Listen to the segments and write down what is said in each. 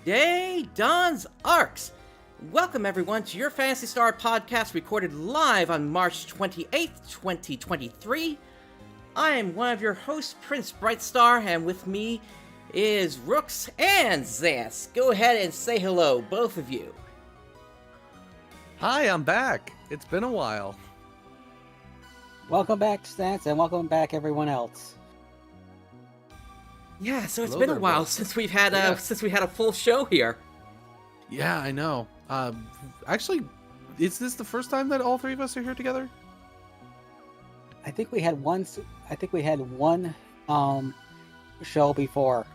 Day Dawns ARKS. Welcome everyone to your Phantasy Star podcast recorded live on March 28th, 2023. I am one of your hosts, PrinceBrightstar, and with me is Rooks and Zance. Go ahead and say hello, both of you. Hi, I'm back. It's been a while. Welcome back, Zance, and welcome back everyone else. Yeah, so it's Hello been there, a while Rooks. since we had a full show here. Yeah, I know. Actually, is this the first time that all three of us are here together? I think we had one show before.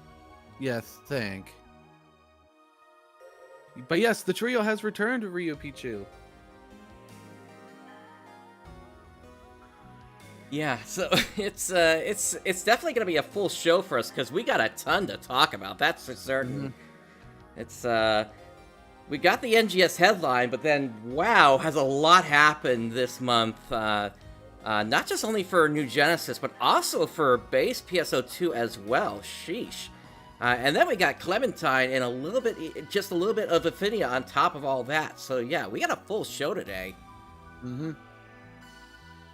Yes, think. But yes, the trio has returned to Rio Pichu. Yeah, so it's definitely gonna be a full show for us because we got a ton to talk about. That's for certain. It's we got the NGS headline, but then wow, has a lot happened this month. Not just only for New Genesis, but also for base PSO2 as well. Sheesh. And then we got Clementine and just a little bit of Affinia on top of all that. So yeah, we got a full show today.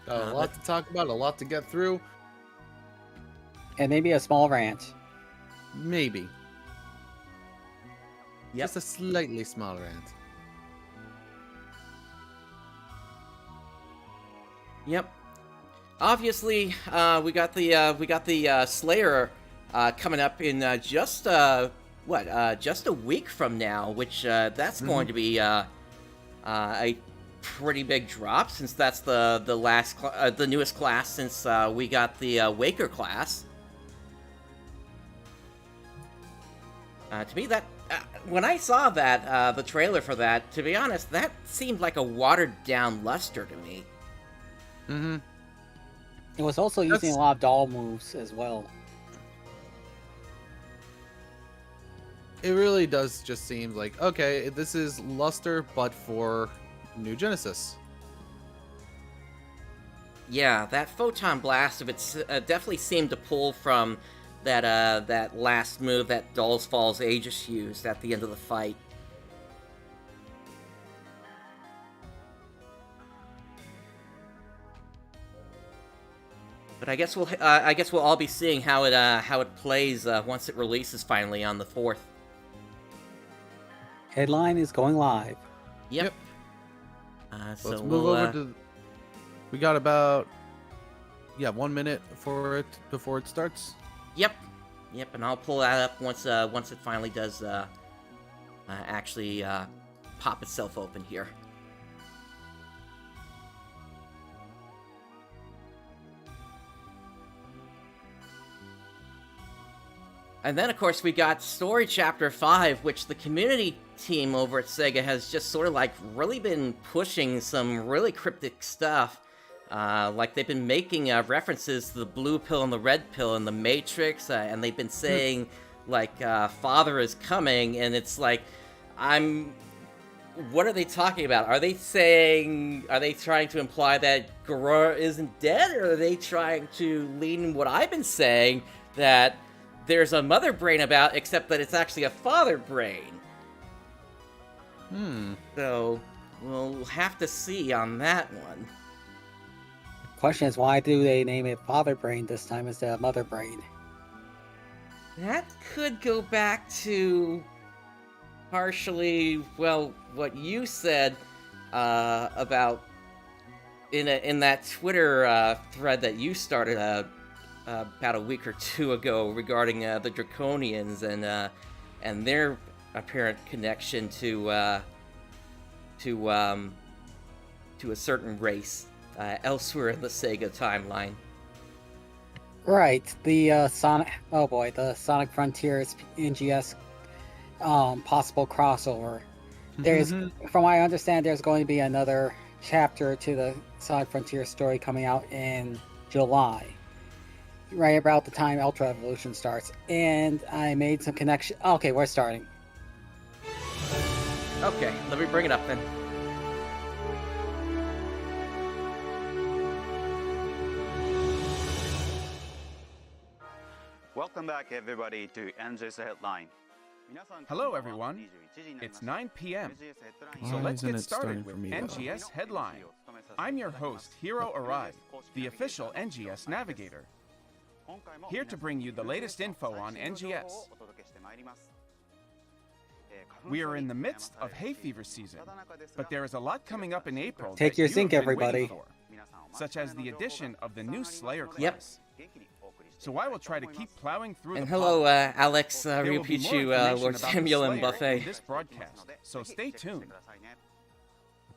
Got a lot to talk about, a lot to get through. And maybe a small rant. Maybe. Yep. Just a slightly small rant. Yep. Obviously, we got the Slayer coming up in just a week from now, which that's going to be a pretty big drop since that's the newest class since we got the Waker class. To me, that when I saw that the trailer for that, to be honest, that seemed like a watered down Luster to me. It was also using a lot of doll moves as well. It really does just seem like, okay, this is Luster, but for New Genesis. Yeah, that photon blast of it definitely seemed to pull from that last move that Dolls Falls Aegis used at the end of the fight. But I guess we'll all be seeing how it plays once it releases finally on the 4th. Headline is going live. Yep. Let's So move over to. We got about 1 minute for it before it starts. Yep, and I'll pull that up once it finally does actually pop itself open here. And then, of course, we got Story Chapter 5, which the community team over at Sega has just sort of like really been pushing some really cryptic stuff. Like they've been making references to the blue pill and the red pill and the Matrix, and they've been saying like Father is coming, and it's like what are they talking about? Are they trying to imply that Garura isn't dead, or are they trying to lean what I've been saying that there's a mother brain about, except that it's actually a father brain? So we'll have to see on that one. Question is, why do they name it Father Brain this time instead of Mother Brain? That could go back to partially, well, what you said about in that Twitter thread that you started about a week or two ago regarding the Draconians and their apparent connection to a certain race elsewhere in the Sega timeline. Right, the Sonic Frontiers NGS possible crossover. There's, from what I understand, there's going to be another chapter to the Sonic Frontier story coming out in July, right about the time Ultra Evolution starts. And I made some connection. Okay, we're starting. Okay, let me bring it up then. Welcome back, everybody, to NGS Headline. Hello everyone, it's 9 p.m. So Why let's isn't get it starting started for with me, though? NGS Headline. I'm your host, Hiro Arai, the official NGS navigator, here to bring you the latest info on NGS. We are in the midst of hay fever season, but there is a lot coming up in April Take that your you zinc, have been waiting everybody. for, such as the addition of the new Slayer class. Yep. So I will try to keep plowing through And the hello, pollen. Alex, There will be more Ryupichu, information Lord about Samuel, and Slayer in Buffet. this broadcast, so stay tuned.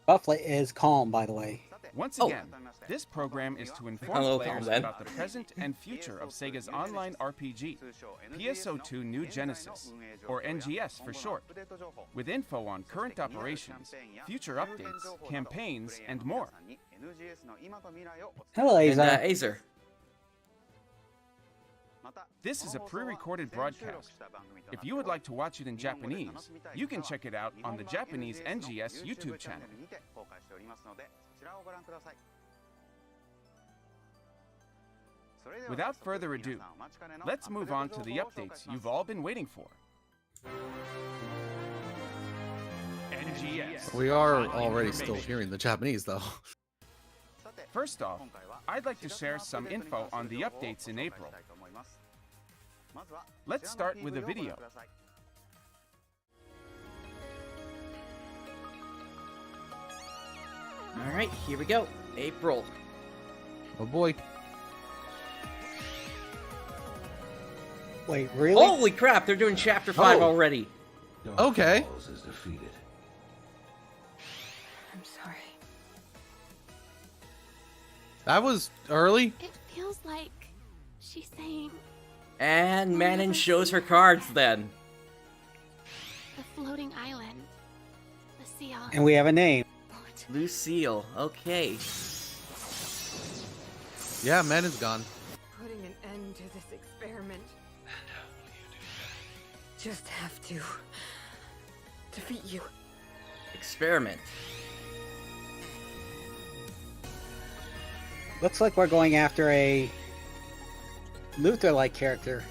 Bufflet is calm, by the way. Once Oh. again, this program is to inform Hello, players Calm, about the present and future of Sega's online RPG, PSO2 New Genesis, or NGS for short, with info on current operations, future updates, campaigns, and more. Hello, And Aza. Azer. This is a pre-recorded broadcast. If you would like to watch it in Japanese, you can check it out on the Japanese NGS YouTube channel. Without further ado, let's move on to the updates you've all been waiting for. NGS. We are already still hearing the Japanese, though. First off, I'd like to share some info on the updates in April. Let's start with a video. Alright, here we go. April. Oh boy. Wait, really? Holy crap, they're doing Chapter 5 Oh. already. Okay. I'm sorry. That was early. It feels like she's saying And Manon shows her cards then. the floating island, the sea island. And we have a name. Lucille, okay. Yeah, man is gone. Putting an end to this experiment. And how will you do that? Just have to defeat you. Experiment. Looks like we're going after a Luther-like character.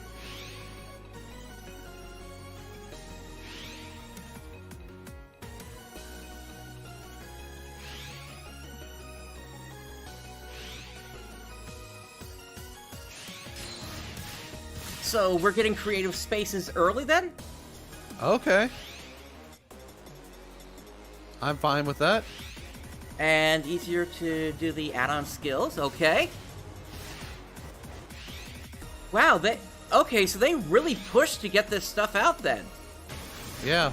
So we're getting creative spaces early then? Okay. I'm fine with that. And easier to do the add-on skills, okay. Wow, okay, so they really pushed to get this stuff out then. Yeah.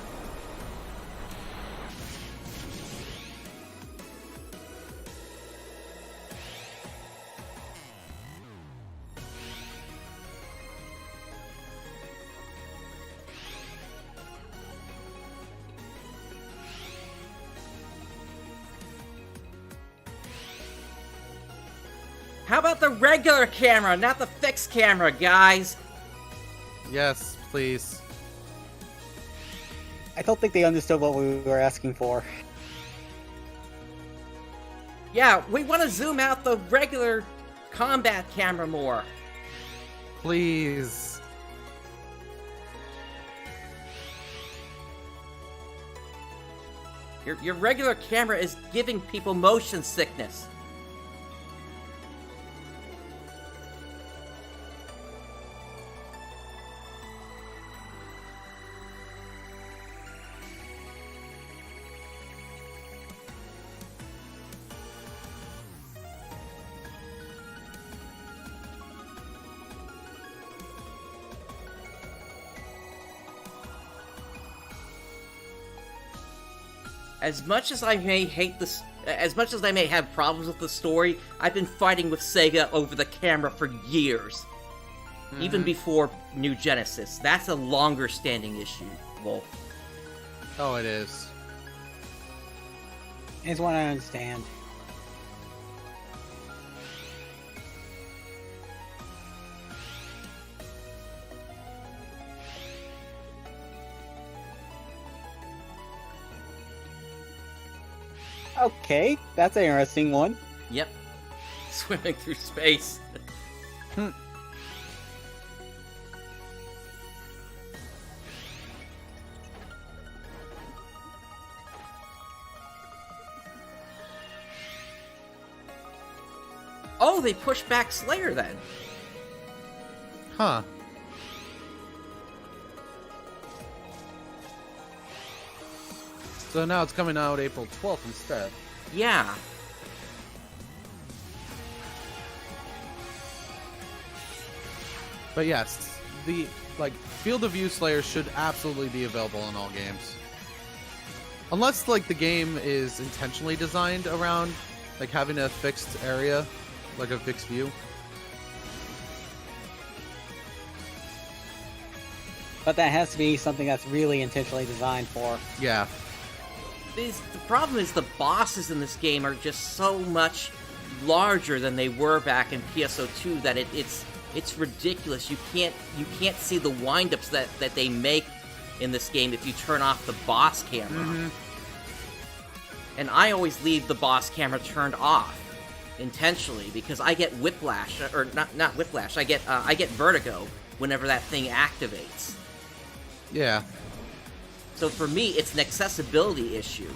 How about the regular camera, not the fixed camera, guys? Yes, please. I don't think they understood what we were asking for. Yeah, we want to zoom out the regular combat camera more. Please. Your regular camera is giving people motion sickness. As much as I may hate this, as much as I may have problems with the story, I've been fighting with Sega over the camera for years. Even before New Genesis. That's a longer standing issue, Wolf. Oh, it is. Is what I understand. Okay, that's an interesting one. Yep. Swimming through space. Oh, they pushed back Slayer then. Huh. So now it's coming out April 12th instead. Yeah. But yes, the Field of View Slayer should absolutely be available in all games. Unless the game is intentionally designed around having a fixed area, like a fixed view. But that has to be something that's really intentionally designed for. Yeah. The problem is the bosses in this game are just so much larger than they were back in PSO2 that it's ridiculous. You can't see the windups that they make in this game if you turn off the boss camera. Mm-hmm. And I always leave the boss camera turned off intentionally because I get whiplash, or not whiplash. I get vertigo whenever that thing activates. Yeah. So for me, it's an accessibility issue.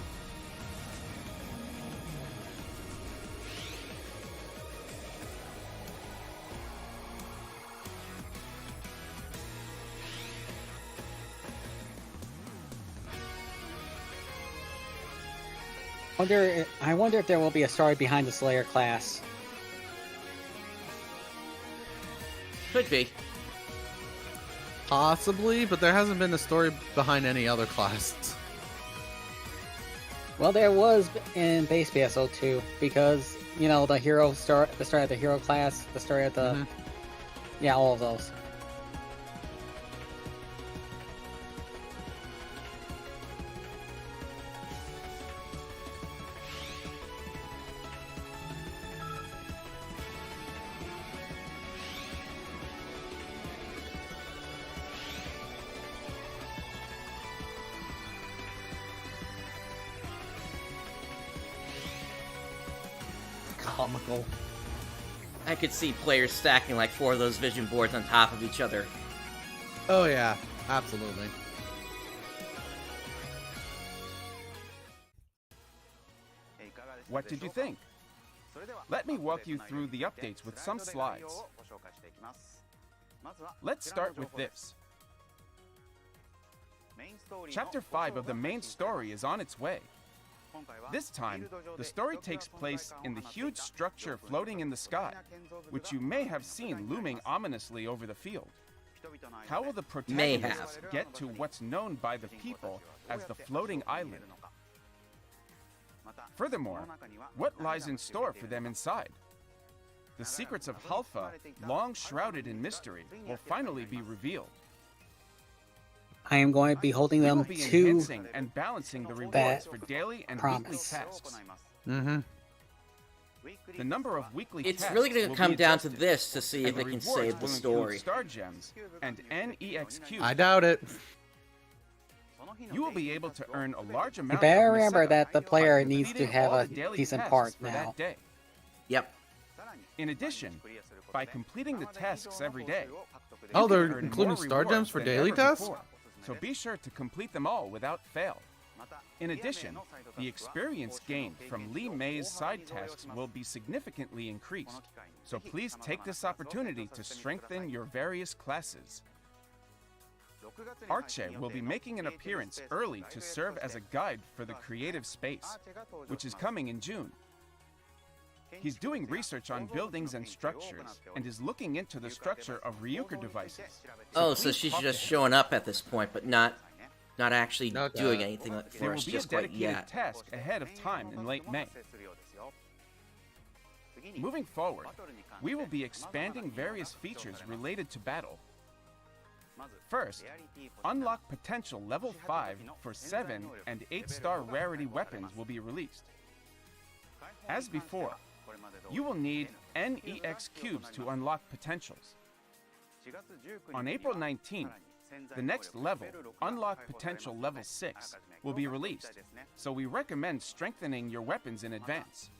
I wonder if there will be a story behind the Slayer class. Could be. Possibly, but there hasn't been a story behind any other classes. Well, there was in base PSO2 because the hero story, the story of the hero class, the story of the yeah, all of those. Comical. I could see players stacking 4 of those vision boards on top of each other. Oh yeah, absolutely. What did you think? Let me walk you through the updates with some slides. Let's start with this. Chapter 5 of the main story is on its way. This time, the story takes place in the huge structure floating in the sky, which you may have seen looming ominously over the field. How will the protagonists get to what's known by the people as the floating island? Furthermore, what lies in store for them inside? The secrets of Halfa, long shrouded in mystery, will finally be revealed. I am going to be holding them be to enhancing and balancing the rewards for daily and weekly tasks. Mm-hmm. The number of weekly It's tasks really going will to come be down to adjusted, this to see if and it the can rewards save the will include story. Star gems and NEX cubes. I doubt it. You will be able to earn a large You amount. better of remember setup that the by player needs to completing have all a the daily decent tasks part for now. that day. Yep. In addition, by completing the tasks every day, Oh, you they're can earn including more star gems rewards for than daily ever tasks? before. So be sure to complete them all without fail. In addition, the experience gained from Lee May's side tasks will be significantly increased. So please take this opportunity to strengthen your various classes. Arche will be making an appearance early to serve as a guide for the creative space, which is coming in June. He's doing research on buildings and structures, and is looking into the structure of Ryuker devices. Oh, so please she's talk just to him. showing up at this point, but not actually Okay. doing anything There for will us be a just quite dedicated yet. task ahead of time in late May. Moving forward, we will be expanding various features related to battle. First, unlock potential level 5 for 7 and 8-star rarity weapons will be released. As before, you will need NEX cubes to unlock potentials. On April 19th, the next level, Unlock Potential Level 6, will be released, so we recommend strengthening your weapons in advance.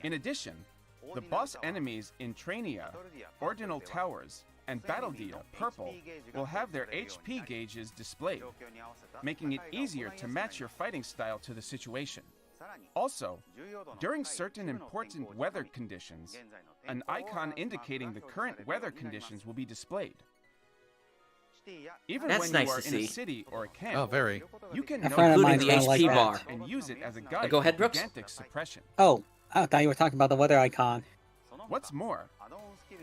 In addition, the boss enemies in Trainia, Ordinal Towers, and Battledia Purple will have their HP gauges displayed, making it easier to match your fighting style to the situation. Also, during certain important weather conditions, an icon indicating the current weather conditions will be displayed. Even That's when you nice are to in a see. city or a camp, Oh, very. you can A note friend of Including mine's the gonna like HP that. bar. and use it as a guide Go ahead, for Brooks. gigantic suppression. Oh, I thought you were talking about the weather icon. What's more,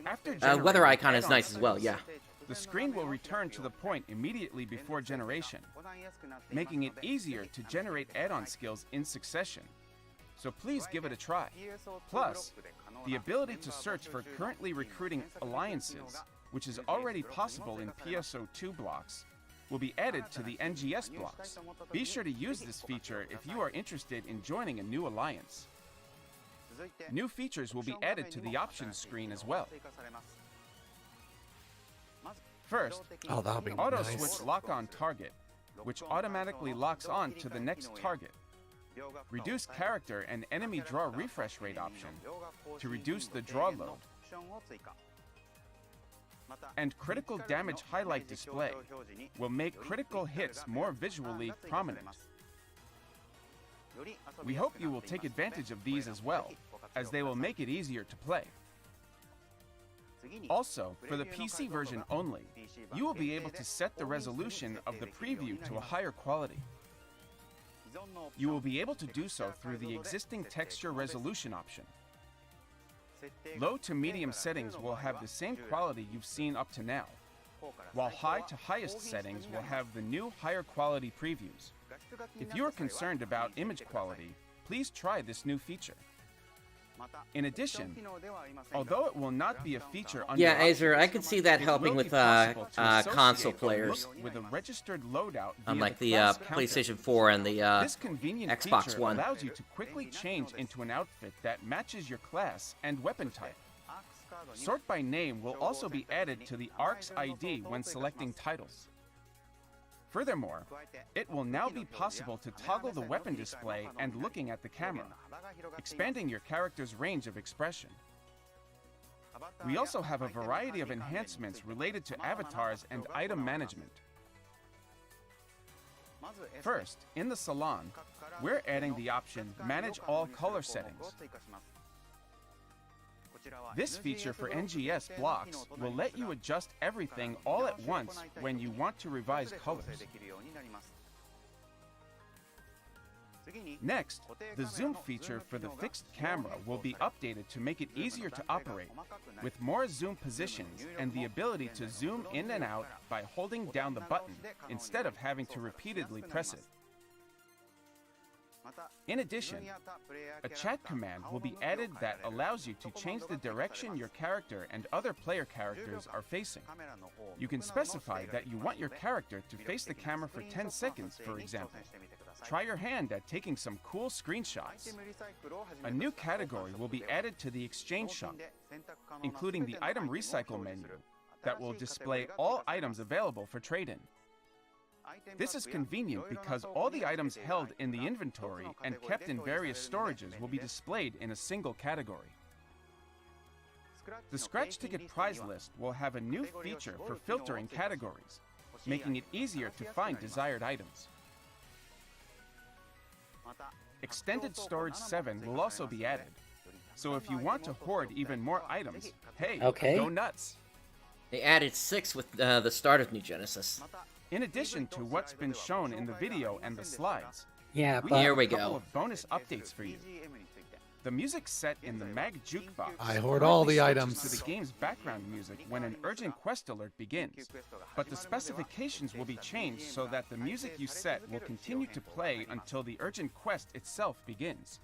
after Weather generating icon is add-on nice as well, skills, yeah. the screen will return to the point immediately before generation, making it easier to generate add-on skills in succession. So please give it a try. Plus, the ability to search for currently recruiting alliances, which is already possible in PSO2 blocks, will be added to the NGS blocks. Be sure to use this feature if you are interested in joining a new alliance. New features will be added to the options screen as well. First, Oh, that'll be auto nice. switch lock on target, which automatically locks on to the next target. Reduce character and enemy draw refresh rate option to reduce the draw load. And critical damage highlight display will make critical hits more visually prominent. We hope you will take advantage of these as well, as they will make it easier to play. Also, for the PC version only, you will be able to set the resolution of the preview to a higher quality. You will be able to do so through the existing texture resolution option. Low to medium settings will have the same quality you've seen up to now, while high to highest settings will have the new higher quality previews. If you are concerned about image quality, please try this new feature. In addition, although it will not be a feature under Yeah, options, Azer, I could see that it helping will with be possible to console associate the players, look with a registered loadout via unlike the class counter. PlayStation 4 and the This convenient Xbox feature One. allows you to quickly change into an outfit that matches your class and weapon type. Sort by name will also be added to the ARKS ID when selecting titles. Furthermore, it will now be possible to toggle the weapon display and looking at the camera, expanding your character's range of expression. We also have a variety of enhancements related to avatars and item management. First, in the salon, we're adding the option Manage All Color Settings. This feature for NGS blocks will let you adjust everything all at once when you want to revise colors. Next, the zoom feature for the fixed camera will be updated to make it easier to operate, with more zoom positions and the ability to zoom in and out by holding down the button instead of having to repeatedly press it. In addition, a chat command will be added that allows you to change the direction your character and other player characters are facing. You can specify that you want your character to face the camera for 10 seconds, for example. Try your hand at taking some cool screenshots. A new category will be added to the exchange shop, including the item recycle menu that will display all items available for trade-in. This is convenient because all the items held in the inventory and kept in various storages will be displayed in a single category. The Scratch Ticket prize list will have a new feature for filtering categories, making it easier to find desired items. Extended Storage 7 will also be added, so if you want to hoard even more items, hey, go nuts! They added 6 with the start of New Genesis. In addition to what's been shown in the video and the slides, Yeah, we but Here have we a couple go. of bonus updates for you. The music set in the Mag Jukebox I hoard all the currently items. switches to the game's background music when an urgent quest alert begins, but the specifications will be changed so that the music you set will continue to play until the urgent quest itself begins.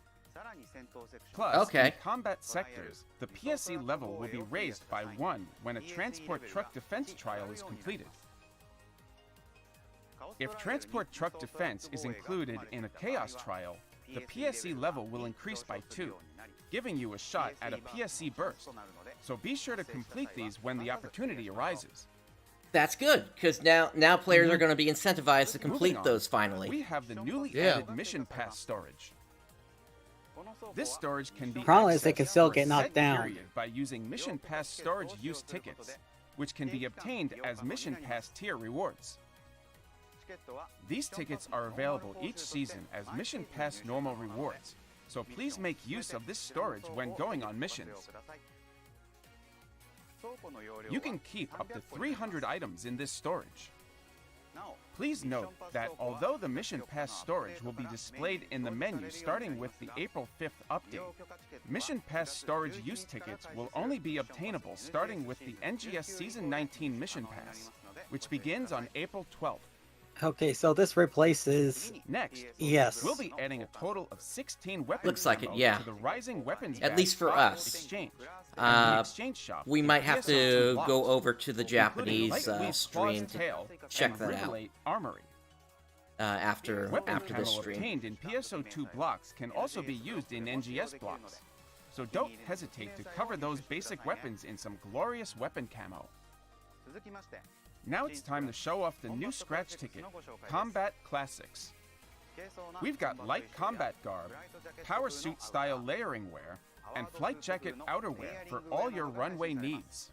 Plus, in combat sectors, the PSE level will be raised by 1 when a transport truck defense trial is completed. If transport truck defense is included in a chaos trial, the PSE level will increase by 2, giving you a shot at a PSE burst. So be sure to complete these when the opportunity arises. That's good, because now players are going to be incentivized to Moving complete on, those finally. We have the newly Yeah. added Mission Pass storage. This storage can be Problem is they accessed can still for a get knocked set down. period by using Mission Pass storage use tickets, which can be obtained as Mission Pass tier rewards. These tickets are available each season as Mission Pass normal rewards, so please make use of this storage when going on missions. You can keep up to 300 items in this storage. Please note that although the Mission Pass storage will be displayed in the menu starting with the April 5th update, Mission Pass storage use tickets will only be obtainable starting with the NGS Season 19 Mission Pass, which begins on April 12th. Okay, so this replaces. Next, Yes. we'll be adding a total of 16 weapons Looks like it, ammo yeah. to the Rising Weapons At Badge least for box us. exchange. And the exchange shop We in might have to PSO2 go blocks, over to the including Japanese Lightweave stream Claw's to tail check and that out Riverlate Armory. after Weapon this camo stream. obtained in PSO2 blocks can also be used in NGS blocks, so don't hesitate to cover those basic weapons in some glorious weapon camo. Now it's time to show off the new scratch ticket, Combat Classics. We've got light combat garb, power suit style layering wear, and flight jacket outerwear for all your runway needs.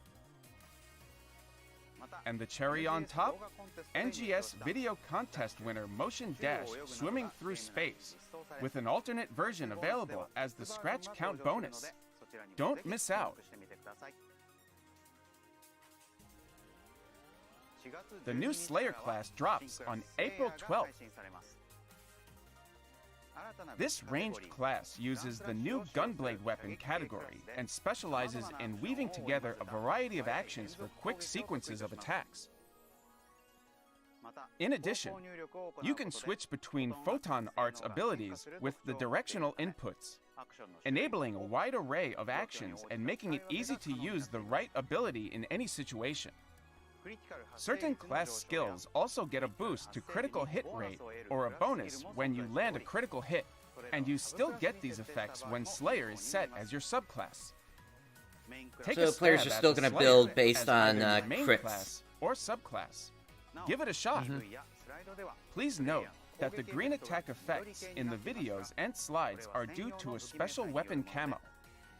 And the cherry on top? NGS Video Contest winner Motion Dash Swimming Through Space, with an alternate version available as the scratch count bonus. Don't miss out. The new Slayer class drops on April 12th. This ranged class uses the new Gunblade weapon category and specializes in weaving together a variety of actions for quick sequences of attacks. In addition, you can switch between Photon Arts abilities with the directional inputs, enabling a wide array of actions and making it easy to use the right ability in any situation. Certain class skills also get a boost to critical hit rate or a bonus when you land a critical hit, and you still get these effects when Slayer is set as your subclass. Take So a players stab are at still the going to Slayer build based as on either your main crits. class or subclass. Give it a shot. Please note that the green attack effects in the videos and slides are due to a special weapon camo.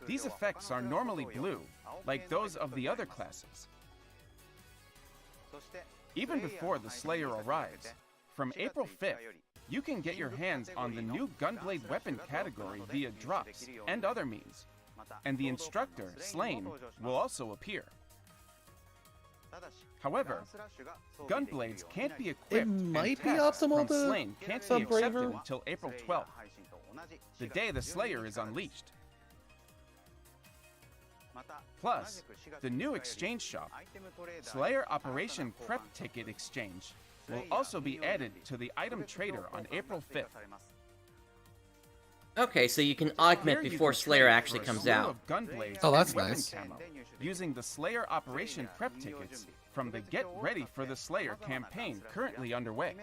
These effects are normally blue, like those of the other classes. Even before the Slayer arrives, from April 5th, you can get your hands on the new Gunblade weapon category via drops and other means, and the instructor, Slain, will also appear. However, Gunblades can't be equipped might and be tasks optimal from to Slain can't be sub accepted Braver. until April 12th, the day the Slayer is unleashed. Plus, the new exchange shop, Slayer Operation Prep Ticket Exchange, will also be added to the item trader on April 5th. Okay, so you can augment Here you before can Slayer trade actually for a comes slew out. of Gunblades Oh, that's and weapon nice. camo, using the Slayer Operation Prep tickets from the Get Ready for the Slayer campaign currently underway.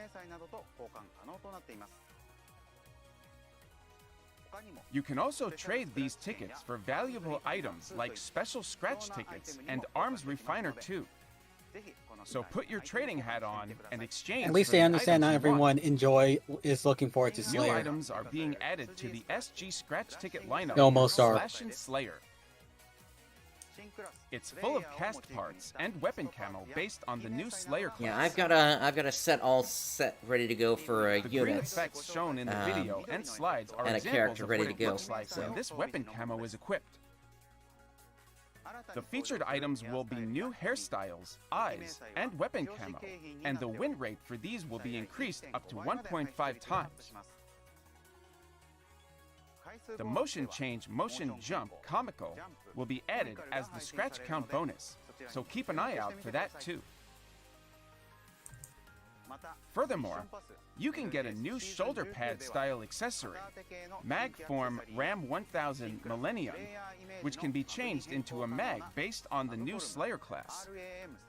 You can also trade these tickets for valuable items like special scratch tickets and Arms Refiner 2. So put your trading hat on and exchange. At least for I the understand not items you want. everyone is looking forward to New Slayer. items are being added to the SG Scratch Ticket lineup. They almost for are. Slash and Slayer. It's full of cast parts and weapon camo based on the new Slayer class. Yeah, I've got a set all set ready to go for The green units. effects shown in the video and slides are and a examples character of ready what to it go, looks like so. when this weapon camo is equipped. The featured items will be new hairstyles, eyes, and weapon camo, and the win rate for these will be increased up to 1.5 times. The motion change, motion jump, comical will be added as the scratch count bonus, so keep an eye out for that too. Furthermore, you can get a new shoulder pad style accessory, Magform Ram 1000 Millennium, which can be changed into a mag based on the new Slayer class,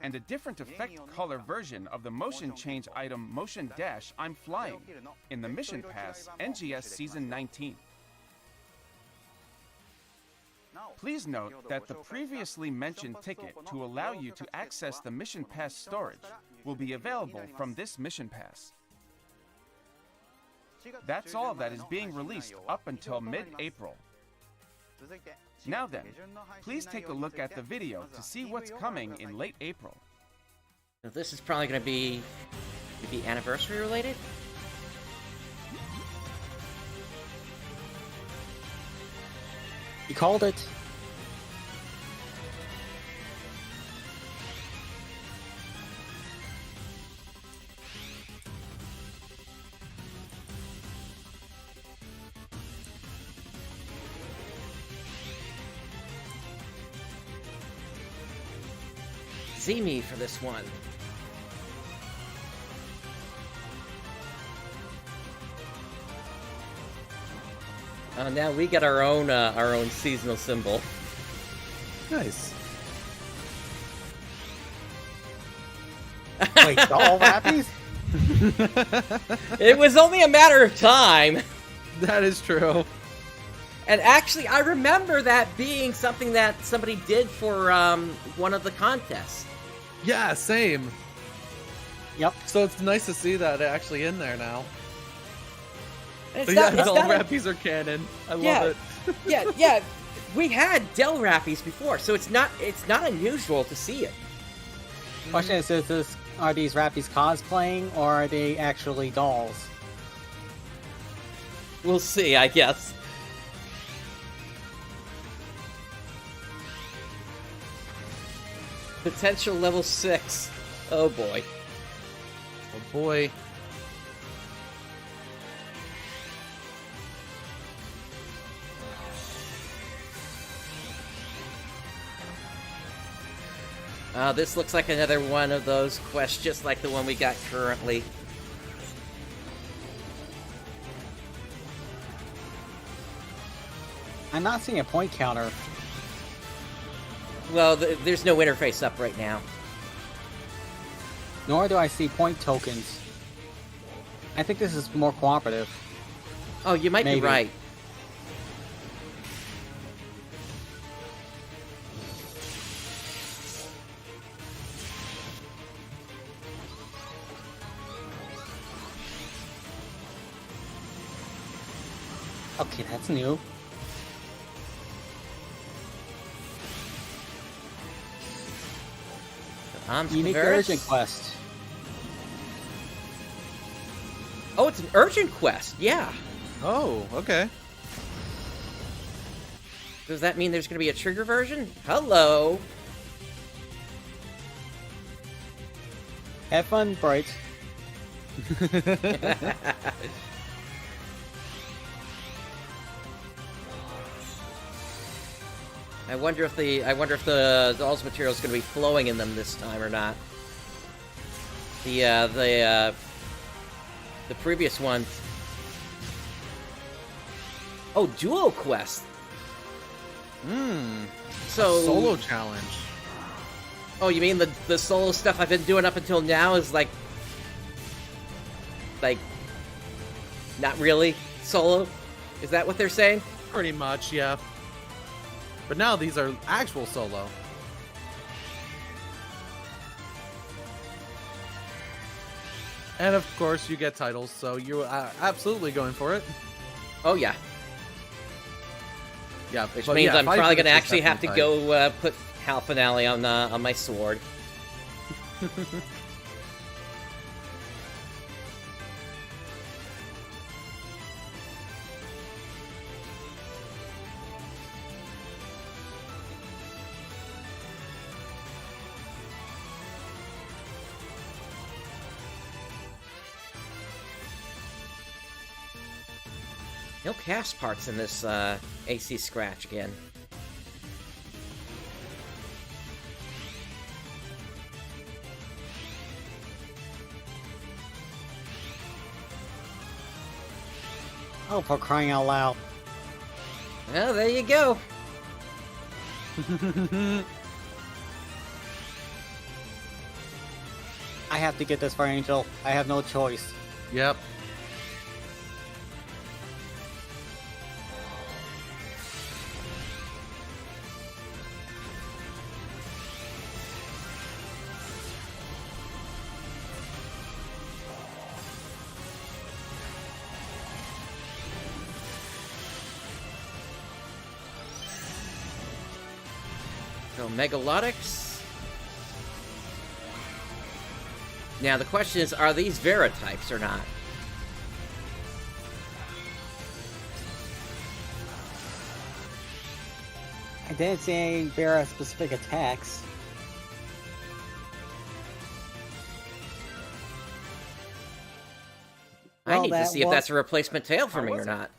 and a different effect color version of the motion change item Motion Dash I'm Flying in the Mission Pass NGS Season 19. Please note that the previously mentioned ticket to allow you to access the Mission Pass storage will be available from this Mission Pass. That's all that is being released up until mid-April. Now then, please take a look at the video to see what's coming in late April. This is probably going to be Maybe anniversary related? You called it. See me for this one. Now we get our own seasonal symbol. Nice. Wait, all Rappies? It was only a matter of time. That is true. And actually, I remember that being something that somebody did for one of the contests. Yeah, same. Yep. So it's nice to see that actually in there now. And So it's yeah, not, it's Del not a- Rappies are canon. I Yeah. love it. yeah. We had Del Rappies before, so it's not unusual to see it. Question is are these Rappies cosplaying or are they actually dolls? We'll see, I guess. Potential level 6. Oh boy. Oh boy. This looks like another one of those quests, just like the one we got currently. I'm not seeing a point counter. Well, there's no interface up right now. Nor do I see point tokens. I think this is more cooperative. Oh, you might Maybe. be right. Okay, that's new. Unique urgent quest. Oh, it's an urgent quest. Yeah. Oh, okay. Does that mean there's going to be a trigger version? Hello. Have fun, Bright. I wonder if the dolls material is going to be flowing in them this time or not. The previous one. Oh, duo quest. So Solo challenge. Oh, you mean the solo stuff I've been doing up until now is like not really solo? Is that what they're saying? Pretty much, yeah. But now these are actual solo. And of course, you get titles, so you're absolutely going for it. Oh yeah. Yeah, Which but means yeah, I'm 5 probably going to minutes is actually have to definitely go put Hal Finale on my sword. No cast parts in this AC Scratch again. Oh, for crying out loud. Well, there you go. I have to get this for Angel. I have no choice. Yep. So Megalotics. Now the question is, are these Vera types or not? I didn't see any Vera specific attacks. I need to see if that's a replacement tail for me or not.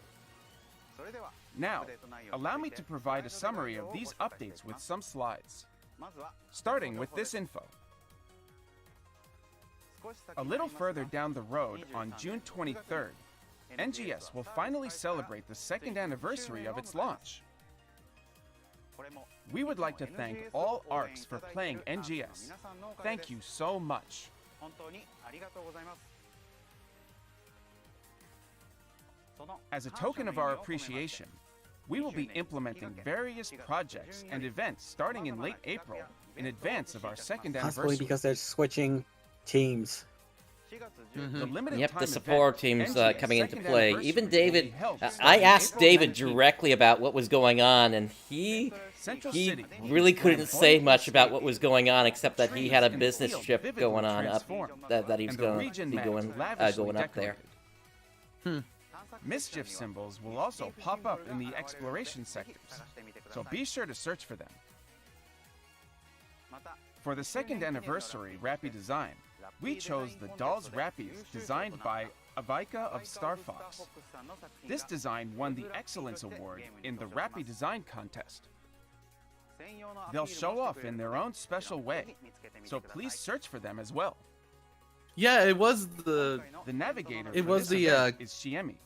Now, allow me to provide a summary of these updates with some slides. Starting with this info. A little further down the road, on June 23rd, NGS will finally celebrate the second anniversary of its launch. We would like to thank all ARKS for playing NGS. Thank you so much. As a token of our appreciation, we will be implementing various projects and events starting in late April in advance of our second Possibly anniversary. because they're switching teams. The limited Yep, time the support event, teams NGS coming into second play. anniversary Even will David, be held I starting asked April David 19th. directly about what was going on, and he Central City really is couldn't say flamboyantly much about staged. what was going on, except that he had a Trees business and trip fields going vividly on up transformed, that he was and the going to region be map going lavishly up there. decorated. Mischief symbols will also pop up in the exploration sectors, so be sure to search for them. For the second anniversary Rappy design, we chose the Dawns ARKS designed by Avaika of Star Fox. This design won the Excellence Award in the Rappy Design Contest. They'll show off in their own special way, so please search for them as well. Yeah, it was the navigator It for was this the, event is Shiemi.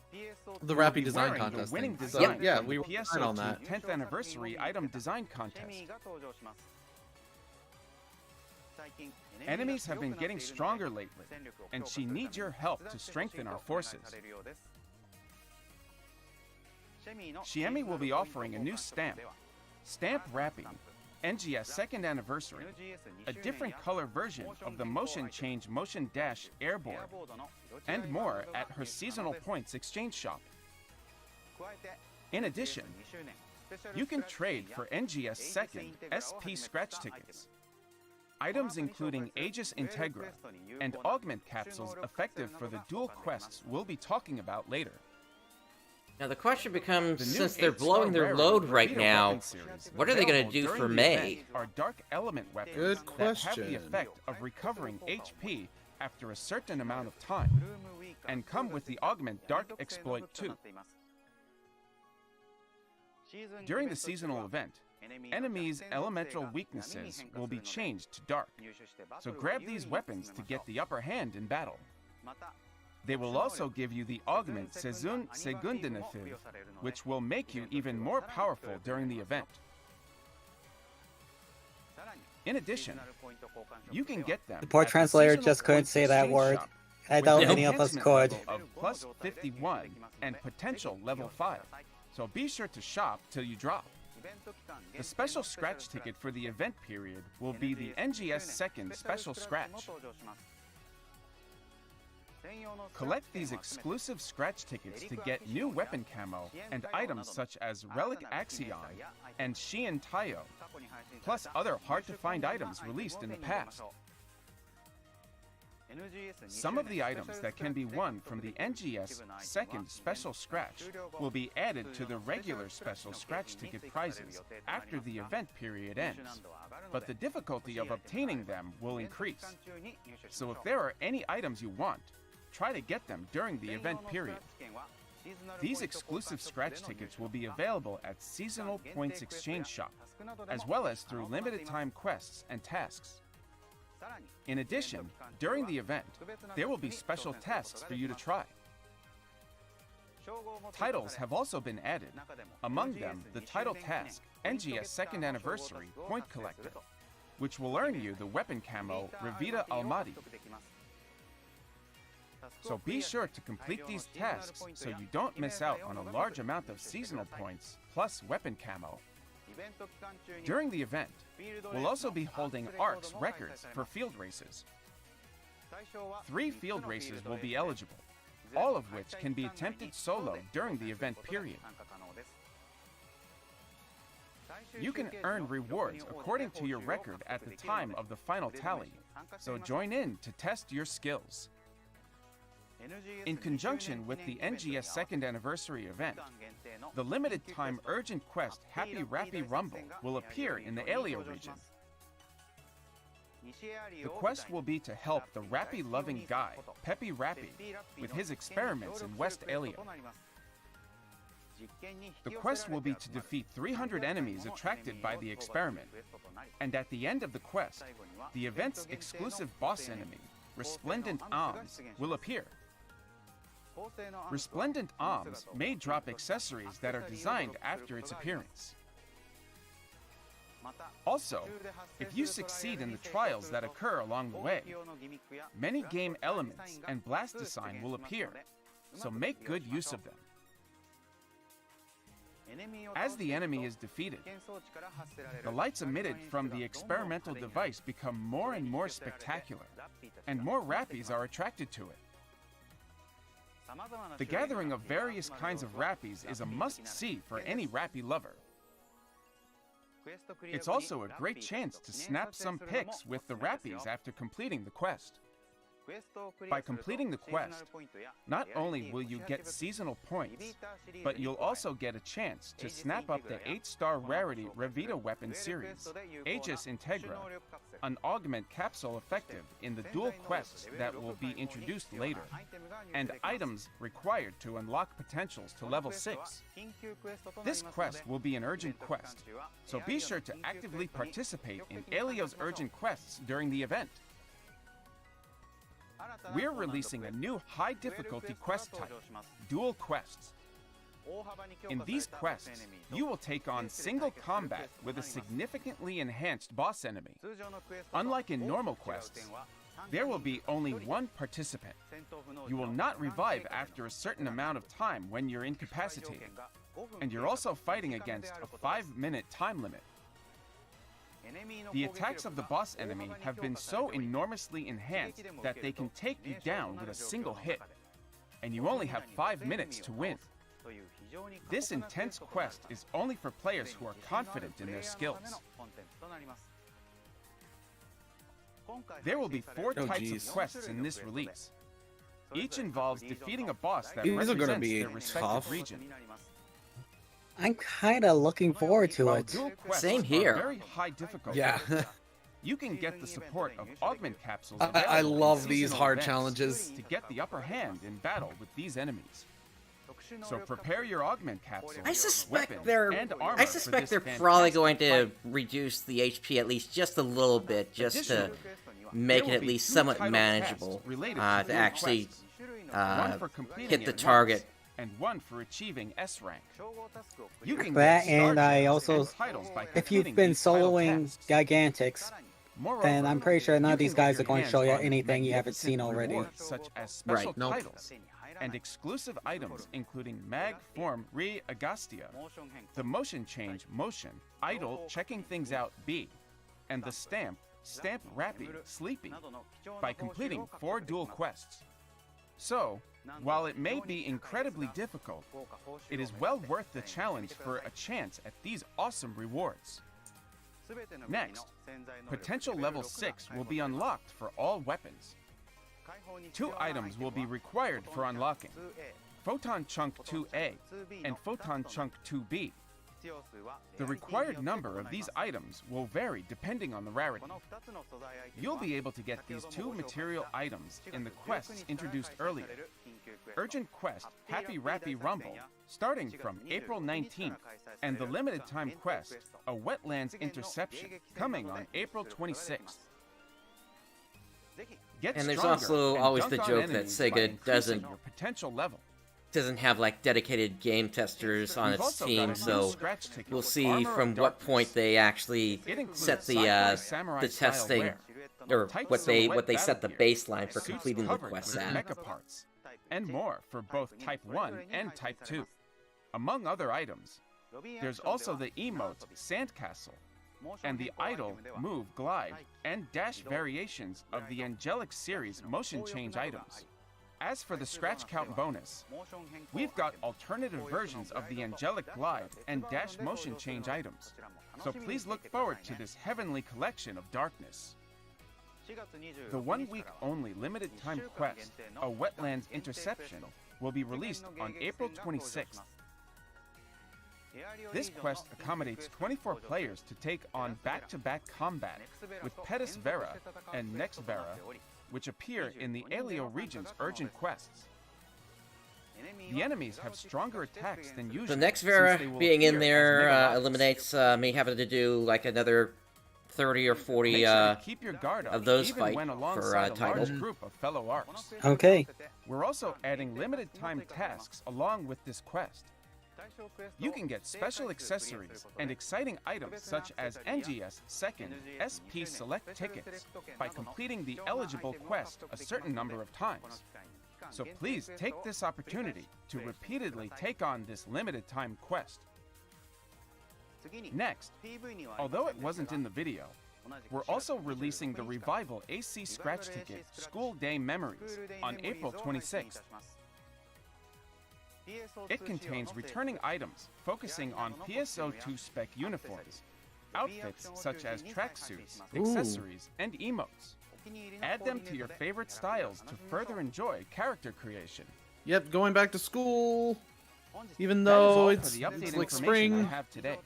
Rappy design Wearing contest the winning thing. design So, yeah, from we the were right on that. 10th anniversary item design contest. Enemies have been getting stronger lately, and she needs your help to strengthen our forces. Shiemi will be offering a new stamp, Stamp Rappy, NGS second anniversary, a different color version of the Motion Change Motion Dash Airboard, and more at her Seasonal Points exchange shop. In addition, you can trade for NGS second SP scratch tickets. Items including Aegis Integra and Augment capsules effective for the dual quests we'll be talking about later. Now the question becomes, The new since they're 8-star blowing their rarity load right Vita now, weapon series what are they going to available do during for the May? event are dark element weapons Good that have question. the effect of recovering HP after a certain amount of time, and come with the Augment Dark Exploit 2. During the seasonal event, enemies' elemental weaknesses will be changed to dark, so grab these weapons to get the upper hand in battle. They will also give you the Augment Sezun Segundenefil, which will make you even more powerful during the event. In addition, you can get them. The poor at translator seasonal just couldn't points say that exchange word. shop, I with doubt an any of us enhancement could. level of plus 51 and potential level 5, so be sure to shop till you drop. The special scratch ticket for the event period will be the NGS second special scratch. Collect these exclusive scratch tickets to get new weapon camo and items such as Relic Axion and Shien Taio, plus other hard-to-find items released in the past. Some of the items that can be won from the NGS second special scratch will be added to the regular special scratch ticket prizes after the event period ends, but the difficulty of obtaining them will increase. So if there are any items you want, try to get them during the event period. These exclusive scratch tickets will be available at Seasonal Points Exchange Shop, as well as through limited time quests and tasks. In addition, during the event, there will be special tasks for you to try. Titles have also been added, among them the title task, NGS Second Anniversary Point Collector, which will earn you the weapon camo Revita Almaty. So be sure to complete these tasks so you don't miss out on a large amount of seasonal points plus weapon camo. During the event, we'll also be holding ARKS records for field races. 3 field races will be eligible, all of which can be attempted solo during the event period. You can earn rewards according to your record at the time of the final tally, so join in to test your skills. In conjunction with the NGS second anniversary event, the limited-time urgent quest Happy Rappy Rumble will appear in the Aleo region. The quest will be to help the rappy-loving guy, Peppy Rappy, with his experiments in West Aleo. The quest will be to defeat 300 enemies attracted by the experiment, and at the end of the quest, the event's exclusive boss enemy, Resplendent Arms, will appear. Resplendent Arms may drop accessories that are designed after its appearance. Also, if you succeed in the trials that occur along the way, many game elements and blast design will appear, so make good use of them. As the enemy is defeated, the lights emitted from the experimental device become more and more spectacular, and more rappies are attracted to it. The gathering of various kinds of rappies is a must-see for any rappy lover. It's also a great chance to snap some pics with the rappies after completing the quest. By completing the quest, not only will you get seasonal points, but you'll also get a chance to snap up the 8-star rarity Revita weapon series, Aegis Integra, an augment capsule effective in the dual quests that will be introduced later, and items required to unlock potentials to level 6. This quest will be an urgent quest, so be sure to actively participate in Aleo's urgent quests during the event. We're releasing a new high-difficulty quest type, Dual Quests. In these quests, you will take on single combat with a significantly enhanced boss enemy. Unlike in normal quests, there will be only one participant. You will not revive after a certain amount of time when you're incapacitated, and you're also fighting against a 5-minute time limit. The attacks of the boss enemy have been so enormously enhanced that they can take you down with a single hit, and you only have 5 minutes to win. This intense quest is only for players who are confident in their skills. There will be 4 types of quests in this release. Each involves defeating a boss that represents their respective region. I'm kind of looking forward to it. Same here. Very high difficulty. Yeah. You can get the support of augment capsules. I love available in these seasonal hard events challenges. to get the upper hand in battle with these enemies. So prepare your augment capsules. I suspect weapons, they're and armor I for suspect this they're probably fantastic going to fight. reduce the HP at least just a little bit, just to Additionally, make it there at will be least 2 somewhat title manageable tests related to dual actually quests. One for completing hit it the once, target. and one for achieving S rank. You can That, get star and I gems also, and titles by if completing you've been these title soloing tests. Gigantics, Moreover, then I'm pretty sure none you of these can get guys your are going to show hands you on anything you haven't magnificent seen already. rewards, such as special Right. Nope. titles and exclusive items including Mag Form Re Agastya, the Motion Change Motion, Idle Checking Things Out B, and the Stamp Rappy Sleepy by completing 4 dual quests. So, while it may be incredibly difficult, it is well worth the challenge for a chance at these awesome rewards. Next, potential level 6 will be unlocked for all weapons. 2 items will be required for unlocking: Photon Chunk 2A and Photon Chunk 2B. The required number of these items will vary depending on the rarity. You'll be able to get these 2 material items in the quests introduced earlier. Urgent Quest Happy Rappy Rumble, starting from April 19th, and the limited time quest, A Wetlands Interception, coming on April 26th. Get And there's stronger also and always dunk the on joke that enemies by Sega increasing doesn't your potential level. have like dedicated game testers on We've its also team, got a new so scratch ticket we'll with see Armor from of what Darkness. point they actually It includes set sci-fi samurai the style testing, wear, or tight what they silhouette set the battle gear, baseline for suits completing the covered quest with at. mecha parts, and more for both Type 1 and Type 2. Among other items, there's also the emote Sandcastle, and the idle, move, glide, and dash variations of the Angelic series motion change items. As for the scratch count bonus, we've got alternative versions of the Angelic Glide and Dash Motion Change items, so please look forward to this heavenly collection of darkness. The 1-week-only limited-time quest, A Wetlands Interception, will be released on April 26th. This quest accommodates 24 players to take on back-to-back combat with Pettis Vera and Next Vera, which appear in the Aleo region's urgent quests. The enemies have stronger attacks than usual. The Next Vera being in there eliminates me having to do like another 30 or 40 keep your guard up of those even fight when for alongside a title. large group of fellow ARKs. Okay. We're also adding limited-time tasks along with this quest. You can get special accessories and exciting items such as NGS Second SP Select tickets by completing the eligible quest a certain number of times. So please take this opportunity to repeatedly take on this limited-time quest. Next, although it wasn't in the video, we're also releasing the Revival AC Scratch Ticket School Day Memories on April 26th. It contains returning items focusing on PSO2 spec uniforms, outfits such as tracksuits, accessories, and emotes. Add them to your favorite styles to further enjoy character creation. Yep, going back to school. Even That is all though for it's the updated like information spring. I have today.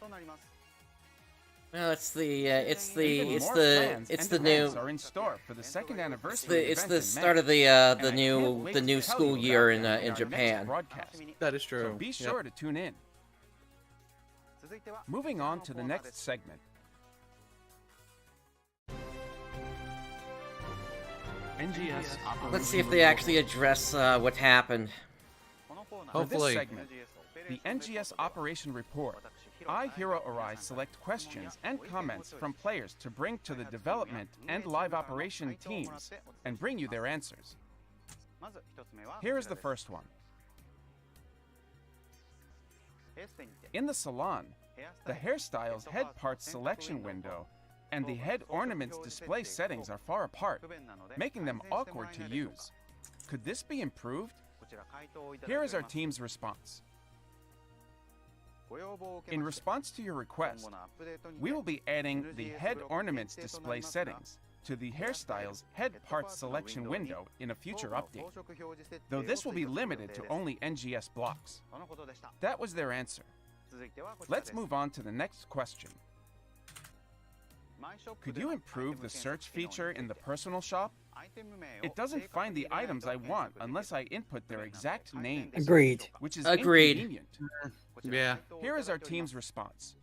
Well, it's the Even more plans and new events are in store for the second anniversary. it's event the in start May. of the And I can't wait to new tell school you year about them in our Japan. next broadcast. That is true. So be sure to tune in. Moving on to the next segment. NGS Let's see if they actually address what happened. For this Hopefully. segment, the NGS Operation Report, I, Hiro Arai, select questions and comments from players to bring to the development and live operation teams and bring you their answers. Here is the first one. In the salon, the hairstyle's head parts selection window and the head ornaments display settings are far apart, making them awkward to use. Could this be improved? Here is our team's response. In response to your request, we will be adding the head ornaments display settings to the hairstyle's head parts selection window in a future update, though this will be limited to only NGS blocks. That was their answer. Let's move on to the next question. Could you improve the search feature in the personal shop? It doesn't find the items I want unless I input their exact names. Agreed. Which is Agreed. inconvenient. Yeah. Here is our team's response.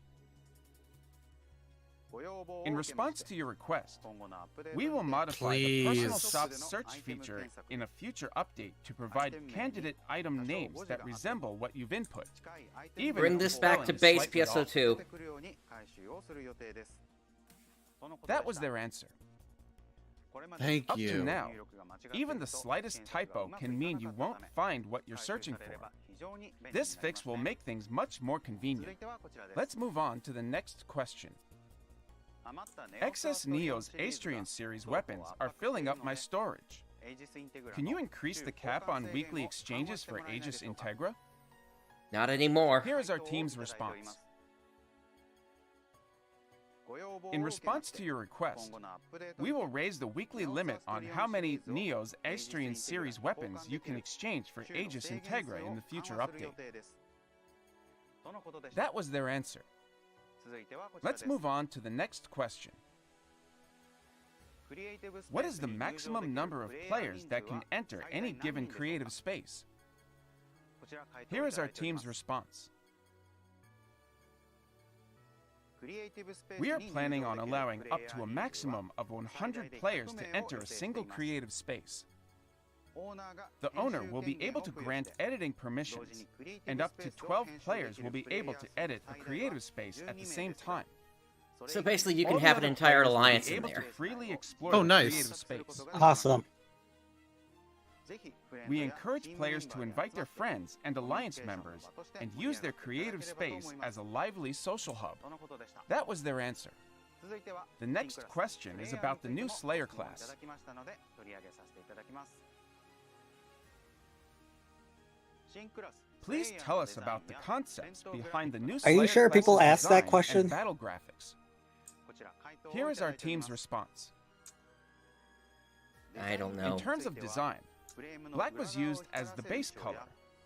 In response to your request, we will modify the personal Please. shop's search feature in a future update to provide candidate item names that resemble what you've input. Even Bring if the this back to spelling is base slightly off. PSO2. That was their answer. Thank Up to you. now, even the slightest typo can mean you won't find what you're searching for. This fix will make things much more convenient. Let's move on to the next question. Excess Neo's Astrian series weapons are filling up my storage. Can you increase the cap on weekly exchanges for Aegis Integra? Not anymore. Here is our team's response. In response to your request, we will raise the weekly limit on how many Neo's Astrian series weapons you can exchange for Aegis Integra in the future update. That was their answer. Let's move on to the next question. What is the maximum number of players that can enter any given creative space? Here is our team's response. We are planning on allowing up to a maximum of 100 players to enter a single creative space. The owner will be able to grant editing permissions, and up to 12 players will be able to edit a creative space at the same time. So basically, you can All have the an other entire players will be alliance in able to there. freely explore Oh, the nice. creative space. Awesome. We encourage players to invite their friends and alliance members and use their creative space as a lively social hub. That was their answer. The next question is about the new Slayer class. Please tell us about the concepts behind the new Are Slayer you sure people class's asked that design question? and battle graphics. Here is our team's response. I don't know. In terms of design, black was used as the base color,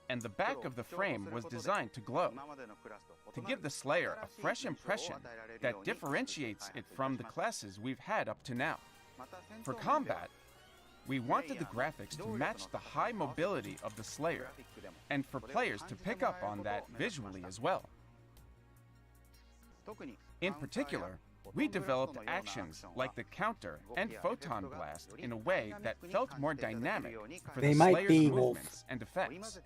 and the back of the frame was designed to glow, to give the Slayer a fresh impression that differentiates it from the classes we've had up to now. For combat, we wanted the graphics to match the high mobility of the Slayer, and for players to pick up on that visually as well. In particular, we developed actions like the counter and photon blast in a way that felt more dynamic for They the might Slayer's be movements and effects.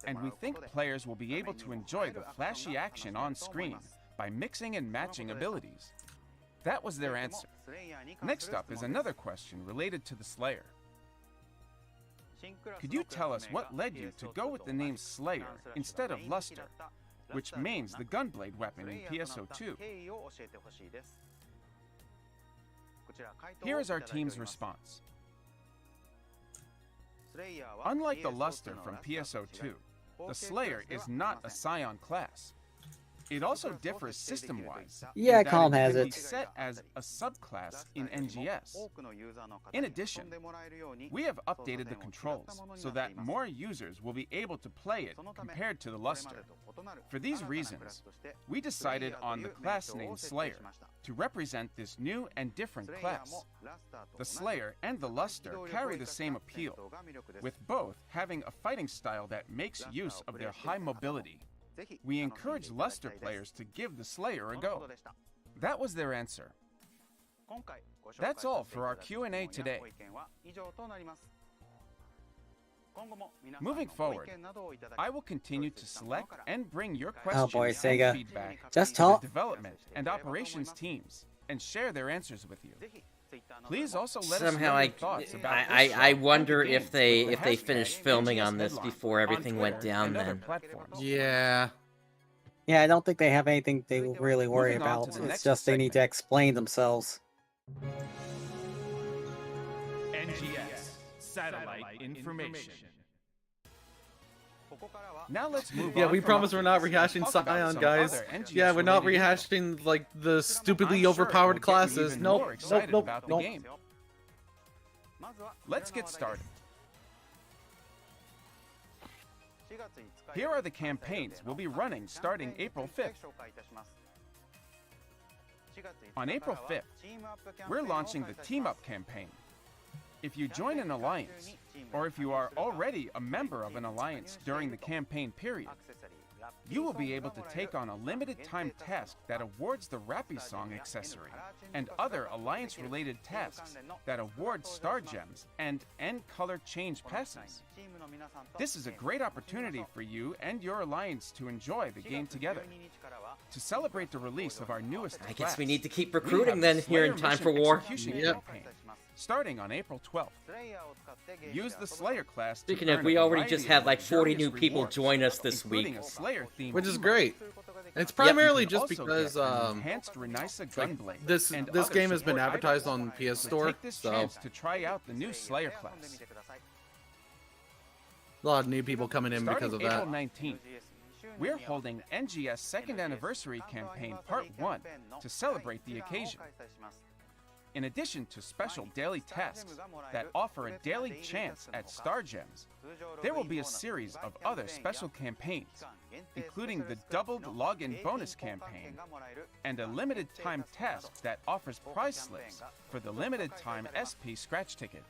And we think players will be able to enjoy the flashy action on screen by mixing and matching abilities. That was their answer. Next up is another question related to the Slayer. Could you tell us what led you to go with the name Slayer instead of Luster, which means the gunblade weapon in PSO2? Here is our team's response. Unlike the Luster from PSO2, the Slayer is not a Scion class. It also differs system-wise. Yeah, in that Calm it has can be it. set as a subclass in NGS. In addition, we have updated the controls so that more users will be able to play it compared to the Luster. For these reasons, we decided on the class name Slayer to represent this new and different class. The Slayer and the Luster carry the same appeal, with both having a fighting style that makes use of their high mobility. We encourage Luster players to give the Slayer a go. That was their answer. That's all for our Q&A today. Moving forward, I will continue to select and bring your questions boy, and Sega. feedback Just to tell- the development and operations teams and share their answers with you. Please also let Somehow us know your thoughts about I this show wonder and the if game they with if they the finished hashtag filming NGS on this Headline before everything on went Twitter down and other then. platforms. Yeah. Yeah, I don't think they have anything they really worry Moving on to about. the It's next just they need to segment. explain themselves. NGS Satellite Information. Now let's move Yeah, on we from promise we're not updates rehashing and talk about Scion, some guys. other NGS Yeah, we're not related info. rehashing like the I'm stupidly sure overpowered it'll get you classes. even Nope, more nope, excited nope, about the nope. game. Let's get started. Here are the campaigns we'll be running starting April 5th. On April 5th, we're launching the Team Up campaign. If you join an alliance, or if you are already a member of an alliance during the campaign period, you will be able to take on a limited time task that awards the Rappy Song accessory and other alliance-related tasks that award star gems and end color change passes. This is a great opportunity for you and your alliance to enjoy the game together. To celebrate the release of our newest I class, guess we need to keep we have recruiting the then here in Slayer time for Mission war. Execution Yep. campaign, starting on April 12th. Use the Slayer class to Speaking of, earn we a already variety just of had like 40 luxurious new people rewards, join us this including week. a Slayer-themed Which is emote. great. It's You primarily can just also because get an enhanced Renisa gunblade this and this other game has been support advertised items. on PS So Store, take this so chance to try out the new Slayer class. a lot of new people coming in because Starting of April that. 19th, we're holding NGS Second Anniversary Campaign Part 1 to celebrate the occasion. In addition to special daily tasks that offer a daily chance at Star Gems, there will be a series of other special campaigns, including the doubled login bonus campaign and a limited time task that offers prize slips for the limited time SP scratch ticket.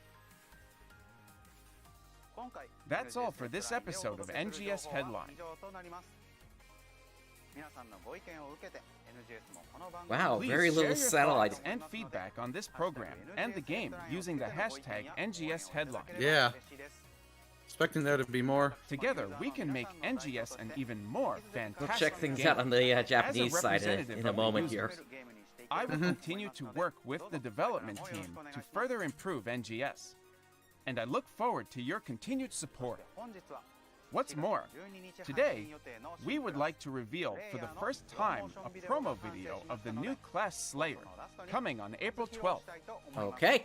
That's all for this episode of NGS Headline. Wow, Please very share little your satellite. thoughts and feedback on this program and the game using the hashtag NGS Headline. Yeah. Expecting there to be more. Together, we can make NGS an even more fantastic We'll check things game. out on the As a Japanese side representative in a of the moment here. users, I will continue to work with the development team to further improve NGS, and I look forward to your continued support. What's more, today, we would like to reveal for the first time a promo video of the new class Slayer, coming on April 12th. Okay.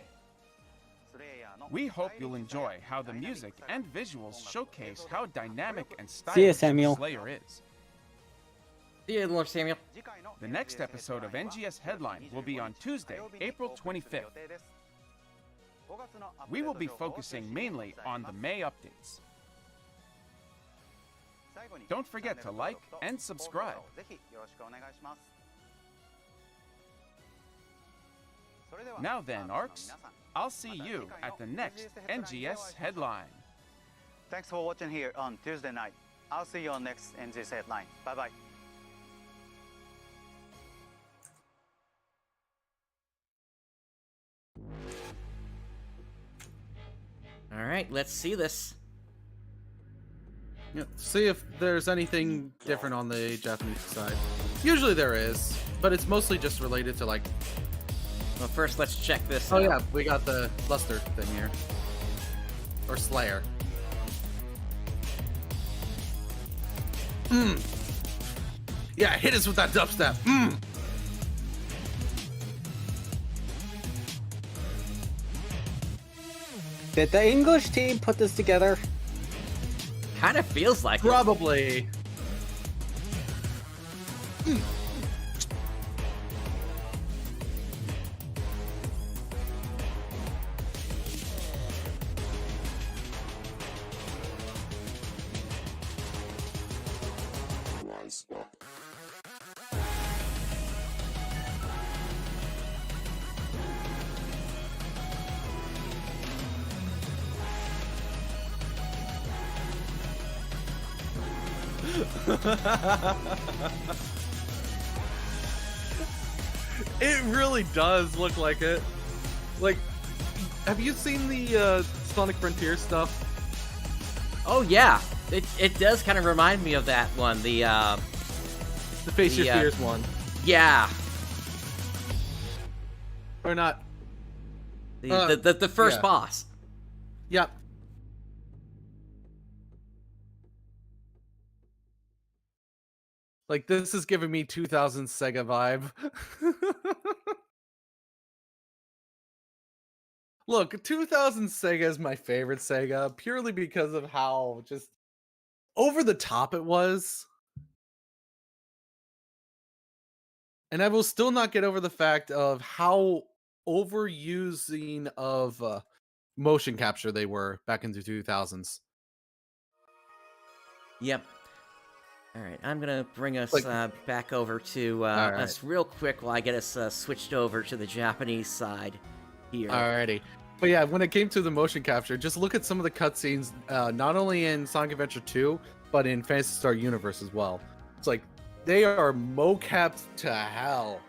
We hope you'll enjoy how the music and visuals showcase how dynamic and See ya, stylish Samuel. Slayer is. See you, Lord Samuel. The next episode of NGS Headline will be on Tuesday, April 25th. We will be focusing mainly on the May updates. Don't forget to like and subscribe. Now then, ARKS, I'll see you at the next NGS Headline. Thanks for watching here on Tuesday night. I'll see you on next NGS Headline. Bye-bye. All right, let's see this. Yeah, see if there's anything different on the Japanese side. Usually there is, but it's mostly just related to like. Well, first let's check this Oh out. yeah, we got the Luster thing here, or Slayer. Yeah, hit us with that dubstep. Did the English team put this together? Kind of feels like it. Probably. It really does look like it. Like, have you seen the Sonic Frontier stuff? Oh yeah, it does kind of remind me of that one. The Face Your Fears one. yeah, Or not? the first yeah. boss. Yep. Like, this is giving me 2000 Sega vibe. Look, 2000 Sega is my favorite Sega, purely because of how just over the top it was. And I will still not get over the fact of how overusing of motion capture they were back in the 2000s. Yep. All right, I'm gonna bring us Like- back over to All right. us real quick while I get us switched over to the Japanese side here. Alrighty. But yeah, when it came to the motion capture, just look at some of the cutscenes, not only in Sonic Adventure 2, but in Phantasy Star Universe as well. It's like, they are mocapped to hell.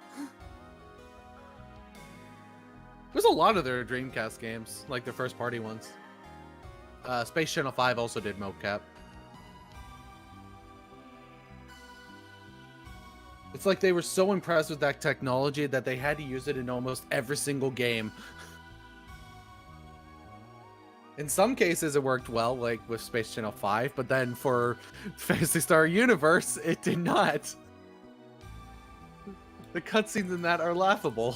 There's a lot of their Dreamcast games, like their first party ones. Space Channel 5 also did mocap. It's like they were so impressed with that technology that they had to use it in almost every single game. In some cases, it worked well, like with Space Channel 5, but then for Phantasy Star Universe, it did not. The cutscenes in that are laughable.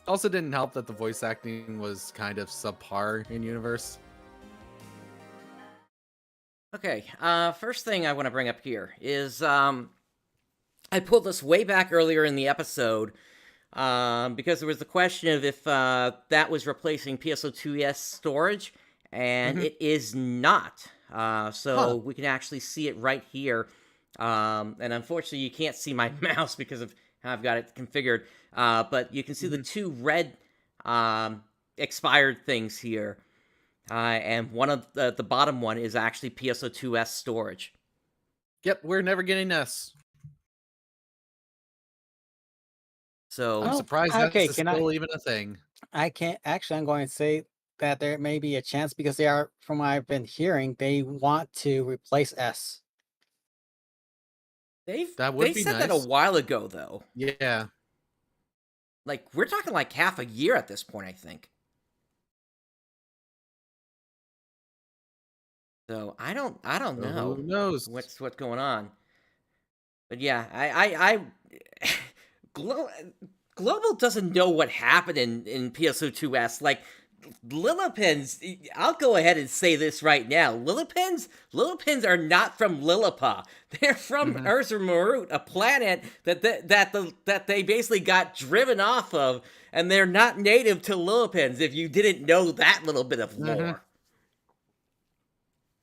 Also didn't help that the voice acting was kind of subpar in Universe. Okay, first thing I want to bring up here is I pulled this way back earlier in the episode because there was the question of if that was replacing PSO2NGS storage, and it is not. So we can actually see it right here. And unfortunately, you can't see my mouse because of how I've got it configured. But you can see the two red expired things here. And one of the bottom one is actually PSO2NGS storage. Yep, we're never getting this. So I'm surprised okay, that's still even a thing. I can't actually. I'm going to say that there may be a chance because they are, from what I've been hearing, they want to replace S. they That said that a nice. while ago, though. Yeah. Like, we're talking like half a year at this point, I think. So I don't know. Who knows? What's going on? But yeah, I Global doesn't know what happened in PSO2S. Like, Lillipins, I'll go ahead and say this right now. Lillipins are not from Lilliput. They're from Urzamarut, a planet that they basically got driven off of, and they're not native to Lillipins, if you didn't know that little bit of lore.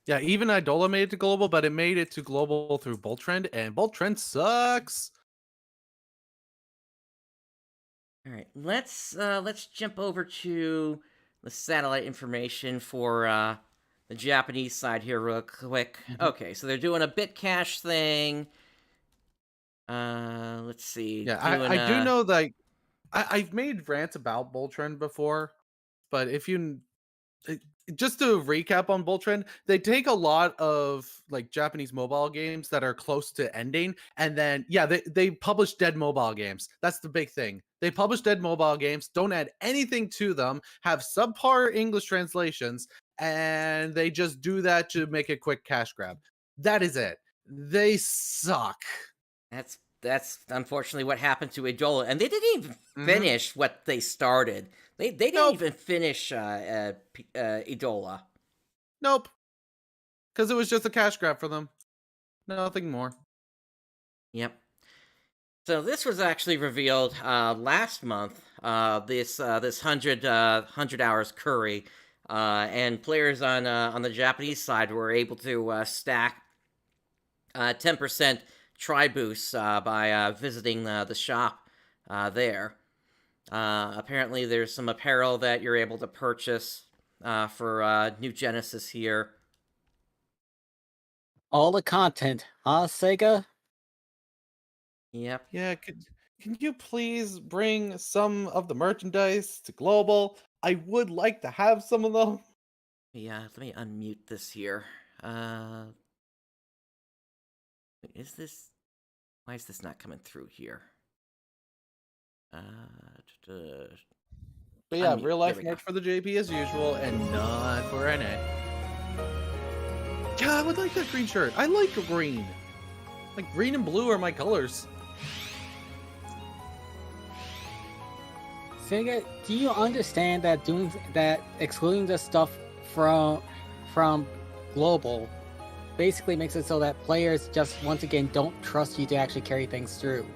Yeah, even Idola made it to Global, but it made it to Global through Bolt Trend, and Bolt Trend sucks. All right, let's jump over to the satellite information for the Japanese side here real quick. Okay, so they're doing a bit cache thing. Let's see. Yeah, I do know that I've made rants about Bolt Trend before, but if you just to recap on Bolt Trend, they take a lot of like Japanese mobile games that are close to ending, and then they publish dead mobile games. That's the big thing. They publish dead mobile games, don't add anything to them, have subpar English translations, and they just do that to make a quick cash grab. That is it. They suck. That's unfortunately what happened to Idola, and they didn't even finish what they started. They didn't even finish Idola. Nope. Because it was just a cash grab for them. Nothing more. Yep. So this was actually revealed last month. This 100 hours curry, and players on the Japanese side were able to stack 10% try boosts by visiting the shop there. Apparently, there's some apparel that you're able to purchase for New Genesis here. All the content, huh, Sega? Yep. Yeah, can you please bring some of the merchandise to Global? I would like to have some of them. Yeah, let me unmute this here. Is this... Why is this not coming through here? But yeah, real life merch for the JP as usual, and not for NA. Yeah, I would like that green shirt. I like green. Like, green and blue are my colors. Sega, do you understand that excluding the stuff from Global basically makes it so that players just once again don't trust you to actually carry things through?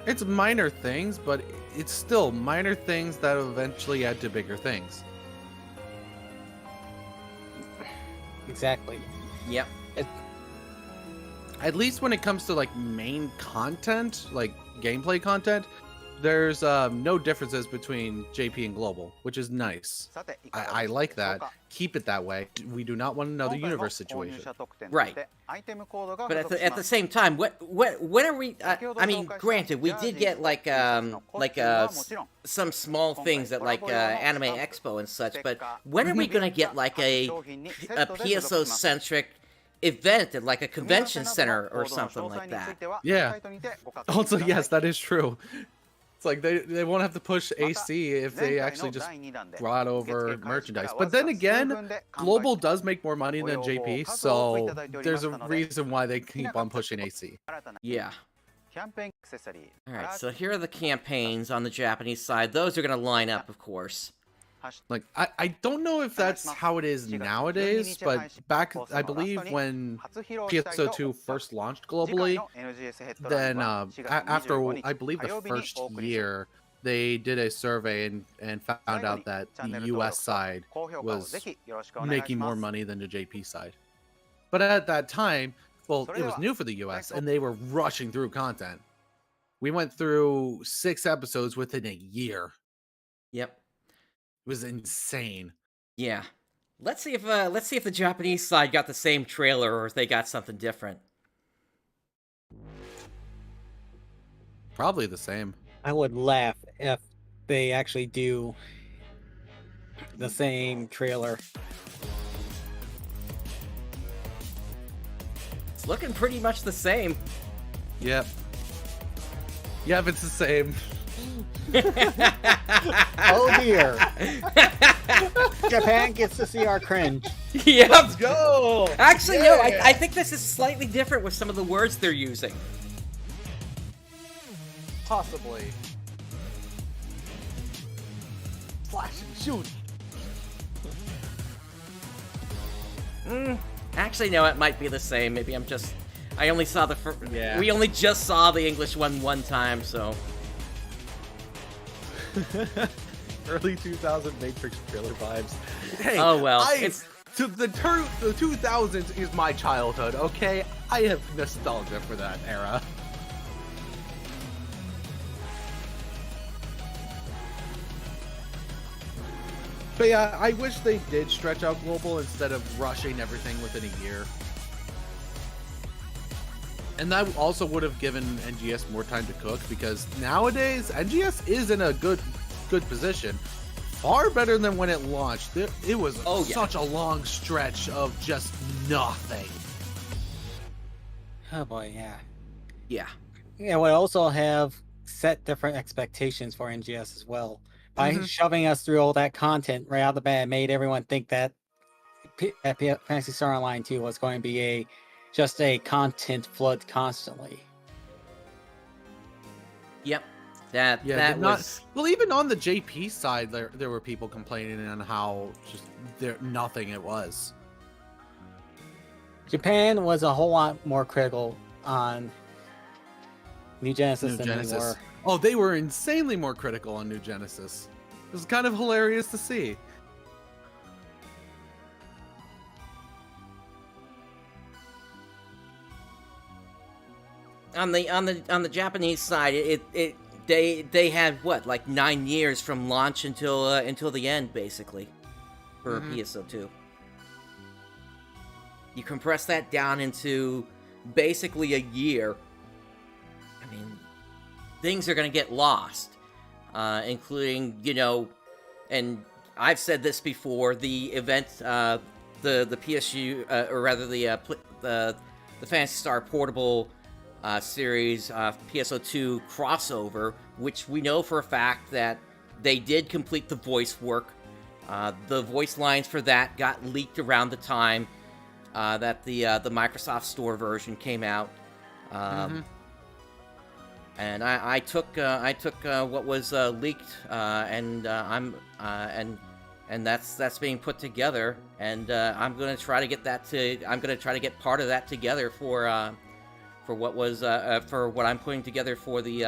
It's minor things, but it's still minor things that eventually add to bigger things. Exactly. Yep. At least when it comes to like main content, like gameplay content, there's no differences between JP and Global, which is nice. I like that. Keep it that way. We do not want another universe situation. Right. But at the same time, what are we? I mean, granted, we did get some small things at like Anime Expo and such. But when are we gonna get like a PSO centric event at like a convention center or something like that? Yeah. Also, yes, that is true. It's like they won't have to push AC if they actually just brought over merchandise. But then again, Global does make more money than JP, so there's a reason why they keep on pushing AC. Yeah. Alright, so here are the campaigns on the Japanese side. Those are going to line up, of course. Like, I don't know if that's how it is nowadays, but back, I believe, when PSO2 first launched globally, then after, I believe, the first year, they did a survey and found out that the US side was making more money than the JP side. But at that time, well, it was new for the US, and they were rushing through content. We went through 6 episodes within a year. Yep. It was insane. Yeah. Let's see if the Japanese side got the same trailer or if they got something different. Probably the same. I would laugh if they actually do the same trailer. It's looking pretty much the same. Yep. Yep, it's the same. Oh dear. Japan gets to see our cringe. Yep. Let's go. Actually, no, I think this is slightly different with some of the words they're using. possibly slash and shoot. Actually, no, it might be the same. Maybe I only saw the Yeah. We only just saw the English one time, so. Early 2000 Matrix trailer vibes. Hey, Oh, well, the 2000s is my childhood, okay? I have nostalgia for that era. But yeah, I wish they did stretch out global instead of rushing everything within a year. And that also would have given NGS more time to cook, because nowadays NGS is in a good position. Far better than when it launched. It was such a long stretch of just nothing. Oh boy, yeah. Yeah. Yeah, we also have set different expectations for NGS as well. By shoving us through all that content right out of the bat, it made everyone think that Phantasy Star Online 2 was going to be just a content flood constantly. Yep. That was... Well, even on the JP side, there were people complaining on how just nothing it was. Japan was a whole lot more critical on New Genesis than we were. Oh, they were insanely more critical on New Genesis. It was kind of hilarious to see. On the Japanese side, they had what, like 9 years from launch until the end, basically, for PSO2. You compress that down into basically a year. I mean, things are going to get lost, including, and I've said this before, the event, the PSU, or rather the Phantasy Star Portable series PSO2 crossover, which we know for a fact that they did complete the voice work. The voice lines for that got leaked around the time that the Microsoft Store version came out. And I took what was leaked, and that's being put together, and I'm gonna try to get part of that together for what I'm putting together for the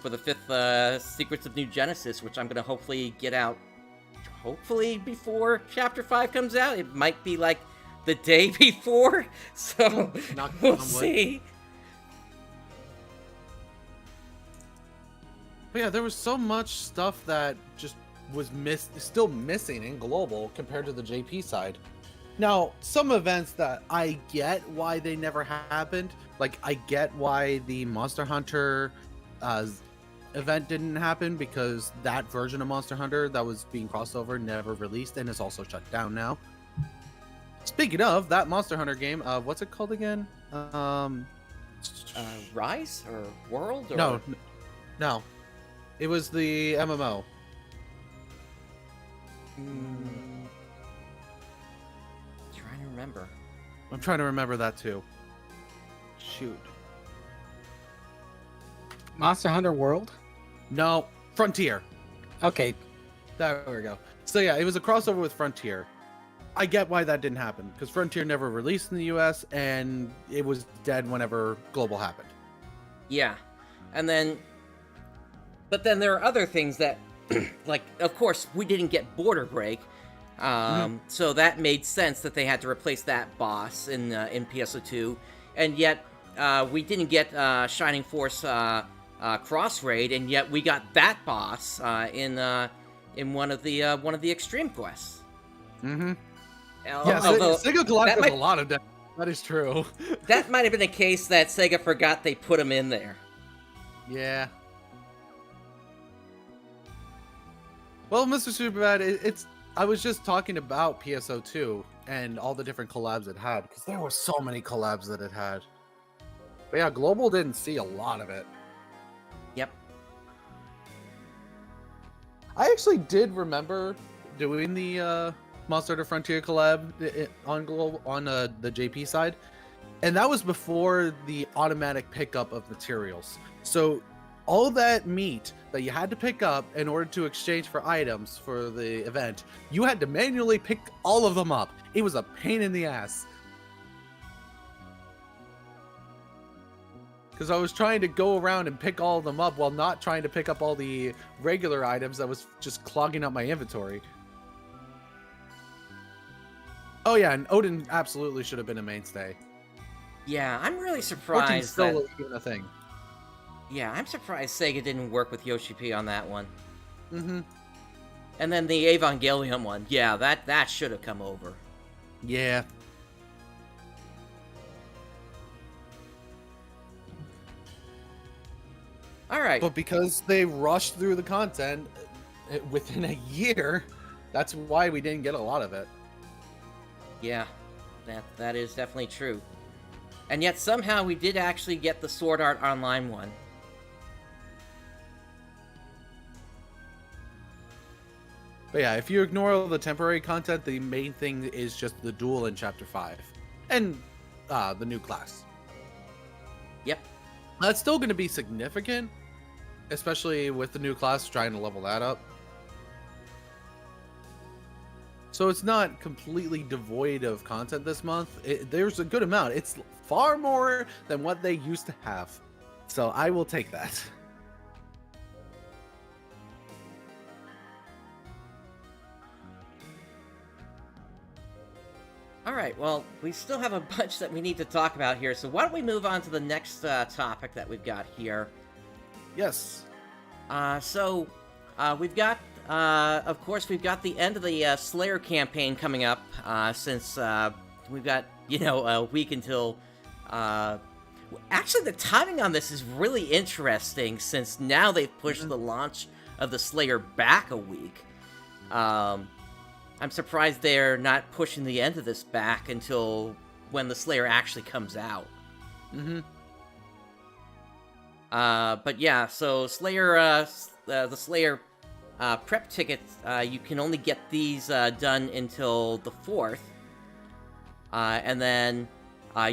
5th Secrets of New Genesis, which I'm gonna hopefully get out before Chapter 5 comes out. It might be like the day before, so we'll see. But yeah, there was so much stuff that just was still missing in global compared to the JP side. Now, some events that I get why they never happened, like I get why the Monster Hunter event didn't happen, because that version of Monster Hunter that was being crossed over never released and is also shut down now. Speaking of that Monster Hunter game, what's it called again? Rise or World? Or... No. It was the MMO. Trying to remember. I'm trying to remember that too. Shoot. Monster Hunter World? No, Frontier. Okay. There we go. So yeah, it was a crossover with Frontier. I get why that didn't happen, because Frontier never released in the US, and it was dead whenever Global happened. Yeah. But then there are other things that, like, of course, we didn't get Border Break, so that made sense that they had to replace that boss in PSO2, and yet we didn't get Shining Force Cross Raid, and yet we got that boss in one of the Extreme Quests. Yeah, Sega collected a lot of that. That is true. That might have been a case that Sega forgot they put him in there. Yeah. Well, Mr. Superbad, I was just talking about PSO2 and all the different collabs it had, because there were so many collabs that it had. But yeah, Global didn't see a lot of it. Yep. I actually did remember doing the Monster Hunter Frontier collab on the JP side, and that was before the automatic pickup of materials. So all that meat that you had to pick up in order to exchange for items for the event, you had to manually pick all of them up. It was a pain in the ass. Because I was trying to go around and pick all of them up while not trying to pick up all the regular items that was just clogging up my inventory. Oh yeah, and Odin absolutely should have been a mainstay. Yeah, I'm really 14's surprised still that... even a thing. Yeah, I'm surprised Sega didn't work with Yoshi P on that one. Mm-hmm. And then the Evangelion one, yeah, that should have come over. Yeah. Alright. But because they rushed through the content within a year, that's why we didn't get a lot of it. Yeah, that is definitely true. And yet somehow we did actually get the Sword Art Online one. But yeah, if you ignore all the temporary content, the main thing is just the duel in Chapter 5. And the new class. Yep. That's still going to be significant, especially with the new class trying to level that up. So it's not completely devoid of content this month. There's a good amount. It's far more than what they used to have. So I will take that. Alright, well, we still have a bunch that we need to talk about here, so why don't we move on to the next topic that we've got here. Yes. We've got, of course, we've got the end of the Slayer campaign coming up, since we've got, a week until... Actually, the timing on this is really interesting, since now they've pushed the launch of the Slayer back a week. I'm surprised they're not pushing the end of this back until when the Slayer actually comes out. Mm-hmm. But yeah, so Slayer, the Slayer prep tickets, you can only get these done until the 4th. And then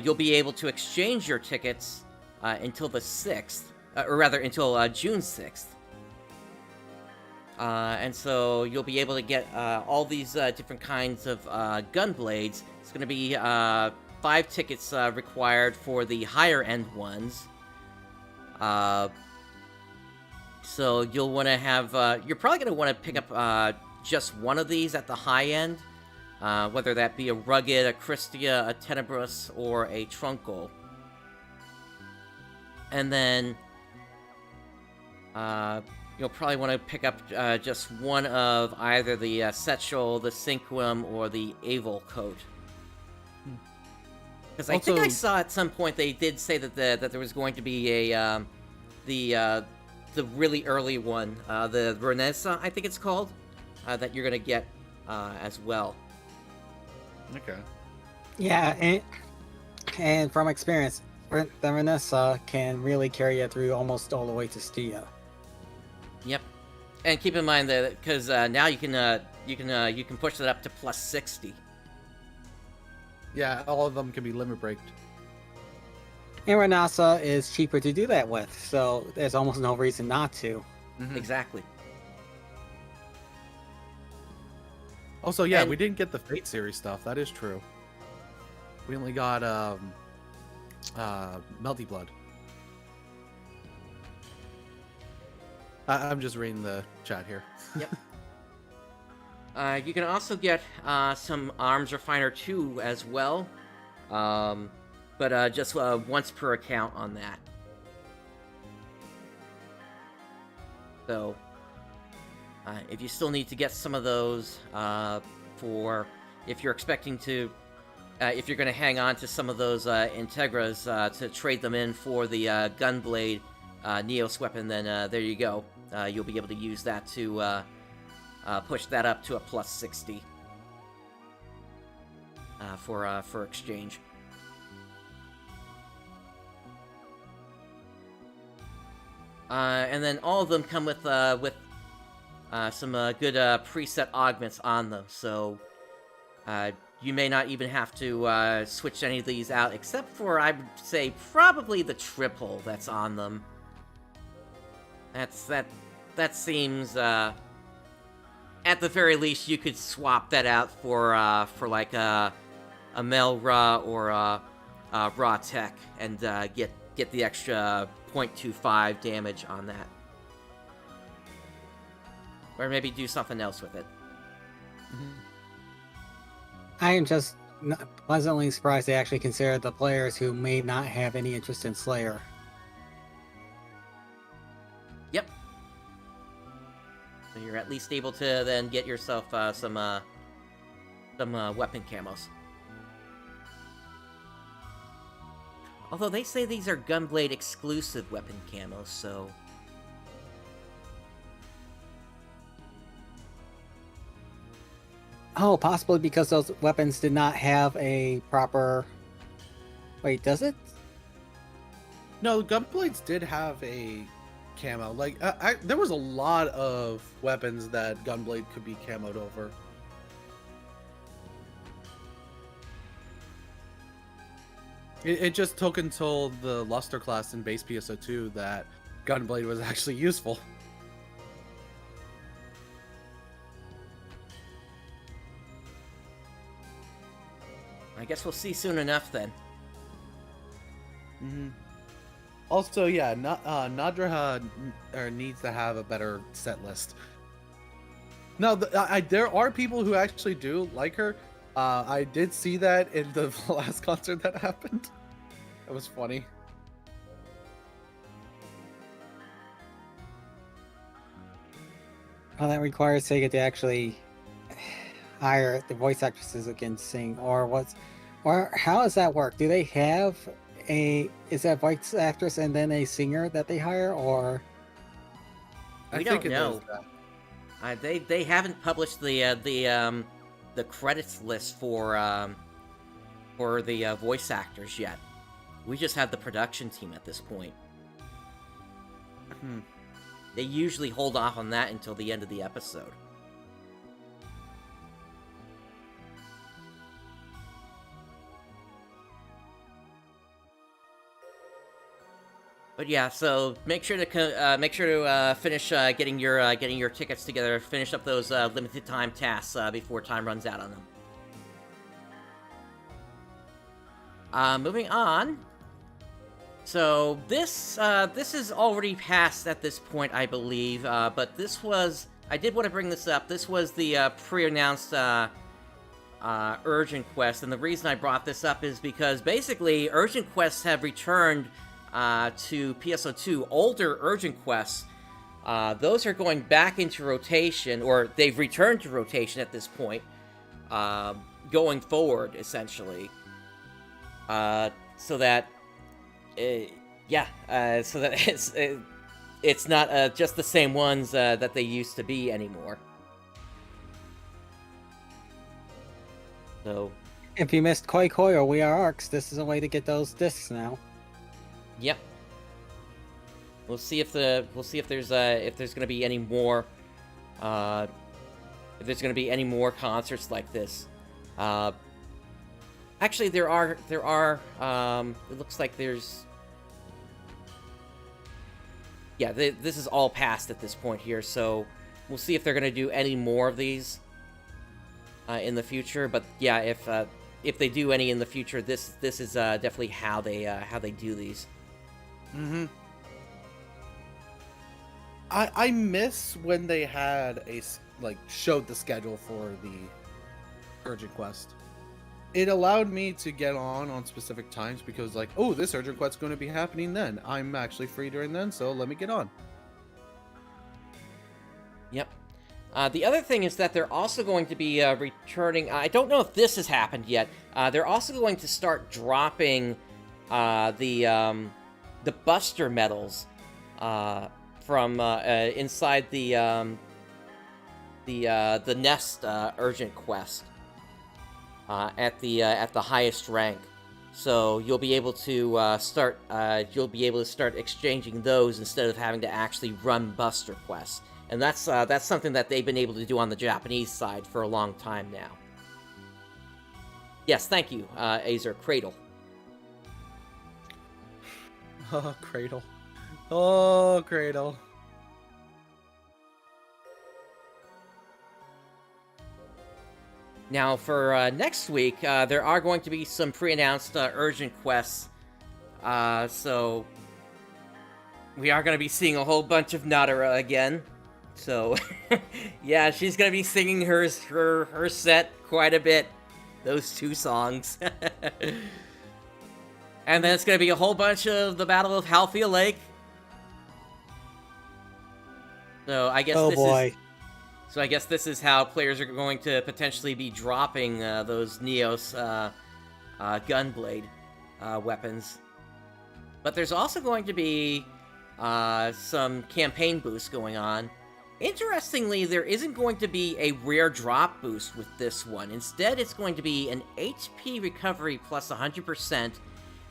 you'll be able to exchange your tickets until the 6th, or rather until June 6th. And so you'll be able to get all these different kinds of gun blades. It's going to be 5 tickets required for the higher end ones. So you'll want to have... you're probably going to want to pick up just one of these at the high end. Whether that be a Rugged, a Christia, a Tenebrous, or a Trunkle. And then... you'll probably want to pick up just one of either the Setchel, the Cinquim, or the Avil coat. Because I think I saw at some point they did say that there was going to be a the really early one, the Renaissance, I think it's called, that you're gonna get as well. Okay. Yeah, and from experience, the Renaissance can really carry you through almost all the way to Stia. Yep, and keep in mind that because now you can push that up to plus 60. Yeah, all of them can be limit breaked. And Renaissance is cheaper to do that with, so there's almost no reason not to. Mm-hmm. Exactly. Also, yeah, we didn't get the Fate series stuff. That is true. We only got Melty Blood. I'm just reading the chat here. Yep. You can also get some Arms Refiner 2 as well, but just once per account on that. So, if you still need to get some of those for if you're expecting to, if you're going to hang on to some of those Integras to trade them in for the Gunblade Neos weapon, then there you go. You'll be able to use that to push that up to a plus 60 for exchange. And then all of them come with some good preset augments on them, so you may not even have to switch any of these out, except for, I would say, probably the triple that's on them. That seems at the very least you could swap that out for like a Melra or a Raw Tech and get the extra 0.25 damage on that. Or maybe do something else with it. I am just pleasantly surprised they actually consider the players who may not have any interest in Slayer. Yep. So you're at least able to then get yourself some weapon camos. Although they say these are Gunblade exclusive weapon camos, so... Oh, possibly because those weapons did not have a proper... Wait, does it? No, Gunblades did have a camo. Like, there was a lot of weapons that Gunblade could be camoed over. It just took until the Luster class in base PSO2 that Gunblade was actually useful. I guess we'll see soon enough then. Also, yeah, Nadra needs to have a better set list. No, there are people who actually do like her. I did see that in the last concert that happened. It was funny. Well, that requires Sega to actually hire the voice actresses again to sing, or how does that work? Do they have is that voice actress and then a singer that they hire, or? We don't know. They haven't published the credits list for the voice actors yet. We just have the production team at this point. They usually hold off on that until the end of the episode. But yeah, so make sure to finish getting your tickets together. Finish up those limited time tasks before time runs out on them. Moving on. So this is already passed at this point, I believe. But I did want to bring this up. This was the pre-announced Urgent Quest, and the reason I brought this up is because basically Urgent Quests have returned to PSO2. Older Urgent Quests, those are going back into rotation, or they've returned to rotation at this point, going forward, essentially. So that it's not just the same ones that they used to be anymore. So, if you missed Koi Koi or We Are Arcs, this is a way to get those discs now. Yep. We'll see if there's gonna be any more concerts like this. Actually, there are. It looks like there's. Yeah, this is all past at this point here, so we'll see if they're gonna do any more of these in the future. But yeah, if they do any in the future, this is definitely how they do these. I miss when they had showed the schedule for the Urgent Quest. It allowed me to get on specific times because oh, this Urgent Quest is going to be happening then. I'm actually free during then, so let me get on. Yep. The other thing is that they're also going to be returning. I don't know if this has happened yet. They're also going to start dropping the Buster medals from inside the Nest Urgent Quest at the highest rank. So you'll be able to start exchanging those instead of having to actually run Buster quests. And that's something that they've been able to do on the Japanese side for a long time now. Yes, thank you, Azer Cradle. Oh, Cradle. Oh, Cradle. Now, for next week, there are going to be some pre-announced urgent quests. So we are going to be seeing a whole bunch of Nadara again. So, yeah, she's going to be singing her set quite a bit. Those 2 songs. And then it's going to be a whole bunch of the Battle of Halfia Lake. So I guess I guess this is how players are going to potentially be dropping those Neos Gunblade weapons. But there's also going to be some campaign boosts going on. Interestingly, there isn't going to be a rare drop boost with this one. Instead, it's going to be an HP recovery plus 100%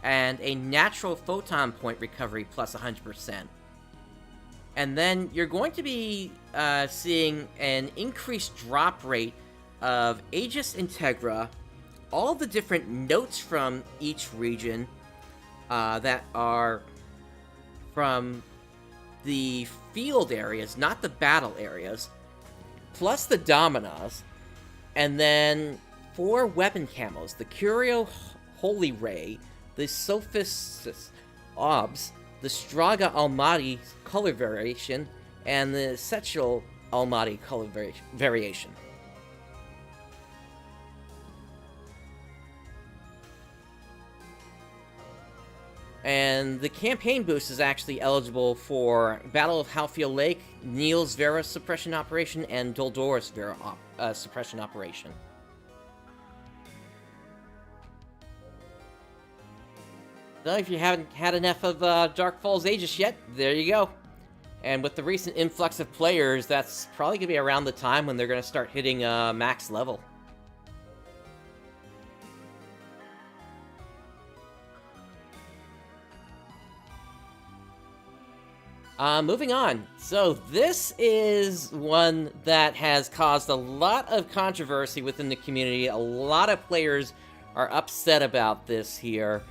and a natural photon point recovery plus 100%. And then you're going to be seeing an increased drop rate of Aegis Integra, all the different notes from each region that are from the field areas, not the battle areas, plus the Dominas, and then 4 weapon camos, the Curio Holy Ray, the Sophistus Obs, the Straga Almaty color variation, and the Sexual Almaty color variation. And the campaign boost is actually eligible for Battle of Halfia Lake, Neil's Vera Suppression Operation, and Doldora's Vera Suppression Operation. So if you haven't had enough of Dark Falls Aegis yet, there you go. And with the recent influx of players, that's probably going to be around the time when they're going to start hitting max level. Moving on. So this is one that has caused a lot of controversy within the community. A lot of players are upset about this here.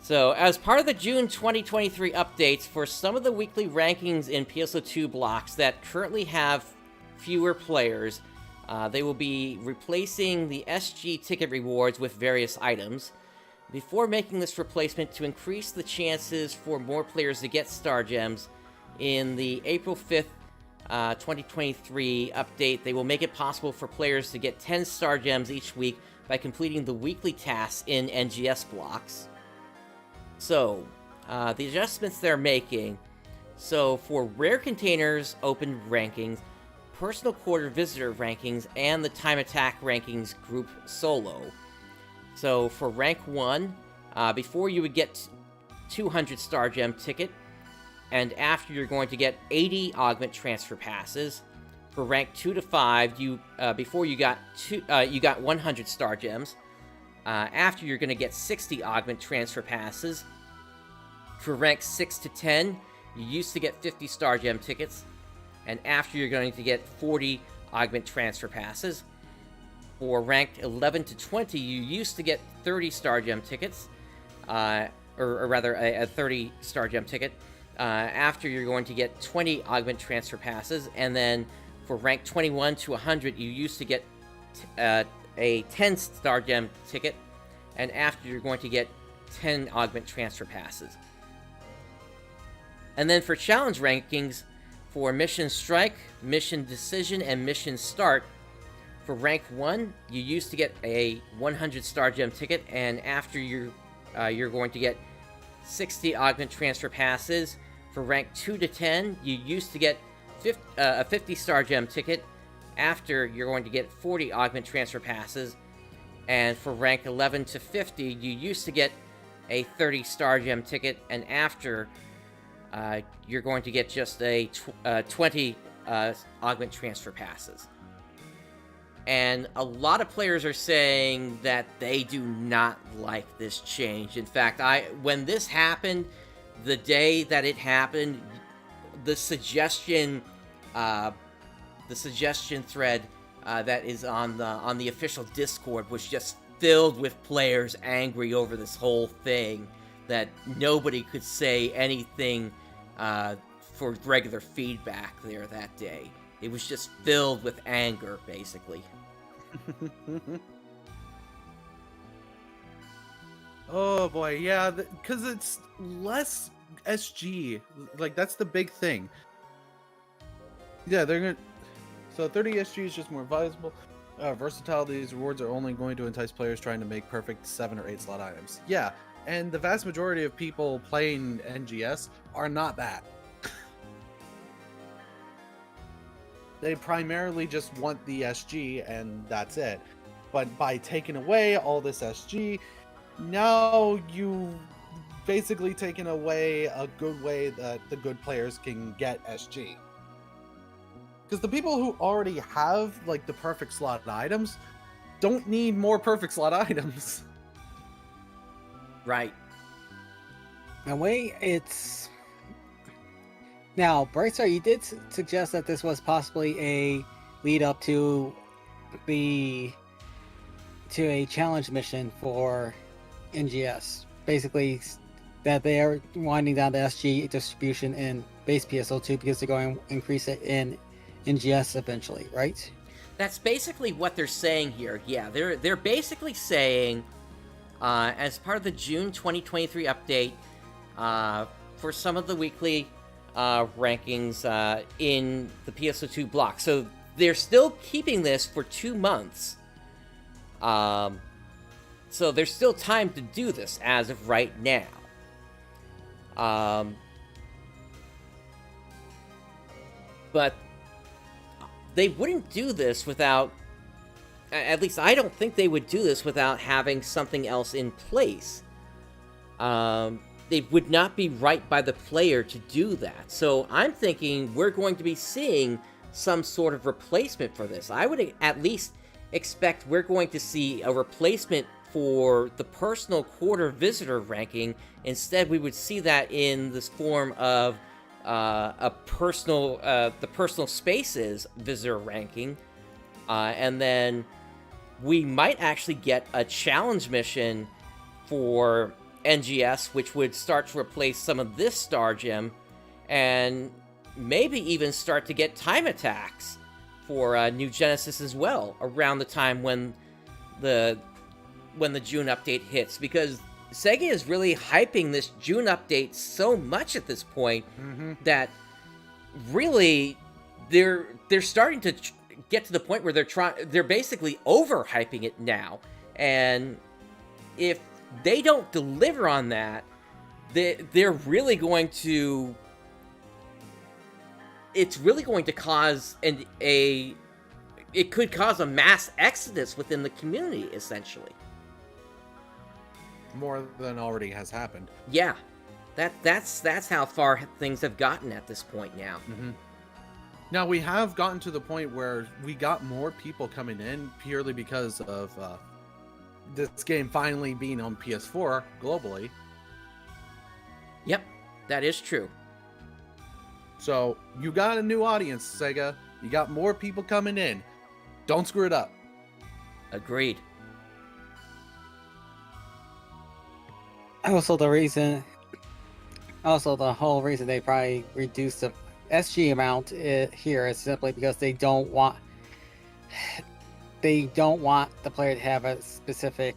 So, as part of the June 2023 updates for some of the weekly rankings in PSO2 blocks that currently have fewer players, they will be replacing the SG ticket rewards with various items. Before making this replacement to increase the chances for more players to get Star Gems, in the April 5th, 2023 update, they will make it possible for players to get 10 Star Gems each week by completing the weekly tasks in NGS blocks. So, the adjustments they're making, so for rare containers open rankings, personal quarter visitor rankings, and the time attack rankings group solo. So for rank 1, before you would get 200 Star Gem ticket, and after you're going to get 80 augment transfer passes. For rank 2 to 5, before you got 100 Star Gems. After you're going to get 60 augment transfer passes. For rank 6 to 10, you used to get 50 Star Gem tickets, and after you're going to get 40 augment transfer passes. For rank 11 to 20, you used to get 30 Star Gem tickets, or rather a 30 Star Gem ticket. After you're going to get 20 augment transfer passes, and then for rank 21 to 100, you used to get a 10 Star Gem ticket, and after you're going to get 10 augment transfer passes. And then for challenge rankings, for Mission Strike, Mission Decision, and Mission Start, for rank 1, you used to get a 100 Star Gem ticket, and after you're going to get 60 augment transfer passes. For rank 2 to 10, you used to get a 50 Star Gem ticket. After, you're going to get 40 augment transfer passes. And for rank 11 to 50, you used to get a 30 Star Gem ticket. And after, you're going to get just a 20 augment transfer passes. And a lot of players are saying that they do not like this change. In fact, when this happened, the day that it happened, the suggestion thread that is on the official Discord was just filled with players angry over this whole thing, that nobody could say anything for regular feedback there that day. It was just filled with anger, basically. Oh boy, yeah, because it's less SG. Like, that's the big thing. Yeah, they're gonna. So 30 SG is just more versatile. These rewards are only going to entice players trying to make perfect 7 or 8 slot items. Yeah, and the vast majority of people playing NGS are not that. They primarily just want the SG, and that's it. But by taking away all this SG, now you basically taken away a good way that the good players can get SG. Because the people who already have like the perfect slot items don't need more perfect slot items. Right. In a way, it's... Now, Brightstar, you did suggest that this was possibly a lead up to a challenge mission for NGS. Basically, that they are winding down the SG distribution in base PSO2 because they're going to increase it in NGS eventually, right? That's basically what they're saying here. Yeah, they're basically saying, as part of the June 2023 update, for some of the weekly rankings in the PSO2 block. So they're still keeping this for 2 months. So there's still time to do this as of right now. But they wouldn't do this without, at least I don't think they would do this without having something else in place. It would not be right by the player to do that. So I'm thinking we're going to be seeing some sort of replacement for this. I would at least expect we're going to see a replacement for the personal quarter visitor ranking. Instead, we would see that in this form of the personal spaces visitor ranking, and then we might actually get a challenge mission for NGS, which would start to replace some of this star gem, and maybe even start to get time attacks for New Genesis as well around the time when the June update hits, because Sega is really hyping this June update so much at this point that really they're starting to get to the point where they're basically overhyping it now, and if they don't deliver on that, they're really going to. It's really going to cause it could cause a mass exodus within the community, essentially. More than already has happened. Yeah, that's how far things have gotten at this point now. Now, we have gotten to the point where we got more people coming in purely because of this game finally being on PS4 globally. Yep, that is true. So, you got a new audience, Sega. You got more people coming in. Don't screw it up. Agreed. Also, the whole reason they probably reduced the SG amount here is simply because they don't want the player to have a specific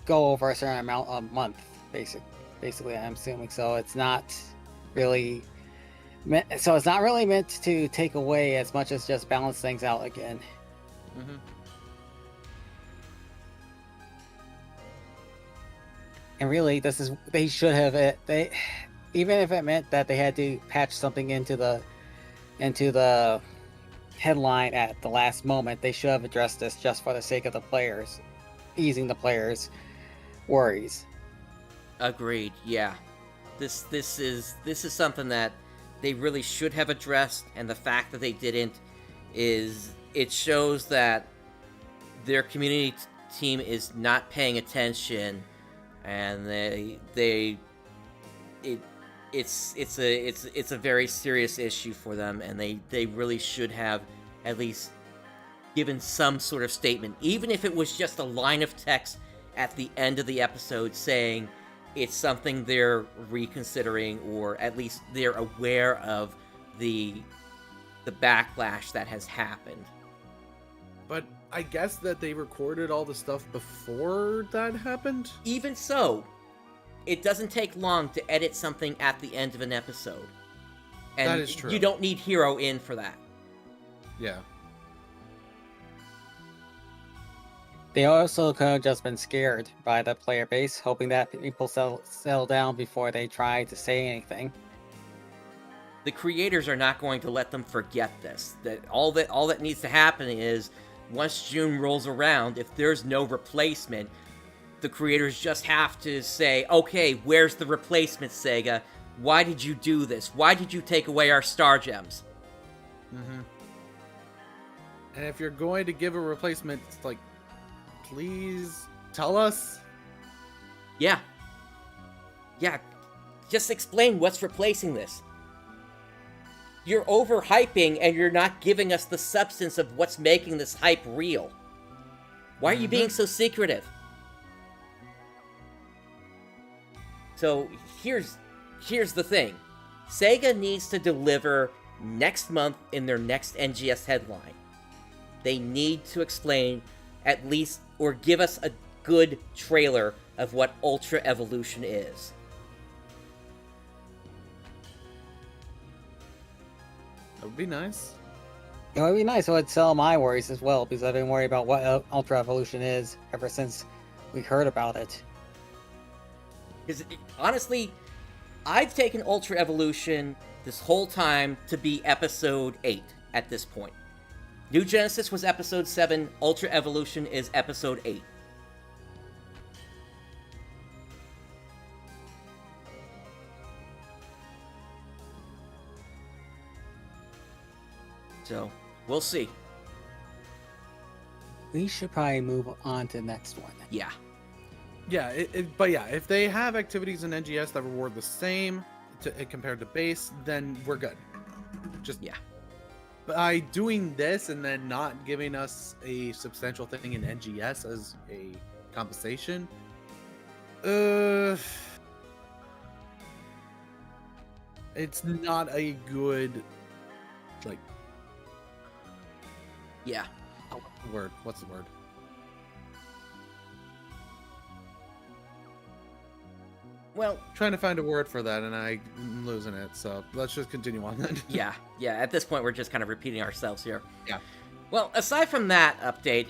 go over a certain amount a month. Basically, I'm assuming. So it's not really meant to take away as much as just balance things out again. And really, they should have even if it meant that they had to patch something into the headline at the last moment, they should have addressed this just for the sake of the players, easing the players' worries. Agreed. Yeah, this is something that they really should have addressed, and the fact that they didn't it shows that their community team is not paying attention. And it's a very serious issue for them, and they really should have at least given some sort of statement, even if it was just a line of text at the end of the episode saying it's something they're reconsidering, or at least they're aware of the backlash that has happened. But I guess that they recorded all the stuff before that happened? Even so, it doesn't take long to edit something at the end of an episode. And that is true. You don't need Hiro in for that. Yeah. They also could have just been scared by the player base, hoping that people settle down before they try to say anything. The creators are not going to let them forget this. That all that needs to happen is, once June rolls around, if there's no replacement, the creators just have to say, okay, where's the replacement, Sega? Why did you do this? Why did you take away our Star Gems? Mm-hmm. And if you're going to give a replacement, it's like, please tell us. Yeah. Yeah. Just explain what's replacing this. You're overhyping and you're not giving us the substance of what's making this hype real. Why are you being so secretive? So here's the thing. Sega needs to deliver next month in their next NGS headline. They need to explain at least, or give us a good trailer of what Ultra Evolution is. That would be nice. It would be nice. It would sell my worries as well, because I've been worried about what Ultra Evolution is ever since we heard about it. Because honestly, I've taken Ultra Evolution this whole time to be Episode 8 at this point. New Genesis was Episode 7, Ultra Evolution is Episode 8. So, we'll see. We should probably move on to the next one. Yeah. Yeah, but yeah, if they have activities in NGS that reward the same compared to base, then we're good. Just yeah. By doing this and then not giving us a substantial thing in NGS as a compensation, it's not a good, like, yeah. What's the word? Well, trying to find a word for that, and I'm losing it. So let's just continue on then. yeah. At this point, we're just kind of repeating ourselves here. Yeah. Well, aside from that update,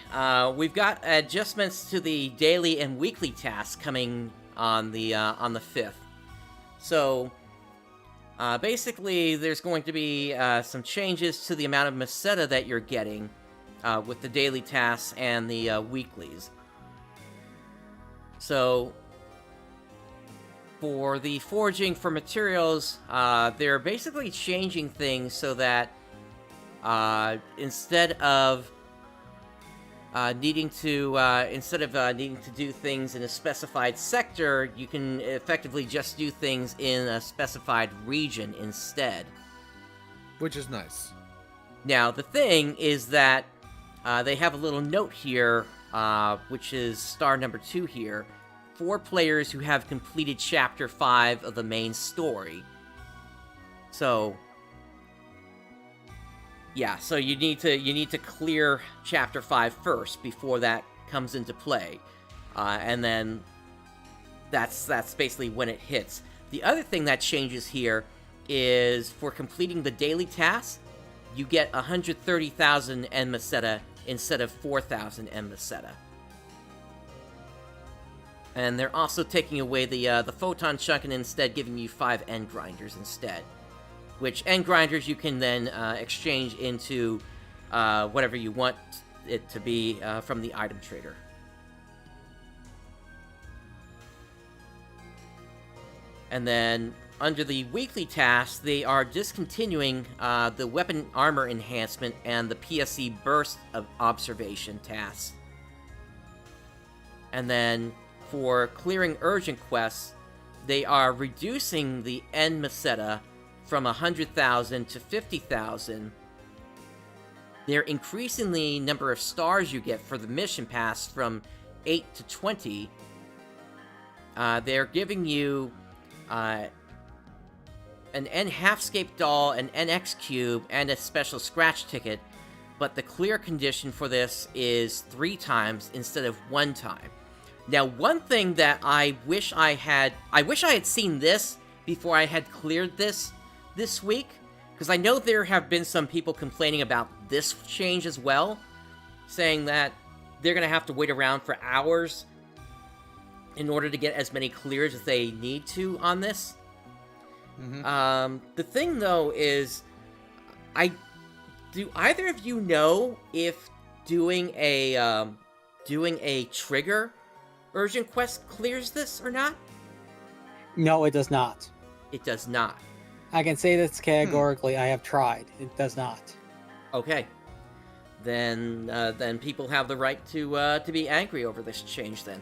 we've got adjustments to the daily and weekly tasks coming on the 5th. So, basically, there's going to be some changes to the amount of meseta that you're getting with the daily tasks and the weeklies. So, for the foraging for materials, they're basically changing things so that instead of needing to do things in a specified sector, you can effectively just do things in a specified region instead. Which is nice. Now, the thing is that they have a little note here, which is star number 2 here, for players who have completed Chapter 5 of the main story. So, yeah, so you need to clear Chapter 5 first before that comes into play, and then that's basically when it hits. The other thing that changes here is for completing the daily tasks, you get 130,000 N meseta instead of 4,000 N meseta. And they're also taking away the photon chunk and instead giving you 5 N grinders instead. Which N grinders you can then exchange into whatever you want it to be from the item trader. And then under the weekly tasks, they are discontinuing the weapon armor enhancement and the PSE burst of observation tasks. And then for clearing urgent quests, they are reducing the N meseta from 100,000 to 50,000. They're increasing the number of stars you get for the mission pass from 8 to 20. They're giving you an N half-scape doll, an NX cube, and a special scratch ticket but the clear condition for this is 3 times instead of 1 time. Now, one thing that I wish I had seen this before I had cleared this week, because I know there have been some people complaining about this change as well, saying that they're going to have to wait around for hours in order to get as many clears as they need to on this. The thing, though, is, do either of you know if doing a trigger urgent quest clears this or not? No, it does not. It does not. I can say this categorically. I have tried. It does not. Okay. Then people have the right to be angry over this change, then.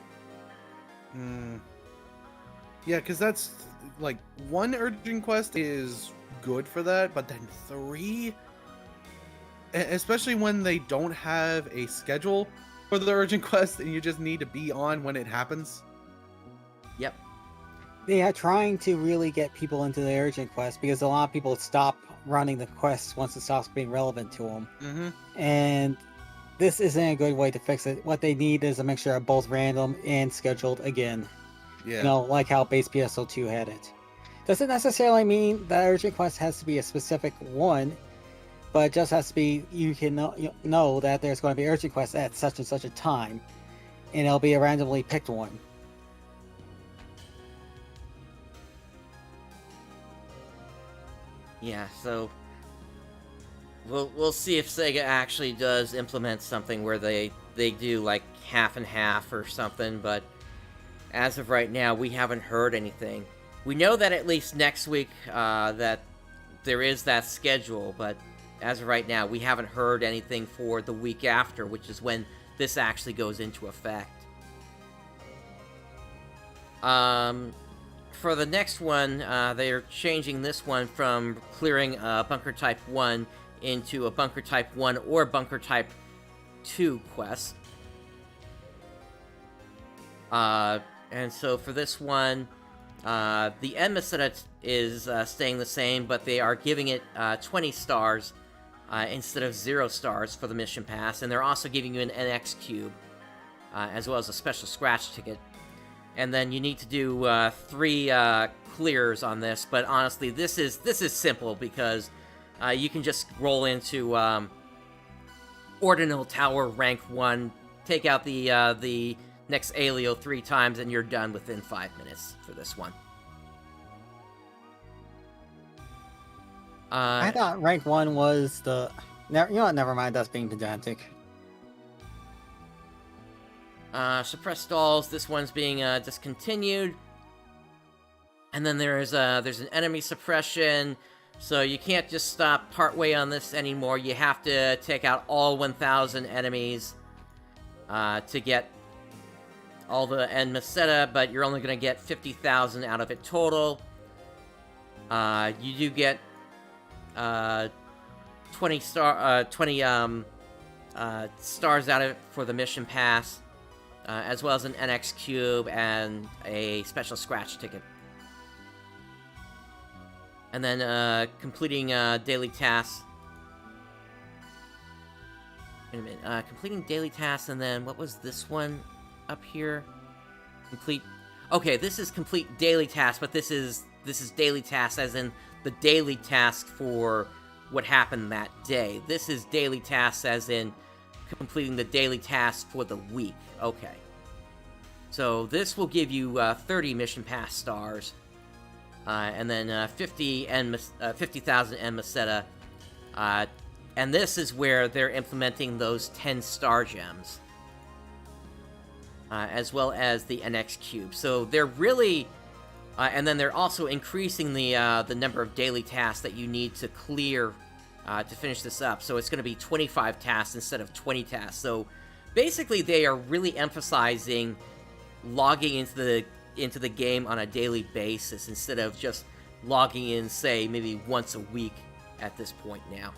Yeah, because that's, like, 1 urgent quest is good for that, but then 3? Especially when they don't have a schedule for the urgent quest and you just need to be on when it happens. Yep. They are trying to really get people into the urgent quest because a lot of people stop running the quests once it stops being relevant to them. And this isn't a good way to fix it. What they need is a mixture of both random and scheduled again. Yeah. You know, like how base PSO2 had it. Doesn't necessarily mean that urgent quest has to be a specific one, but it just has to be, you can know that there's going to be urgent quests at such and such a time, and it'll be a randomly picked one. Yeah, so we'll see if Sega actually does implement something where they do like half and half or something, but as of right now, we haven't heard anything. We know that at least next week that there is that schedule, but as of right now, we haven't heard anything for the week after, which is when this actually goes into effect. For the next one, they're changing this one from clearing Bunker Type 1 into a Bunker Type 1 or Bunker Type 2 quest. And so for this one, the end method is staying the same, but they are giving it 20 stars instead of 0 stars for the mission pass, and they're also giving you an NX cube, as well as a special scratch ticket. And then you need to do 3 clears on this, but honestly, this is simple because you can just roll into Ordinal Tower rank 1, take out the next Alio 3 times, and you're done within 5 minutes for this one. I thought rank 1 was the... You know what, never mind, that's being pedantic. Suppressed stalls, this one's being discontinued. And then there's an enemy suppression, so you can't just stop partway on this anymore. You have to take out all 1,000 enemies to get all the end meseta, but you're only going to get 50,000 out of it total. You do get 20 stars out of it for the mission pass, as well as an NX cube and a special scratch ticket. And then completing daily tasks. Wait a minute. Completing daily tasks, and then what was this one up here? Complete. Okay, this is complete daily tasks, but this is daily tasks as in the daily task for what happened that day. This is daily tasks as in completing the daily task for the week. Okay. So this will give you 30 mission pass stars, and then 50,000 end meseta. And this is where they're implementing those 10 star gems, as well as the NX cube. So they're really, and then they're also increasing the number of daily tasks that you need to clear to finish this up. So it's going to be 25 tasks instead of 20 tasks. So basically, they are really emphasizing logging into the game on a daily basis instead of just logging in, say, maybe once a week at this point now.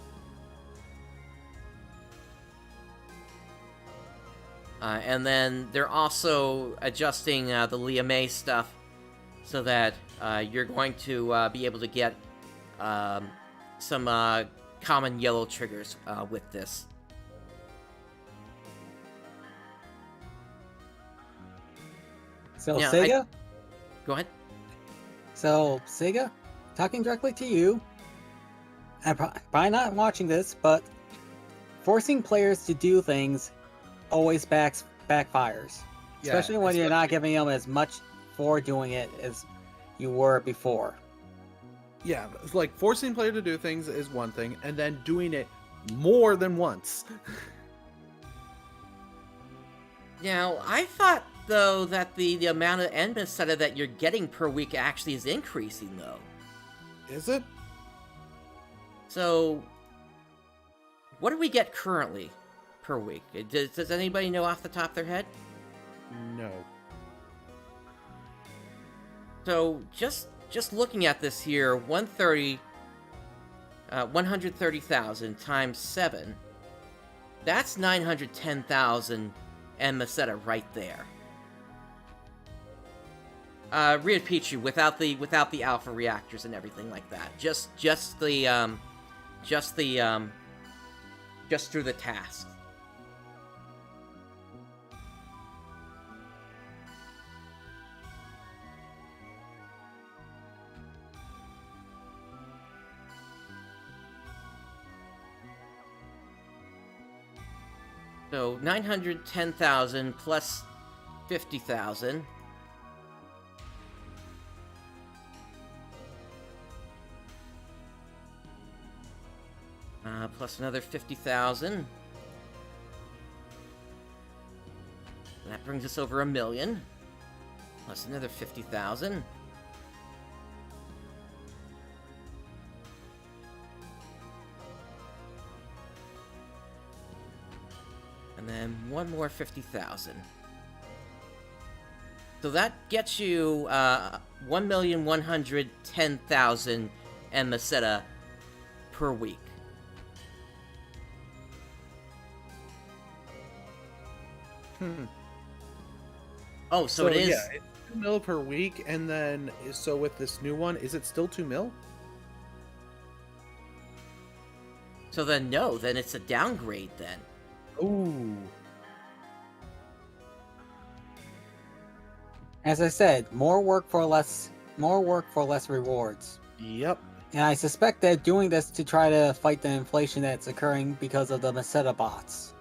And then they're also adjusting the Leah May stuff so that you're going to be able to get some common yellow triggers with this. So Yeah, Sega. Go ahead. So Sega, talking directly to you. I'm probably not watching this, but forcing players to do things always backfires. Especially when you're not giving them as much for doing it as you were before. Yeah, like forcing player to do things is one thing, and then doing it more than once. Now, I thought, though, that the amount of end meseta that you're getting per week actually is increasing, though. Is it? So, what do we get currently per week? Does anybody know off the top of their head? No. So, just looking at this here, 130,000 times 7, that's 910,000 and Meseta right there. Pichu without the alpha reactors and everything like that. Just through the tasks. So 910,000 plus 50,000. Plus another 50,000. That brings us over 1 million. Plus another 50,000. And then one more 50,000. So that gets you 1,110,000 and Meseta per week. Oh, so it is. Yeah, it's 2 mil per week, and then so with this new one, is it still 2 mil? So then no, then it's a downgrade then. Ooh. As I said, more work for less rewards. Yep. And I suspect they're doing this to try to fight the inflation that's occurring because of the Meseta bots.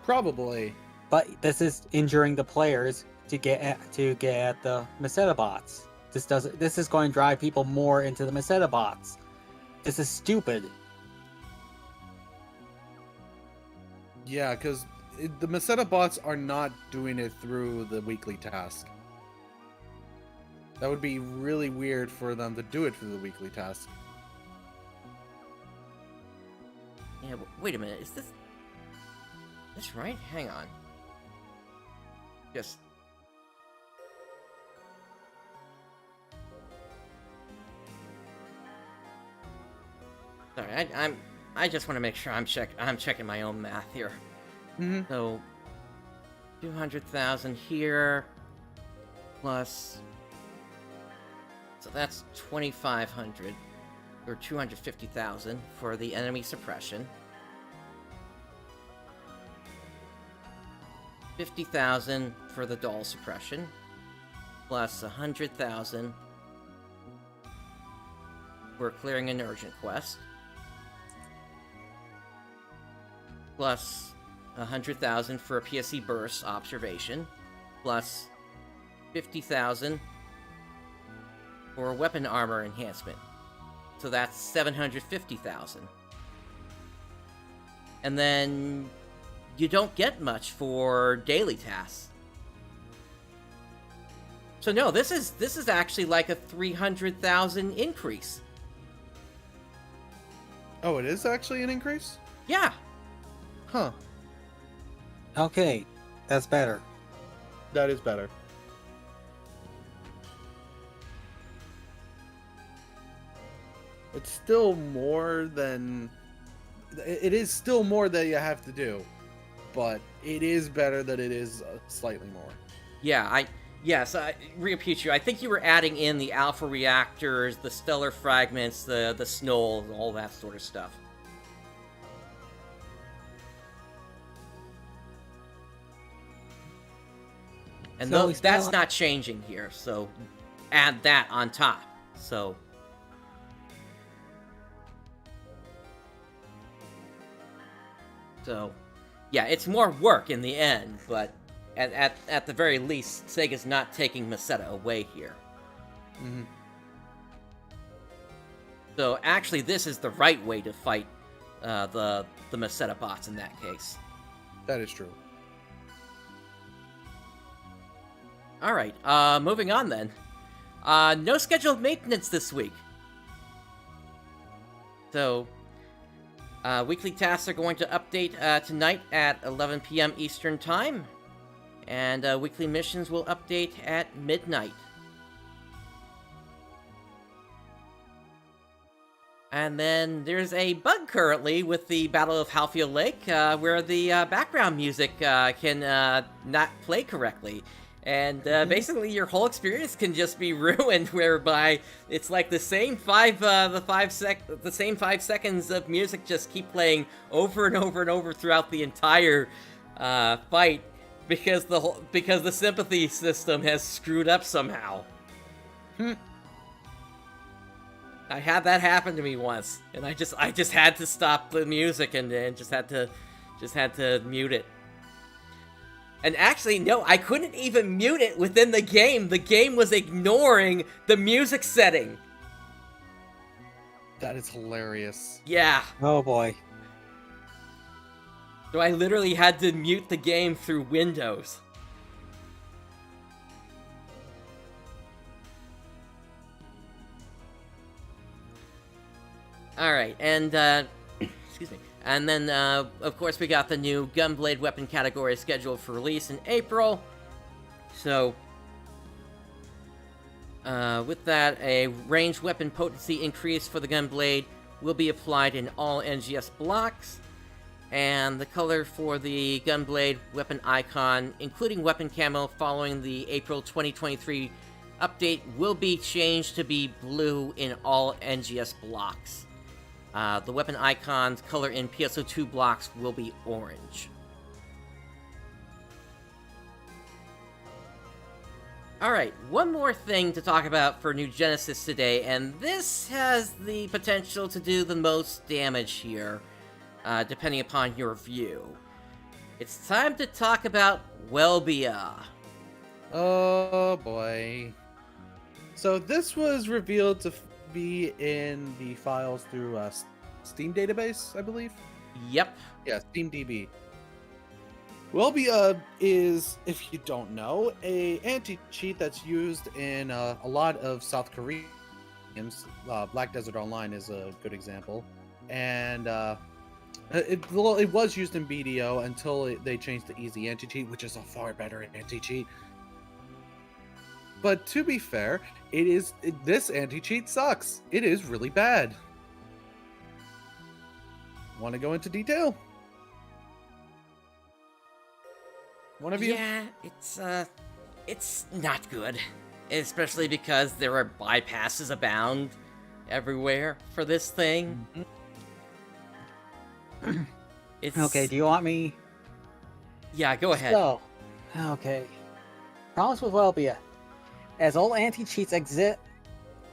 Probably. But this is injuring the players to get at the Meseta bots. This is going to drive people more into the Meseta bots. This is stupid. Yeah, because the Meseta bots are not doing it through the weekly task. That would be really weird for them to do it through the weekly task. Yeah, wait a minute, is this right? Hang on. Just... Sorry, I just want to make sure I'm checking my own math here. Mm-hmm. So 200,000 here plus, so that's 2,500 or 250,000 for the enemy suppression. 50,000 for the doll suppression, plus 100,000 for clearing an urgent quest, plus 100,000 for a PSE burst observation, plus 50,000 for weapon armor enhancement. So that's 750,000. And then you don't get much for daily tasks. So no, this is actually like a 300,000 increase. Oh, it is actually an increase? Yeah. Huh. Okay, that's better. That is better. It's still more than... It is still more that you have to do. But it is better that it is slightly more. Yeah, Ryopichu, I think you were adding in the alpha reactors, the stellar fragments, the snow, all that sort of stuff. And So that's not changing here, so add that on top. So yeah, it's more work in the end, but at the very least, Sega's not taking Meseta away here. Mm-hmm. So actually, this is the right way to fight the Meseta bots in that case. That is true. All right, moving on then. No scheduled maintenance this week. So, weekly tasks are going to update tonight at 11 p.m. Eastern Time, and weekly missions will update at midnight. And then there's a bug currently with the Battle of Halfield Lake, where the background music can not play correctly. And basically, your whole experience can just be ruined. Whereby it's like the same 5 seconds of music just keep playing over and over and over throughout the entire fight, because the sympathy system has screwed up somehow. I had that happen to me once, and I just had to stop the music and just had to mute it. And actually, no, I couldn't even mute it within the game. The game was ignoring the music setting. That is hilarious. Yeah. Oh boy. So I literally had to mute the game through Windows. Alright, and, excuse me. And then, of course, we got the new Gunblade weapon category scheduled for release in April. So, with that, a ranged weapon potency increase for the Gunblade will be applied in all NGS blocks. And the color for the Gunblade weapon icon, including weapon camo following the April 2023 update, will be changed to be blue in all NGS blocks. The weapon icon's color in PSO2 blocks will be orange. Alright, one more thing to talk about for New Genesis today, and this has the potential to do the most damage here, depending upon your view. It's time to talk about Welbia. Oh boy. So this was revealed to be in the files through Steam database, I believe. Yep. Yeah, SteamDB. Welbia is, if you don't know, a anti-cheat that's used in a lot of South Korean games. Black Desert Online is a good example, and it was used in BDO until they changed the easy anti-cheat, which is a far better anti-cheat. But to be fair, this anti-cheat sucks. It is really bad. Want to go into detail? One of you? Yeah, it's not good. Especially because there are bypasses abound everywhere for this thing. Mm-hmm. It's... Okay, do you want me? Yeah, go ahead. So, okay. Problems with Welbia. As all anti-cheats exist,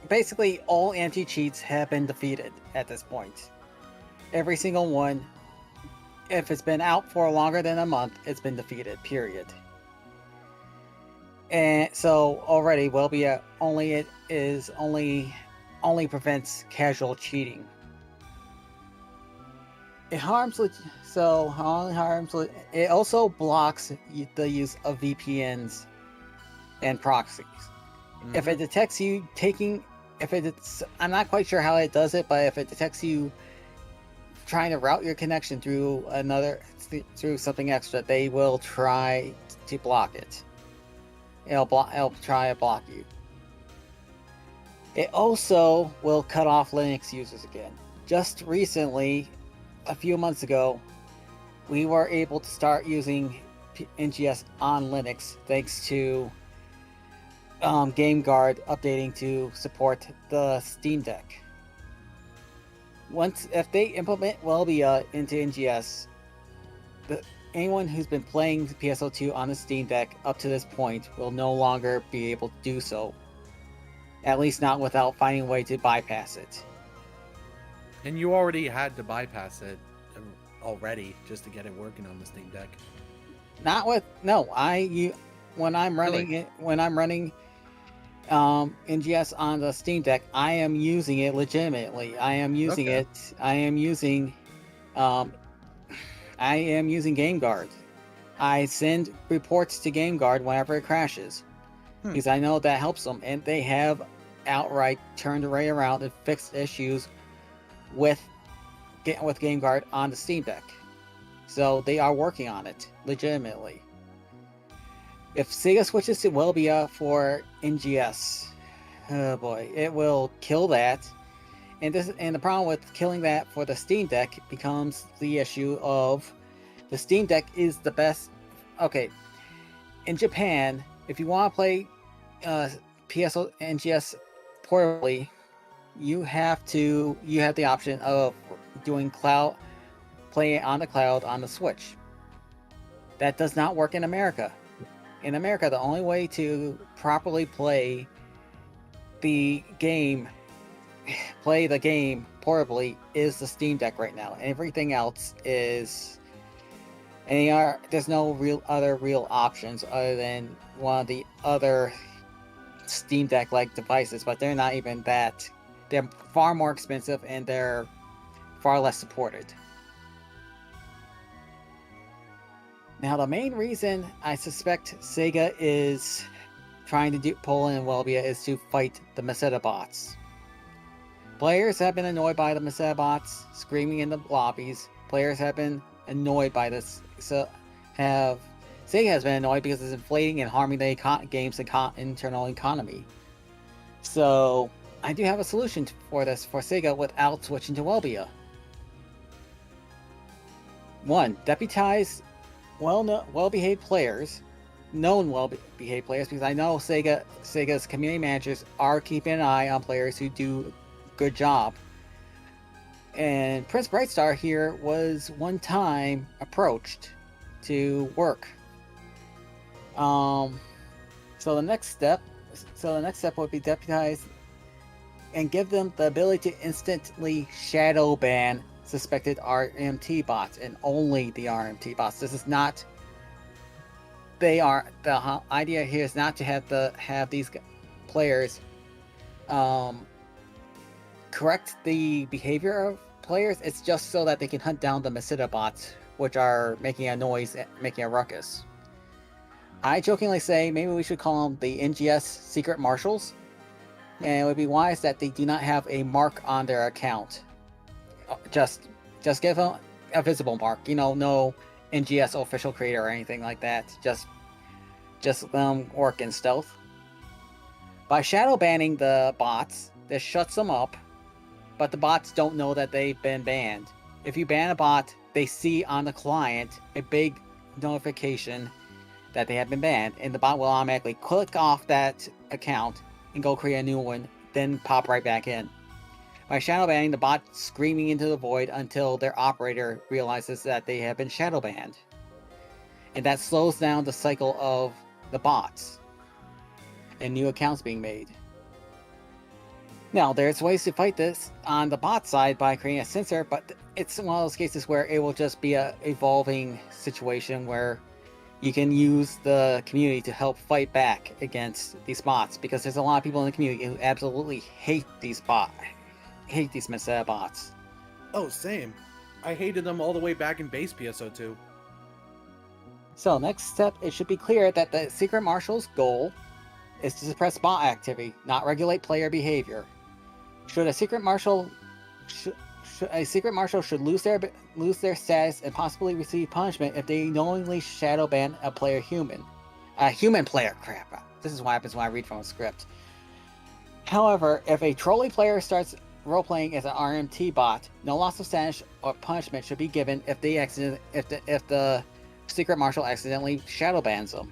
basically all anti-cheats have been defeated at this point. Every single one, if it's been out for longer than a month, it's been defeated, period. And so already Welbia only prevents casual cheating. It also blocks the use of VPNs and proxies. If it detects you I'm not quite sure how it does it, but if it detects you trying to route your connection through something extra, they will try to block it. It'll try to block you. It also will cut off Linux users again. Just recently, a few months ago, we were able to start using NGS on Linux thanks to GameGuard updating to support the Steam Deck. If they implement Welbia into NGS, anyone who's been playing PSO2 on the Steam Deck up to this point will no longer be able to do so. At least not without finding a way to bypass it. And you already had to bypass it already just to get it working on the Steam Deck. Not with when I'm running Really? it, when I'm running NGS on the Steam Deck, I am using it legitimately. I am using Okay. it. I am using GameGuard. I send reports to GameGuard whenever it crashes, because I know that helps them, and they have outright turned Array around and fixed issues with GameGuard on the Steam Deck. So they are working on it legitimately. If Sega switches to Welbia for NGS, oh boy, it will kill that. And the problem with killing that for the Steam Deck becomes the issue of the Steam Deck is the best. Okay, in Japan, if you want to play PSO NGS portably, you have the option of doing playing it on the cloud on the Switch. That does not work in America. In America, the only way to properly play the game portably is the Steam Deck right now. Everything else is there's no other real options other than one of the other Steam Deck like devices, but they're not even that. They're far more expensive and they're far less supported. Now, the main reason I suspect Sega is trying to pull in Welbia is to fight the Meseta bots. Players have been annoyed by the Meseta bots screaming in the lobbies. Players have been annoyed by this. Sega has been annoyed because it's inflating and harming the game's internal economy. So, I do have a solution for this for Sega without switching to Welbia. 1. Deputize well-behaved players, known well-behaved players, because I know Sega's community managers are keeping an eye on players who do a good job. And PrinceBrightstar here was one time approached to work. So the next step would be deputize and give them the ability to instantly shadow ban suspected RMT bots, and only the RMT bots. This is not. The idea here is not to have these players correct the behavior of players. It's just so that they can hunt down the Meseta bots, which are making a noise, making a ruckus. I jokingly say maybe we should call them the NGS Secret Marshals, and it would be wise that they do not have a mark on their account. Just give them a visible mark, no NGS official creator or anything like that. Just let them work in stealth. By shadow banning the bots, this shuts them up, but the bots don't know that they've been banned. If you ban a bot, they see on the client a big notification that they have been banned, and the bot will automatically click off that account and go create a new one, then pop right back in. By shadow banning, the bot screaming into the void until their operator realizes that they have been shadow banned. And that slows down the cycle of the bots and new accounts being made. Now, there's ways to fight this on the bot side by creating a sensor, but it's one of those cases where it will just be an evolving situation where you can use the community to help fight back against these bots, because there's a lot of people in the community who absolutely hate these Meseta bots. Oh, same. I hated them all the way back in base PSO2. So, next step, it should be clear that the Secret Marshal's goal is to suppress bot activity, not regulate player behavior. A Secret Marshal should lose their status and possibly receive punishment if they knowingly shadow ban a human player. Crap. This is what happens when I read from a script. However, if a trolley player starts role-playing as an RMT bot, no loss of status or punishment should be given if the Secret Marshal accidentally shadow bans them.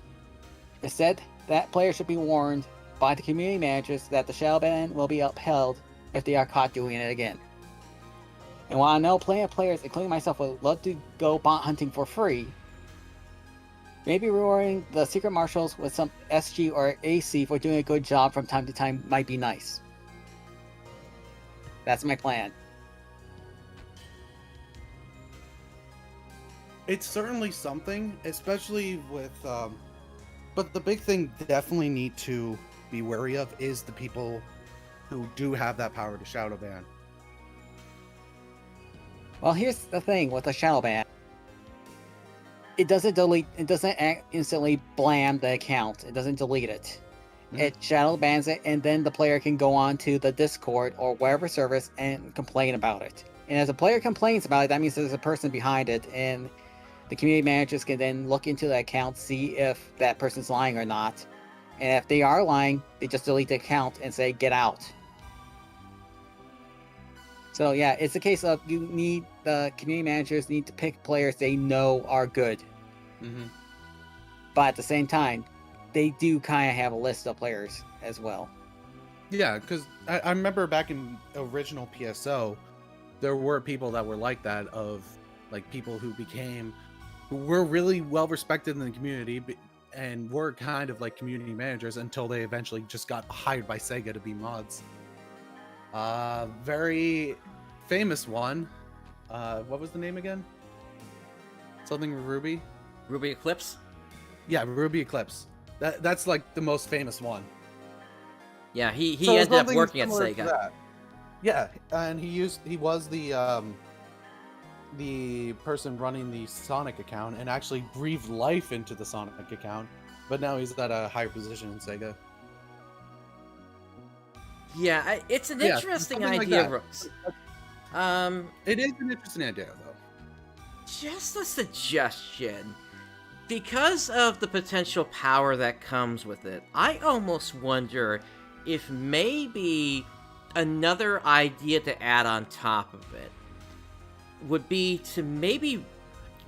Instead, that player should be warned by the community managers that the shadow ban will be upheld if they are caught doing it again. And while I know plenty of players, including myself, would love to go bot hunting for free, Maybe rewarding the Secret Marshals with some SG or AC for doing a good job from time to time might be nice. That's my plan. It's certainly something, especially with, but the big thing definitely need to be wary of is the people who do have that power to shadow ban. Well, here's the thing with the shadow ban. It doesn't instantly blam the account. It doesn't delete it. It shadow bans it, and then the player can go on to the Discord or wherever service and complain about it. And as a player complains about it, that means there's a person behind it, and the community managers can then look into the account, see if that person's lying or not. And if they are lying, they just delete the account and say, get out. So yeah, it's a case of the community managers need to pick players they know are good. But at the same time, they do kind of have a list of players as well. Yeah, because I remember back in original PSO, there were people that were like that, of like people who were really well respected in the community and were kind of like community managers until they eventually just got hired by Sega to be mods. Very famous one. What was the name again? Something Ruby? Ruby Eclipse? Yeah, Ruby Eclipse. That's like the most famous one. Yeah, he So ended up something working at similar to Sega. that. Yeah, and he was the person running the Sonic account and actually breathed life into the Sonic account, but now he's at a higher position in Sega. Yeah, it's an interesting something like idea, that. Rooks. It is an interesting idea, though. Just a suggestion. Because of the potential power that comes with it, I almost wonder if maybe another idea to add on top of it would be to maybe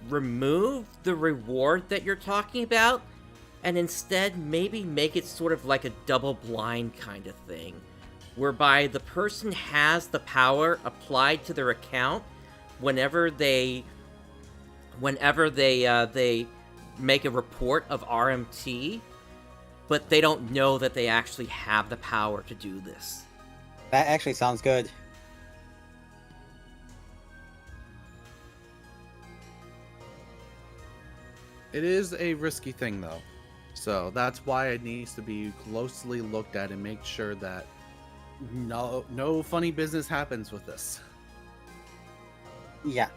remove the reward that you're talking about and instead maybe make it sort of like a double blind kind of thing, whereby the person has the power applied to their account whenever they make a report of RMT, but they don't know that they actually have the power to do this. That actually sounds good. It is a risky thing, though. So that's why it needs to be closely looked at and make sure that no funny business happens with this. Yeah.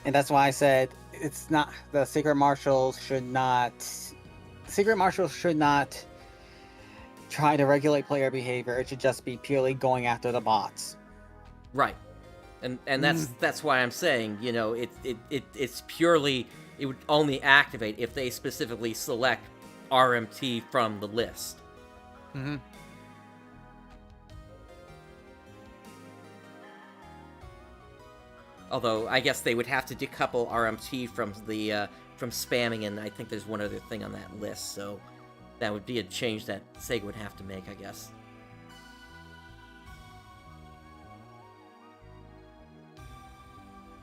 And that's why I said it's not the Secret Marshals should not try to regulate player behavior. It should just be purely going after the bots. Right. And that's why I'm saying, you know, it's purely, it would only activate if they specifically select RMT from the list. Although I guess they would have to decouple RMT from the from spamming, and I think there's one other thing on that list, so that would be a change that Sega would have to make, I guess.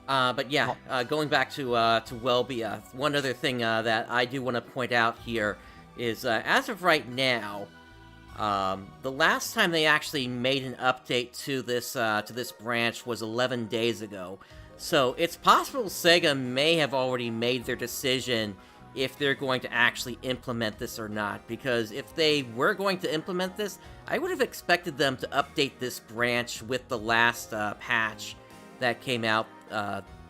But yeah, going back to Welbia, one other thing that I do want to point out here is, as of right now, the last time they actually made an update to this branch was 11 days ago. So it's possible Sega may have already made their decision if they're going to actually implement this or not, because if they were going to implement this, I would have expected them to update this branch with the last patch that came out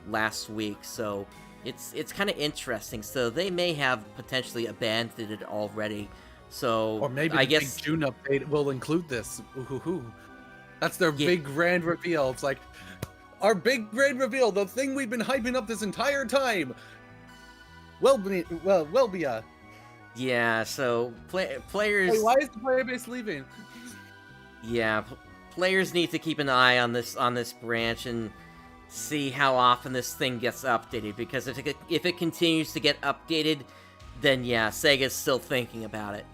last week. So it's kind of interesting. So they may have potentially abandoned it already. So Or maybe I the guess big June update will include this. Ooh. That's their big grand reveal. It's like, our big grand reveal, the thing we've been hyping up this entire time. Welbia. Yeah, so players. Hey, why is the player base leaving? Yeah, players need to keep an eye on this branch and see how often this thing gets updated, because if it continues to get updated, then yeah, Sega's still thinking about it.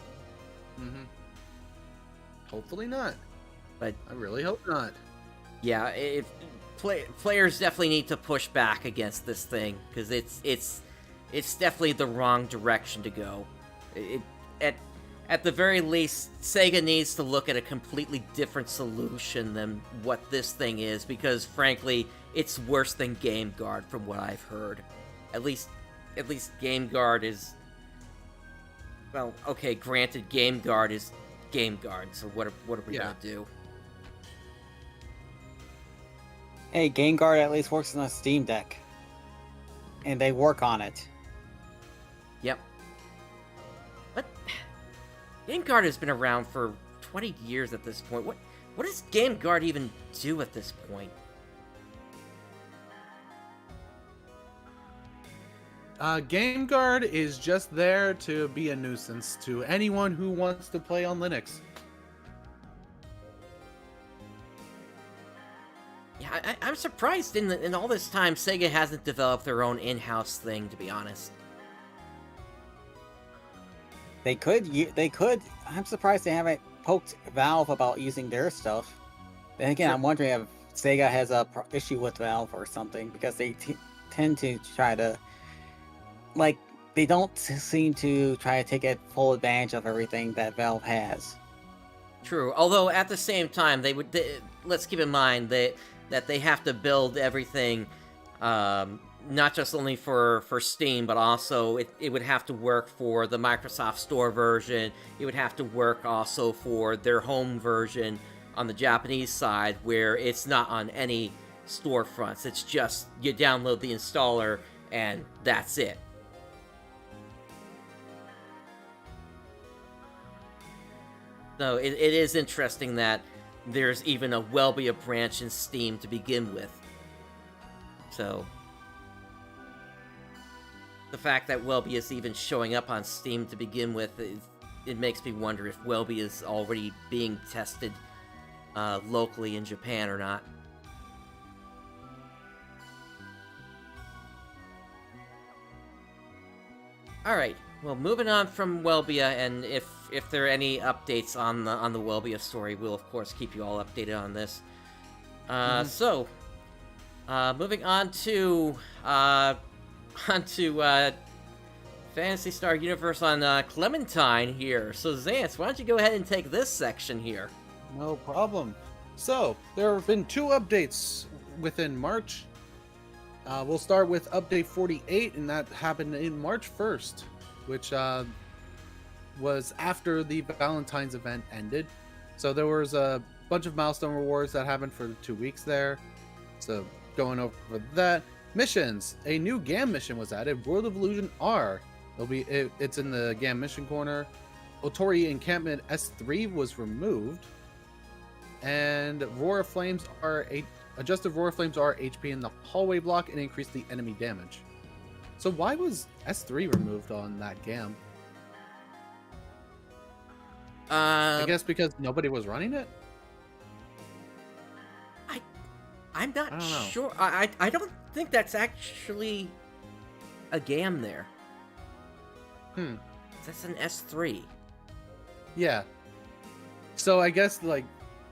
Hopefully not. But I really hope not. Yeah, players definitely need to push back against this thing, because it's definitely the wrong direction to go. At the very least, Sega needs to look at a completely different solution than what this thing is, because frankly, it's worse than Game Guard from what I've heard. At least Game Guard is... Well, okay, granted, Game Guard is Game Guard, so what are we gonna do? Hey, Game Guard at least works on a Steam Deck. And they work on it. Yep. But Game Guard has been around for 20 years at this point. What does Game Guard even do at this point? Game Guard is just there to be a nuisance to anyone who wants to play on Linux. Yeah, I'm surprised in all this time Sega hasn't developed their own in-house thing, to be honest. They could. I'm surprised they haven't poked Valve about using their stuff. Then again, I'm wondering if Sega has a issue with Valve or something, because they tend to try to, like, they don't seem to try to take full advantage of everything that Valve has. True. Although at the same time, let's keep in mind that they have to build everything, not just only for Steam, but also it would have to work for the Microsoft Store version. It would have to work also for their home version on the Japanese side, where it's not on any storefronts. It's just you download the installer and that's it. So it is interesting that there's even a Welbia branch in Steam to begin with. So the fact that Welbia is even showing up on Steam to begin with, it makes me wonder if Welbia is already being tested locally in Japan or not. Alright, well, moving on from Welbia, and if there are any updates on the Welbia story, we'll of course keep you all updated on this. So, moving on to Phantasy Star Universe on Clementine here. So Zance, why don't you go ahead and take this section here? No problem. So, there have been 2 updates within March. We'll start with update 48, and that happened in March 1st, which was after the Valentine's event ended. So there was a bunch of milestone rewards that happened for 2 weeks there. So going over that. Missions. A new GAM mission was added, World of Illusion R. It's in the GAM mission corner. Otori Encampment S3 was removed. And Roar of Flames are adjusted Roar of Flames are HP in the hallway block and increased the enemy damage. So why was S3 removed on that GAM? I guess because nobody was running it? I'm not sure. I don't think that's actually a GAM there. That's an S3. Yeah. So I guess like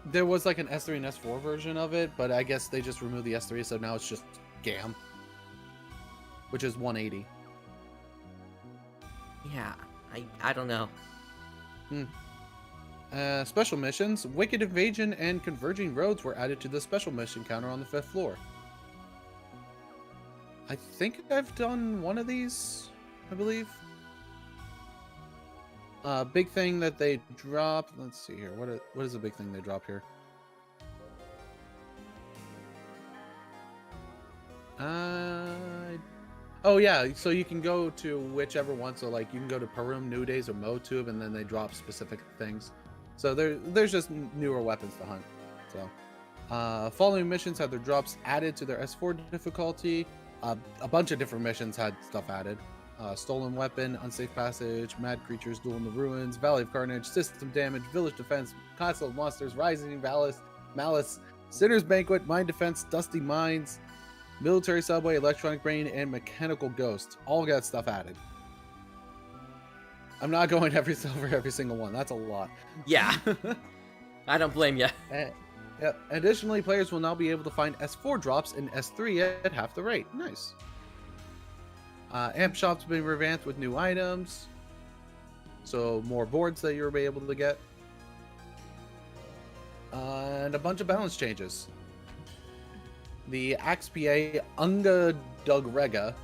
there was like an S3 and S4 version of it, but I guess they just removed the S3, so now it's just GAM, which is 180. Yeah, I don't know. Special missions. Wicked Invasion and Converging Roads were added to the special mission counter on the 5th floor. I think I've done one of these, I believe. Big thing that they dropped. Let's see here. What is the big thing they dropped here? Oh yeah, so you can go to whichever one. So like you can go to Parum, New Days, or MoTube, and then they drop specific things. So there's just newer weapons to hunt. So following missions had their drops added to their S4 difficulty. A bunch of different missions had stuff added. Stolen Weapon, Unsafe Passage, Mad Creatures, Duel in the Ruins, Valley of Carnage, System Damage, Village Defense, Castle of Monsters, Rising Malice, Sinner's Banquet, Mind Defense, Dusty Mines, Military Subway, Electronic Brain, and Mechanical Ghost. All got stuff added. I'm not going over every single one. That's a lot. Yeah. I don't blame you. Yeah. Additionally, players will now be able to find S4 drops in S3 at half the rate. Nice. Amp shop's been revamped with new items, so more boards that you'll be able to get, and a bunch of balance changes. The XPA Unga Dug Rega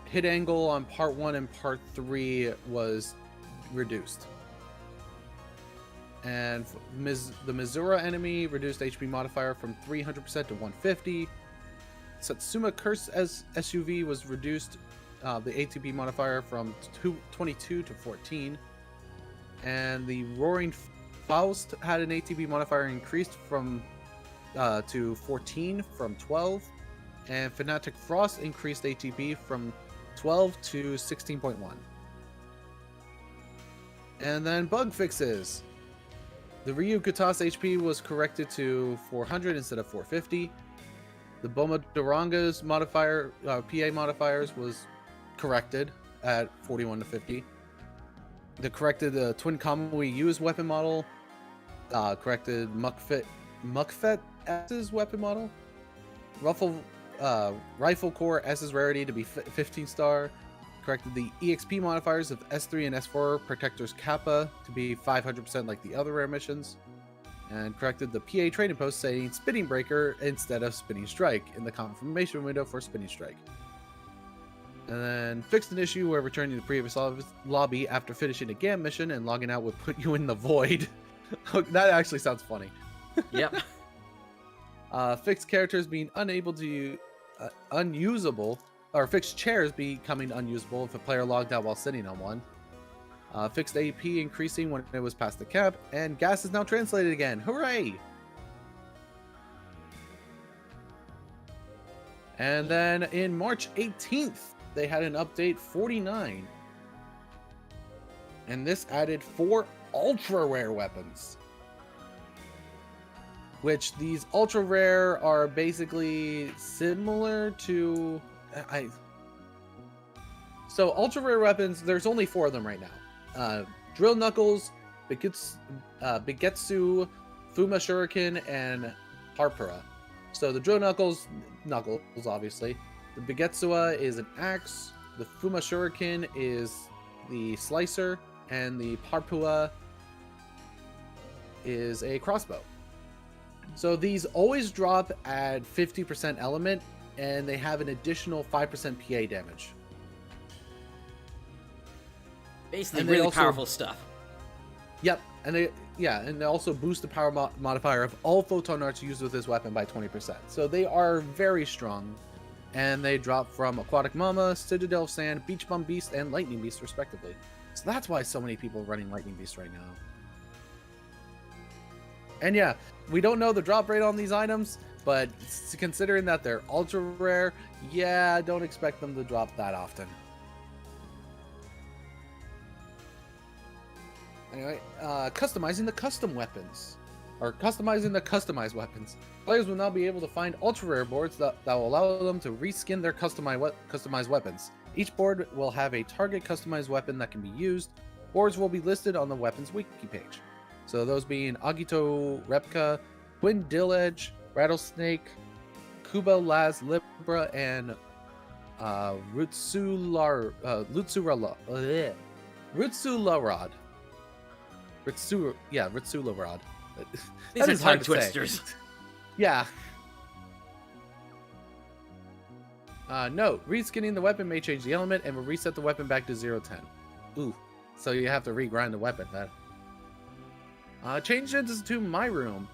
hit angle on part 1 and part 3 was reduced. And the Mizura enemy reduced HP modifier from 300% to 150. Satsuma Curse as SUV was reduced, the ATP modifier from 22 to 14. And the Roaring Faust had an ATP modifier increased from to 14 from 12. And Fanatic Frost increased ATP from 12 to 16.1. And then bug fixes. The Ryu Kutas HP was corrected to 400 instead of 450. The Boma Doranga's modifier, PA modifiers was corrected at 41 to 50. The corrected Twin Kamui U's weapon model. Corrected Mukfet S's weapon model. Rifle Core S's rarity to be 15 star. Corrected the EXP modifiers of S3 and S4 Protector's Kappa to be 500% like the other rare missions. And corrected the PA trading post saying Spinning Breaker instead of Spinning Strike in the confirmation window for Spinning Strike. And then fixed an issue where returning to the previous lobby after finishing a GAM mission and logging out would put you in the void. That actually sounds funny. Yep. Fixed characters being unable to unusable, or fixed chairs becoming unusable if a player logged out while sitting on one. Fixed AP increasing when it was past the cap, and gas is now translated again. Hooray! And then in March 18th, they had an update 49. And this added 4 ultra rare weapons. Which these ultra rare are basically similar to... So ultra rare weapons, there's only 4 of them right now. Drill Knuckles, Bigetsu, Fuma Shuriken, and Harpura. So the Drill Knuckles obviously. The Bigetsua is an axe. The Fuma Shuriken is the slicer, and the Harpua is a crossbow. So these always drop at 50% element, and they have an additional 5% PA damage. Basically, really powerful stuff. Yep, and they also boost the power modifier of all photon arts used with this weapon by 20%. So they are very strong, and they drop from Aquatic Mama, Citadel of Sand, Beach Bum Beast, and Lightning Beast respectively. So that's why so many people are running Lightning Beast right now. And yeah, we don't know the drop rate on these items, but considering that they're ultra rare, yeah, don't expect them to drop that often. Anyway, customizing the custom weapons, or customizing the customized weapons. Players will now be able to find ultra rare boards that will allow them to reskin their customized weapons. Each board will have a target customized weapon that can be used. Boards will be listed on the weapons wiki page. So those being Agito Repka, Twin Dilledge, Rattlesnake, Kuba Laz Libra, and Rutsularod. Rutsularod. These are tongue twisters. Yeah. Note, reskinning the weapon may change the element and will reset the weapon back to 010. Ooh, so you have to regrind the weapon then. Change into my room.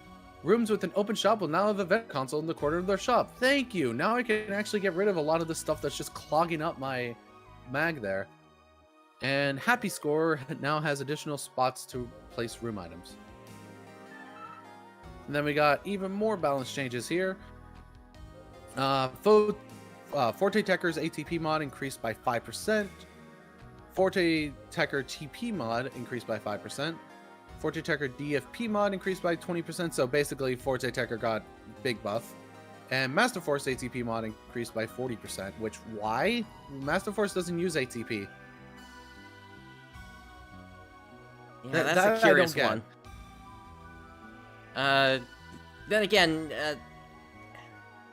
Rooms with an open shop will now have a vent console in the corner of their shop. Thank you. Now I can actually get rid of a lot of the stuff that's just clogging up my mag there. And Happy Score now has additional spots to place room items. And then we got even more balance changes here. Forte Tekker's ATP mod increased by 5%. Forte Tekker TP mod increased by 5%. Forte Tekker DFP mod increased by 20%, so basically Forte Tekker got big buff. And Master Force ATP mod increased by 40%, which, why? Master Force doesn't use ATP. Yeah, that's a curious one. Then again,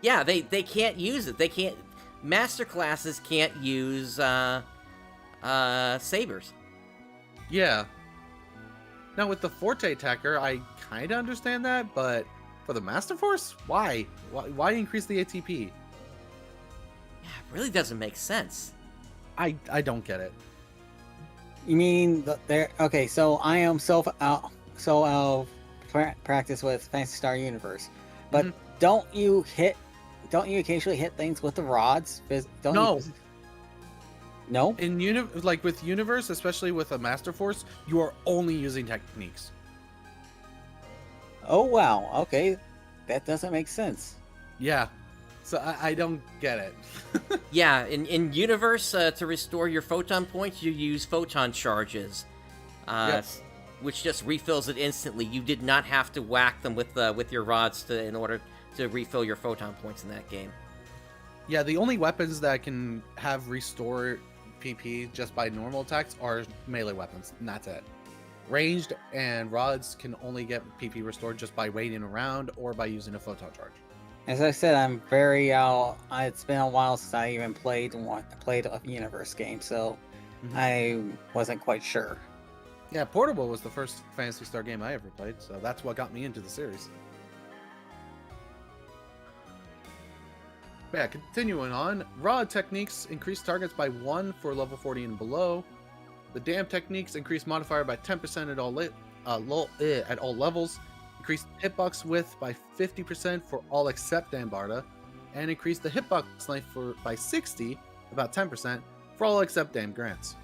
yeah, they can't use it. They can't. master classes can't use sabers. Yeah. Now with the Forte attacker, I kind of understand that, but for the Master Force, why? Why increase the ATP? Yeah, it really doesn't make sense. I don't get it. You mean there? Okay, so I am practice with Phantasy Star Universe, but don't you occasionally hit things with the rods? No. No. Like with Universe, especially with a Master Force, you are only using techniques. Oh wow. Okay, that doesn't make sense. Yeah. So I don't get it. Yeah, in Universe, to restore your photon points, you use photon charges, which just refills it instantly. You did not have to whack them with your rods in order to refill your photon points in that game. Yeah, the only weapons that can have restore PP just by normal attacks are melee weapons, and that's it. Ranged and rods can only get PP restored just by waiting around or by using a photon charge. As I said, I'm very it's been a while since I even played a Universe game, so I wasn't quite sure. Yeah, Portable was the first Phantasy Star game I ever played, so that's what got me into the series. But yeah, continuing on, Rod techniques increase targets by 1 for level 40 and below. The Dam techniques increase modifier by 10% at all levels. Increase hitbox width by 50% for all except Dambarda, and increase the hitbox length by 60, about 10%, for all except Dam Grants.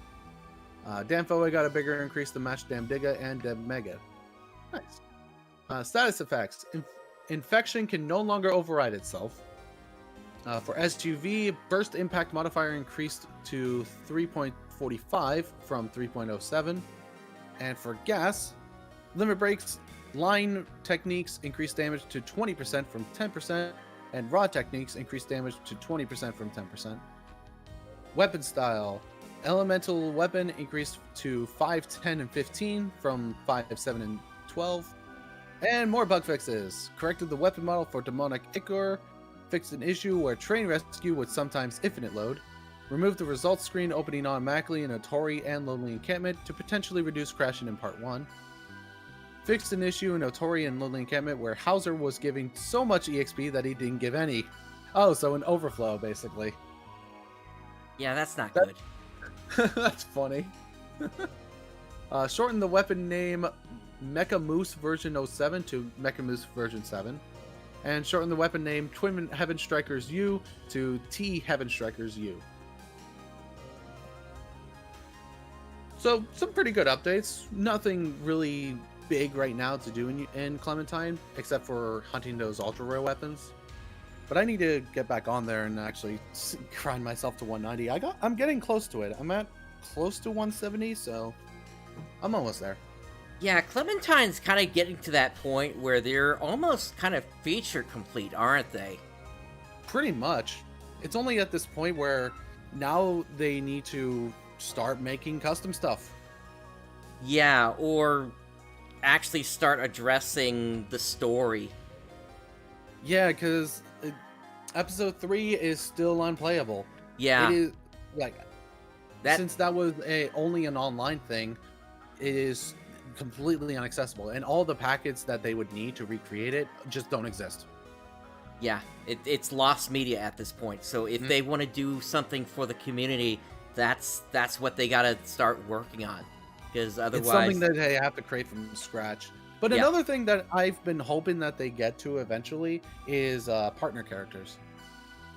Dam Foe got a bigger increase to match Dam Diga and Dam Mega. Nice. Status effects. Infection can no longer override itself. For SUV, burst impact modifier increased to 3.45 from 3.07. And for gas, limit breaks, line techniques increase damage to 20% from 10%, and raw techniques increase damage to 20% from 10%. Weapon style, elemental weapon increased to 5, 10, and 15 from 5, 7, and 12. And more bug fixes. Corrected the weapon model for Demonic Ichor. Fixed an issue where train rescue would sometimes infinite load. Removed the results screen opening automatically in Otori and Lonely Encampment to potentially reduce crashing in Part 1. Fixed an issue in Otori and Lonely Encampment where Hauser was giving so much EXP that he didn't give any. Oh, so an overflow, basically. Yeah, that's not good. That's funny. Shortened the weapon name Mecha Moose version 07 to Mecha Moose version 7. And shorten the weapon name Twin Heaven Strikers U to T Heaven Strikers U. So, some pretty good updates. Nothing really big right now to do in Clementine, except for hunting those ultra rare weapons. But I need to get back on there and actually grind myself to 190. I'm getting close to it. I'm at close to 170, so I'm almost there. Yeah, Clementine's kind of getting to that point where they're almost kind of feature complete, aren't they? Pretty much. It's only at this point where now they need to start making custom stuff. Yeah, or actually start addressing the story. Yeah, because episode 3 is still unplayable. Yeah. It is, like, since that was only an online thing, it is completely inaccessible, and all the packets that they would need to recreate it just don't exist. Yeah, it's lost media at this point, so if they want to do something for the community, that's what they gotta start working on, because otherwise... It's something that they have to create from scratch. But another thing that I've been hoping that they get to eventually is partner characters.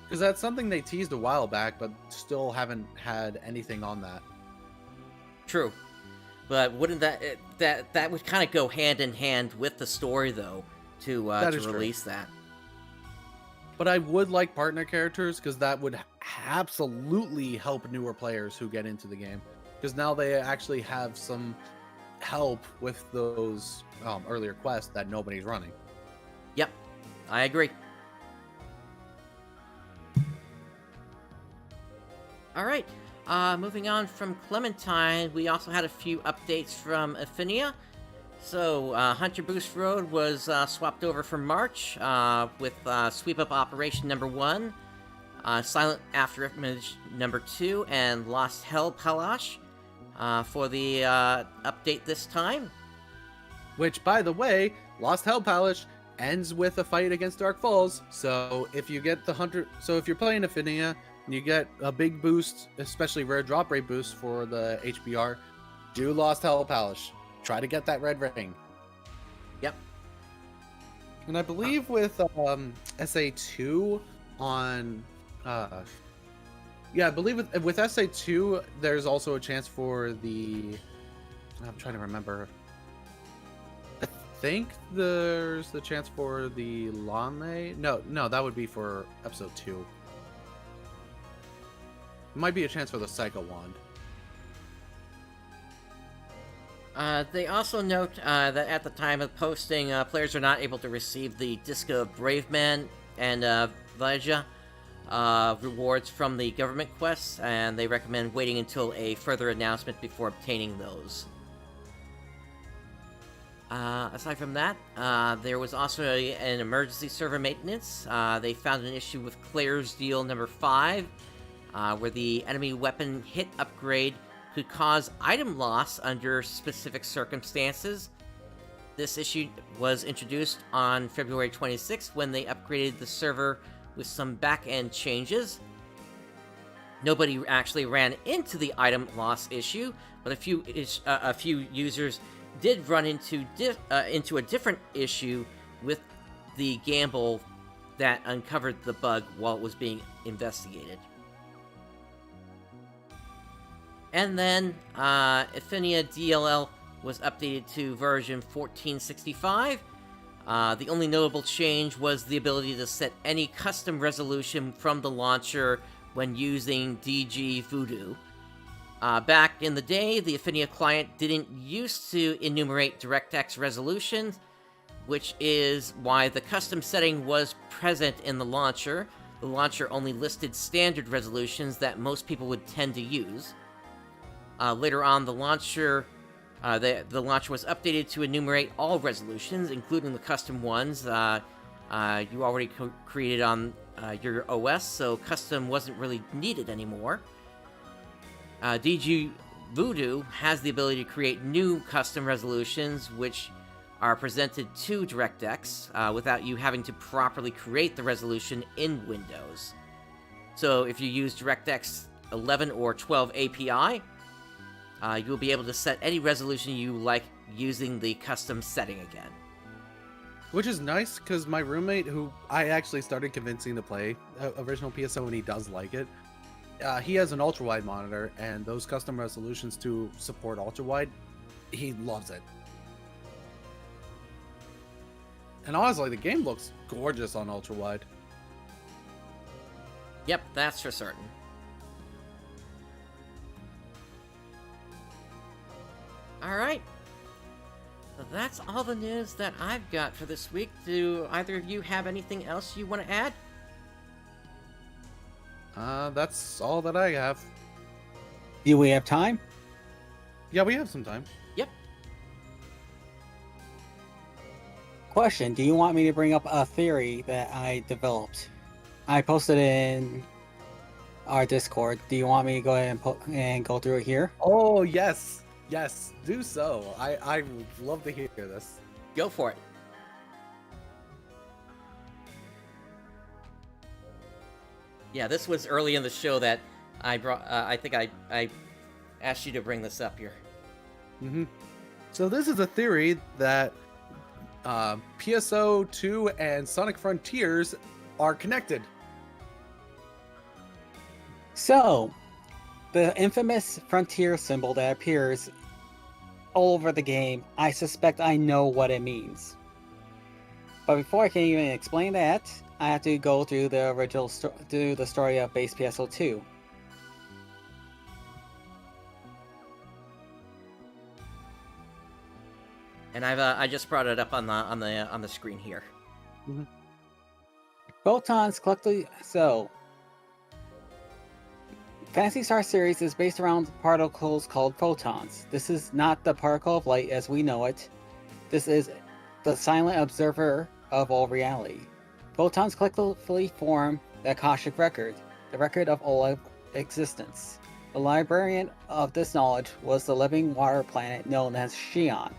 Because that's something they teased a while back, but still haven't had anything on that. True. But wouldn't that would kind of go hand in hand with the story, though, to release that. But I would like partner characters, because that would absolutely help newer players who get into the game. Because now they actually have some help with those earlier quests that nobody's running. Yep, I agree. All right. Moving on from Clementine, we also had a few updates from Affinia. So, Hunter Boost Road was swapped over for March with Sweep Up Operation number 1. Silent Afterimage number 2, and Lost Hell Palash for the update this time. Which, by the way, Lost Hell Palace ends with a fight against Dark Falls. So if you get the Hunter, so if you're playing Affinia and you get a big boost, especially rare drop rate boost for the HBR, do Lost Hell Palace. Try to get that red ring. Yep. And I believe with SA2 on, yeah, I believe with SA2 there's also a chance for the. I'm trying to remember. I think there's the chance for the Lame. No, that would be for episode 2. Might be a chance for the Psycho Wand. They also note that at the time of posting, players are not able to receive the Disco of Brave Man and Vaja rewards from the government quests, and they recommend waiting until a further announcement before obtaining those. Aside from that, there was also an emergency server maintenance. They found an issue with Claire's Deal number 5, where the enemy weapon hit upgrade could cause item loss under specific circumstances. This issue was introduced on February 26th when they upgraded the server with some back-end changes. Nobody actually ran into the item loss issue, but a few users did run into a different issue with the gamble that uncovered the bug while it was being investigated. And then Affinia DLL was updated to version 1465. The only notable change was the ability to set any custom resolution from the launcher when using DG Voodoo. Back in the day, the Affinia client didn't used to enumerate DirectX resolutions, which is why the custom setting was present in the launcher. The launcher only listed standard resolutions that most people would tend to use. Later on, the launcher was updated to enumerate all resolutions, including the custom ones you already created on your OS, so custom wasn't really needed anymore. DG Voodoo has the ability to create new custom resolutions, which are presented to DirectX without you having to properly create the resolution in Windows. So if you use DirectX 11 or 12 API, you'll be able to set any resolution you like using the custom setting again. Which is nice, because my roommate, who I actually started convincing to play original PSO, and he does like it, he has an ultra-wide monitor, and those custom resolutions to support ultra-wide, he loves it. And honestly, the game looks gorgeous on ultra-wide. Yep, that's for certain. Alright. So that's all the news that I've got for this week. Do either of you have anything else you want to add? That's all that I have. Do we have time? Yeah, we have some time. Yep. Question, do you want me to bring up a theory that I developed? I posted in our Discord. Do you want me to go ahead and go through it here? Oh, yes. Yes, do so. I would love to hear this. Go for it. Yeah, this was early in the show that I brought. I think I asked you to bring this up here. Mm-hmm. So this is a theory that PSO2 and Sonic Frontiers are connected. So, the infamous frontier symbol that appears all over the game, I suspect I know what it means. But before I can even explain that, I have to go through the original the story of base PSO2. And I just brought it up on the screen here. Mm-hmm. Photons collectively. So, Phantasy Star series is based around particles called photons. This is not the particle of light as we know it. This is the silent observer of all reality. Photons collectively form the Akashic record. the record of all existence. The librarian of this knowledge was the living water planet known as Xi'an.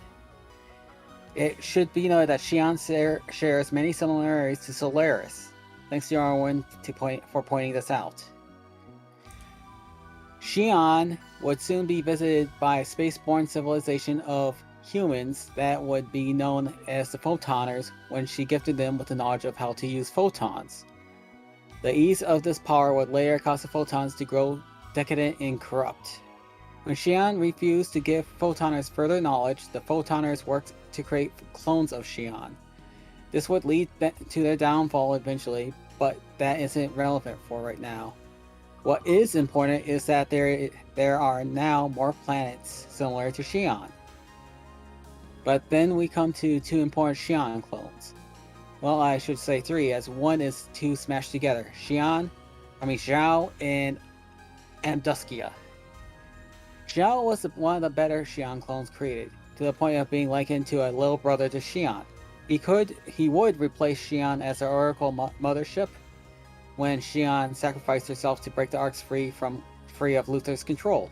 It should be noted that Xi'an shares many similarities to Solaris. Thanks to Arwen for pointing this out. Xi'an would soon be visited by a spaceborne civilization of humans that would be known as the Photoners when she gifted them with the knowledge of how to use photons. The ease of this power would later cause the photons to grow decadent and corrupt. When Xi'an refused to give Photoners further knowledge, the Photoners worked to create clones of Xi'an. This would lead to their downfall eventually, but that isn't relevant for right now. What is important is that there are now more planets similar to Xi'an. But then we come to two important Xi'an clones. Well, I should say three, as one is two smashed together. Xiao and Amduskia. Xiao was one of the better Xi'an clones created, to the point of being likened to a little brother to Xi'an. He would replace Xi'an as the Oracle mothership when Xi'an sacrificed herself to break the Arks free of Luther's control.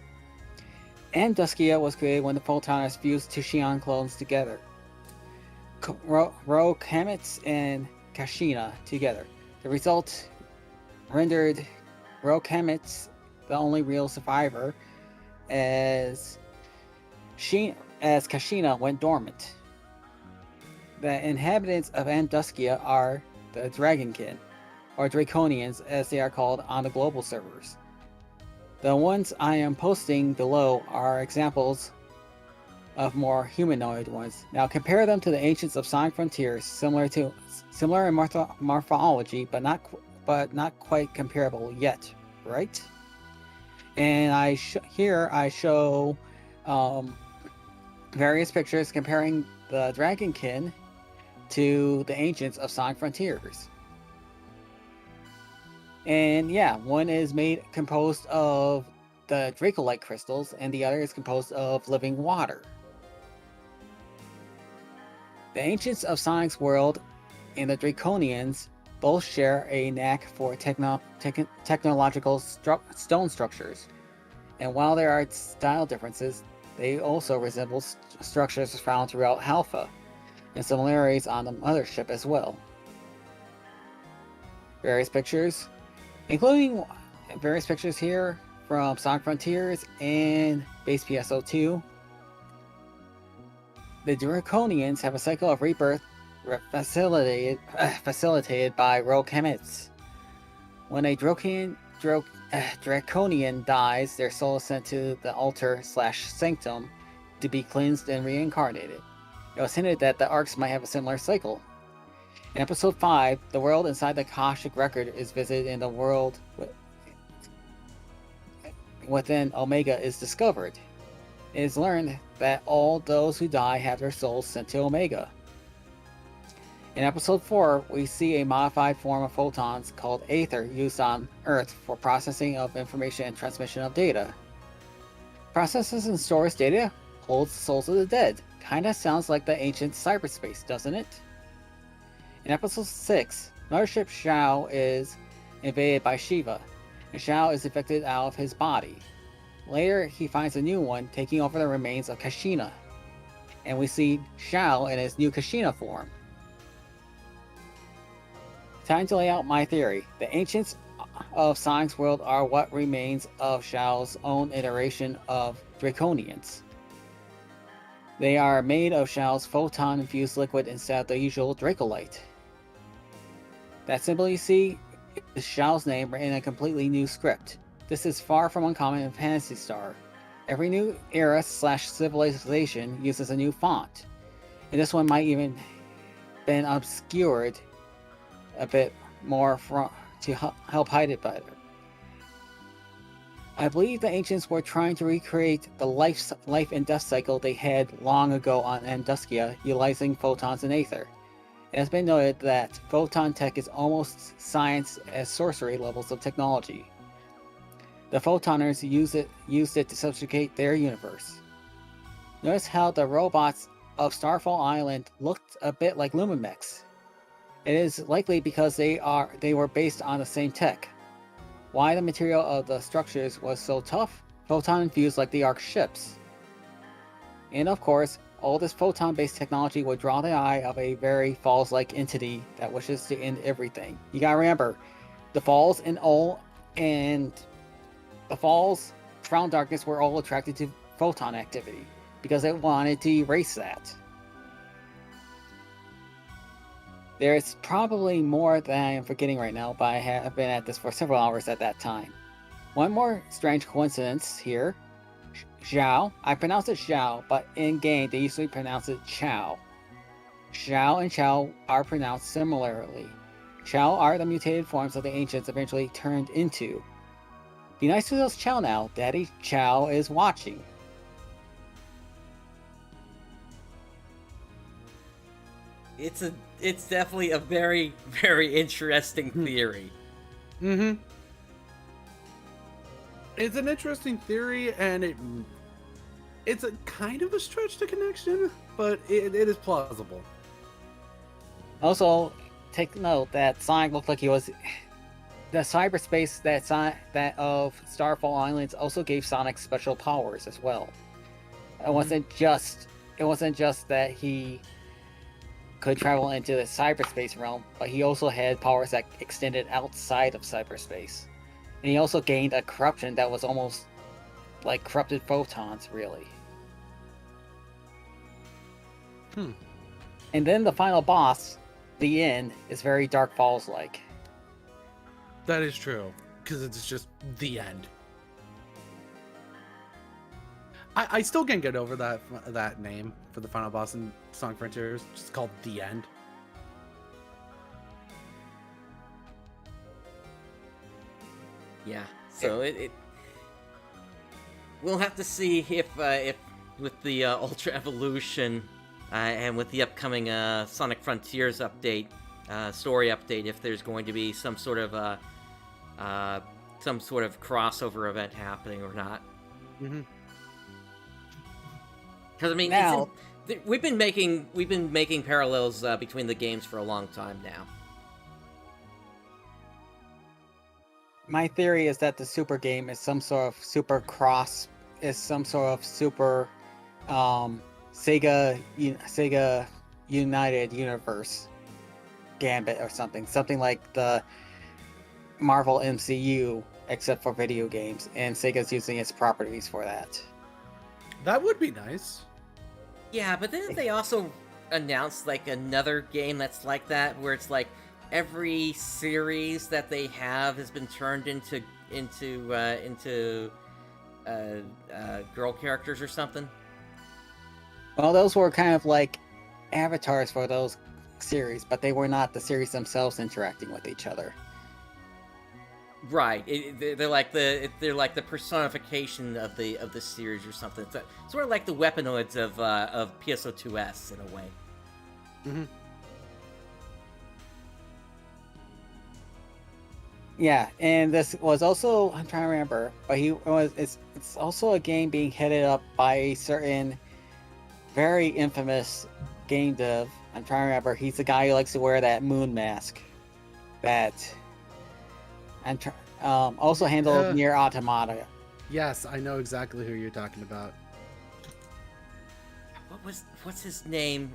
Amduskia was created when the Photoners fused two Xi'an clones together. Kametz and Kashina together. The result rendered Kametz the only real survivor, as Kashina went dormant. The inhabitants of Amduskia are the Dragonkin, or Draconians as they are called on the global servers. The ones I am posting below are examples of more humanoid ones. Now compare them to the Ancients of Sonic Frontiers, similar in morphology, but not quite comparable yet, right? And here I show various pictures comparing the Dragonkin to the Ancients of Sonic Frontiers. And yeah, one is composed of the Dracolite crystals, and the other is composed of living water. The Ancients of Sonic's world and the Draconians both share a knack for technological stone structures, and while there are style differences, they also resemble structures found throughout Alpha, and similarities on the mothership as well. Various pictures, including various pictures here from Sonic Frontiers and base PSO2. The Draconians have a cycle of rebirth facilitated by Kametz. When a Draconian dies, their soul is sent to the altar/sanctum to be cleansed and reincarnated. It was hinted that the Arks might have a similar cycle. In episode 5, the world inside the Akashic record is visited and the world within Omega is discovered. It is learned that all those who die have their souls sent to Omega. In episode 4, we see a modified form of photons called Aether used on Earth for processing of information and transmission of data. Processes and stores data, holds the souls of the dead. Kinda sounds like the ancient cyberspace, doesn't it? In episode 6, Mothership Xiao is invaded by Shiva, and Xiao is evicted out of his body. Later, he finds a new one taking over the remains of Kashina, and we see Xiao in his new Kashina form. Time to lay out my theory. The Ancients of Sonic's world are what remains of Xiao's own iteration of Draconians. They are made of Xiao's photon-infused liquid instead of the usual Dracolite. That symbol you see is Xiao's name in a completely new script. This is far from uncommon in Phantasy Star. Every new era/civilization uses a new font, and this one might even been obscured a bit more to help hide it better. I believe the Ancients were trying to recreate the life and death cycle they had long ago on Amduskia, utilizing photons and Aether. It has been noted that photon tech is almost science as sorcery levels of technology. The Photoners used it to subjugate their universe. Notice how the robots of Starfall Island looked a bit like Lumimex. It is likely because they were based on the same tech. why the material of the structures was so tough, photon infused like the ARK ships. And of course, all this photon-based technology would draw the eye of a very Falls-like entity that wishes to end everything. You gotta remember, the Falls Crown Darkness were all attracted to photon activity because it wanted to erase that. There's probably more that I am forgetting right now, but I have been at this for several hours at that time. One more strange coincidence here. Zhao, I pronounce it Zhao, but in game they usually pronounce it Chao. Zhao and Chao are pronounced similarly. Chao are the mutated forms of the ancients eventually turned into. Be nice to those Chao now, Daddy Chao is watching. It's definitely a very, very interesting theory. Mm-hmm. It's an interesting theory, and it's a kind of a stretch to connection, but it is plausible. Also, take note that Sonic looked like he was. The cyberspace that of Starfall Islands also gave Sonic special powers as well. It wasn't just that he could travel into the cyberspace realm, but he also had powers that extended outside of cyberspace. And he also gained a corruption that was almost like corrupted photons, really. And then the final boss, the end, is very Dark Falls-like. That is true, because it's just the end. I still can't get over that name for the final boss in Sonic Frontiers, just called The End. Yeah, so we'll have to see if with the Ultra Evolution and with the upcoming Sonic Frontiers update, story update, if there's going to be some sort of crossover event happening or not. Mm-hmm. Because I mean, now, we've been making parallels between the games for a long time now. My theory is that the Super game is some sort of super cross, is some sort of super Sega United Universe Gambit or something like the Marvel MCU, except for video games, and Sega's using its properties for that. That would be nice. Yeah, but didn't they also announce like another game that's like that, where it's like every series that they have has been turned into girl characters or something? Well, those were kind of like avatars for those series, but they were not the series themselves interacting with each other. Right, they're like the personification of the series or something. It's sort of like the weaponoids of PSO2S in a way. Mm-hmm. Yeah, and this was also, I'm trying to remember, but it's also a game being headed up by a certain very infamous game dev. I'm trying to remember. He's the guy who likes to wear that moon mask. Also handled Nier Automata. Yes, I know exactly who you're talking about. What's his name?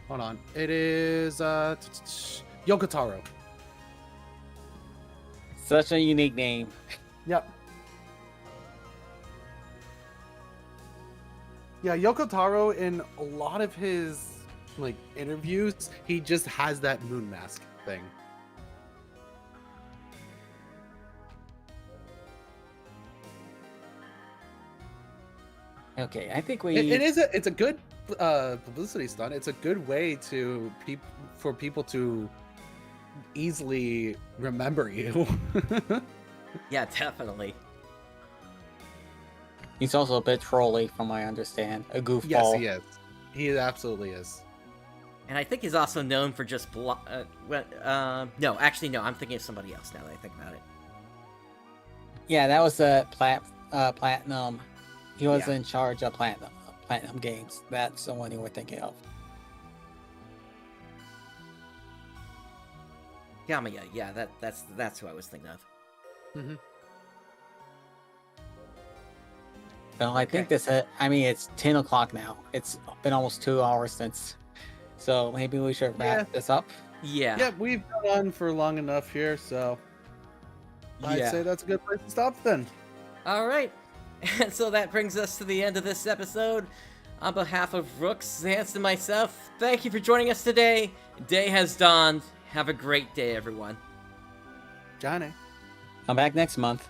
Hold on. It is Yoko Taro. Such a unique name. Yep. Yeah, Yoko Taro, in a lot of his interviews, he just has that moon mask thing. Okay, I think it's a good publicity stunt. It's a good way for people to easily remember you. Yeah, definitely. He's also a bit trolly, from what I understand. A goofball. Yes, he is. He absolutely is. And I think he's also known for just no, actually no, I'm thinking of somebody else now that I think about it. Yeah, that was Platinum. He was in charge of Platinum Games. That's the one you were thinking of. Gamiya, yeah, that's who I was thinking of. Mm-hmm. So I think this. I mean, it's 10 o'clock now. It's been almost 2 hours since. So maybe we should wrap this up. Yeah. Yeah, we've gone on for long enough here, so I'd say that's a good place to stop then. All right. And so that brings us to the end of this episode. On behalf of Rooks, Zance, and myself, thank you for joining us today. Day has dawned. Have a great day, everyone. Johnny. Come back next month.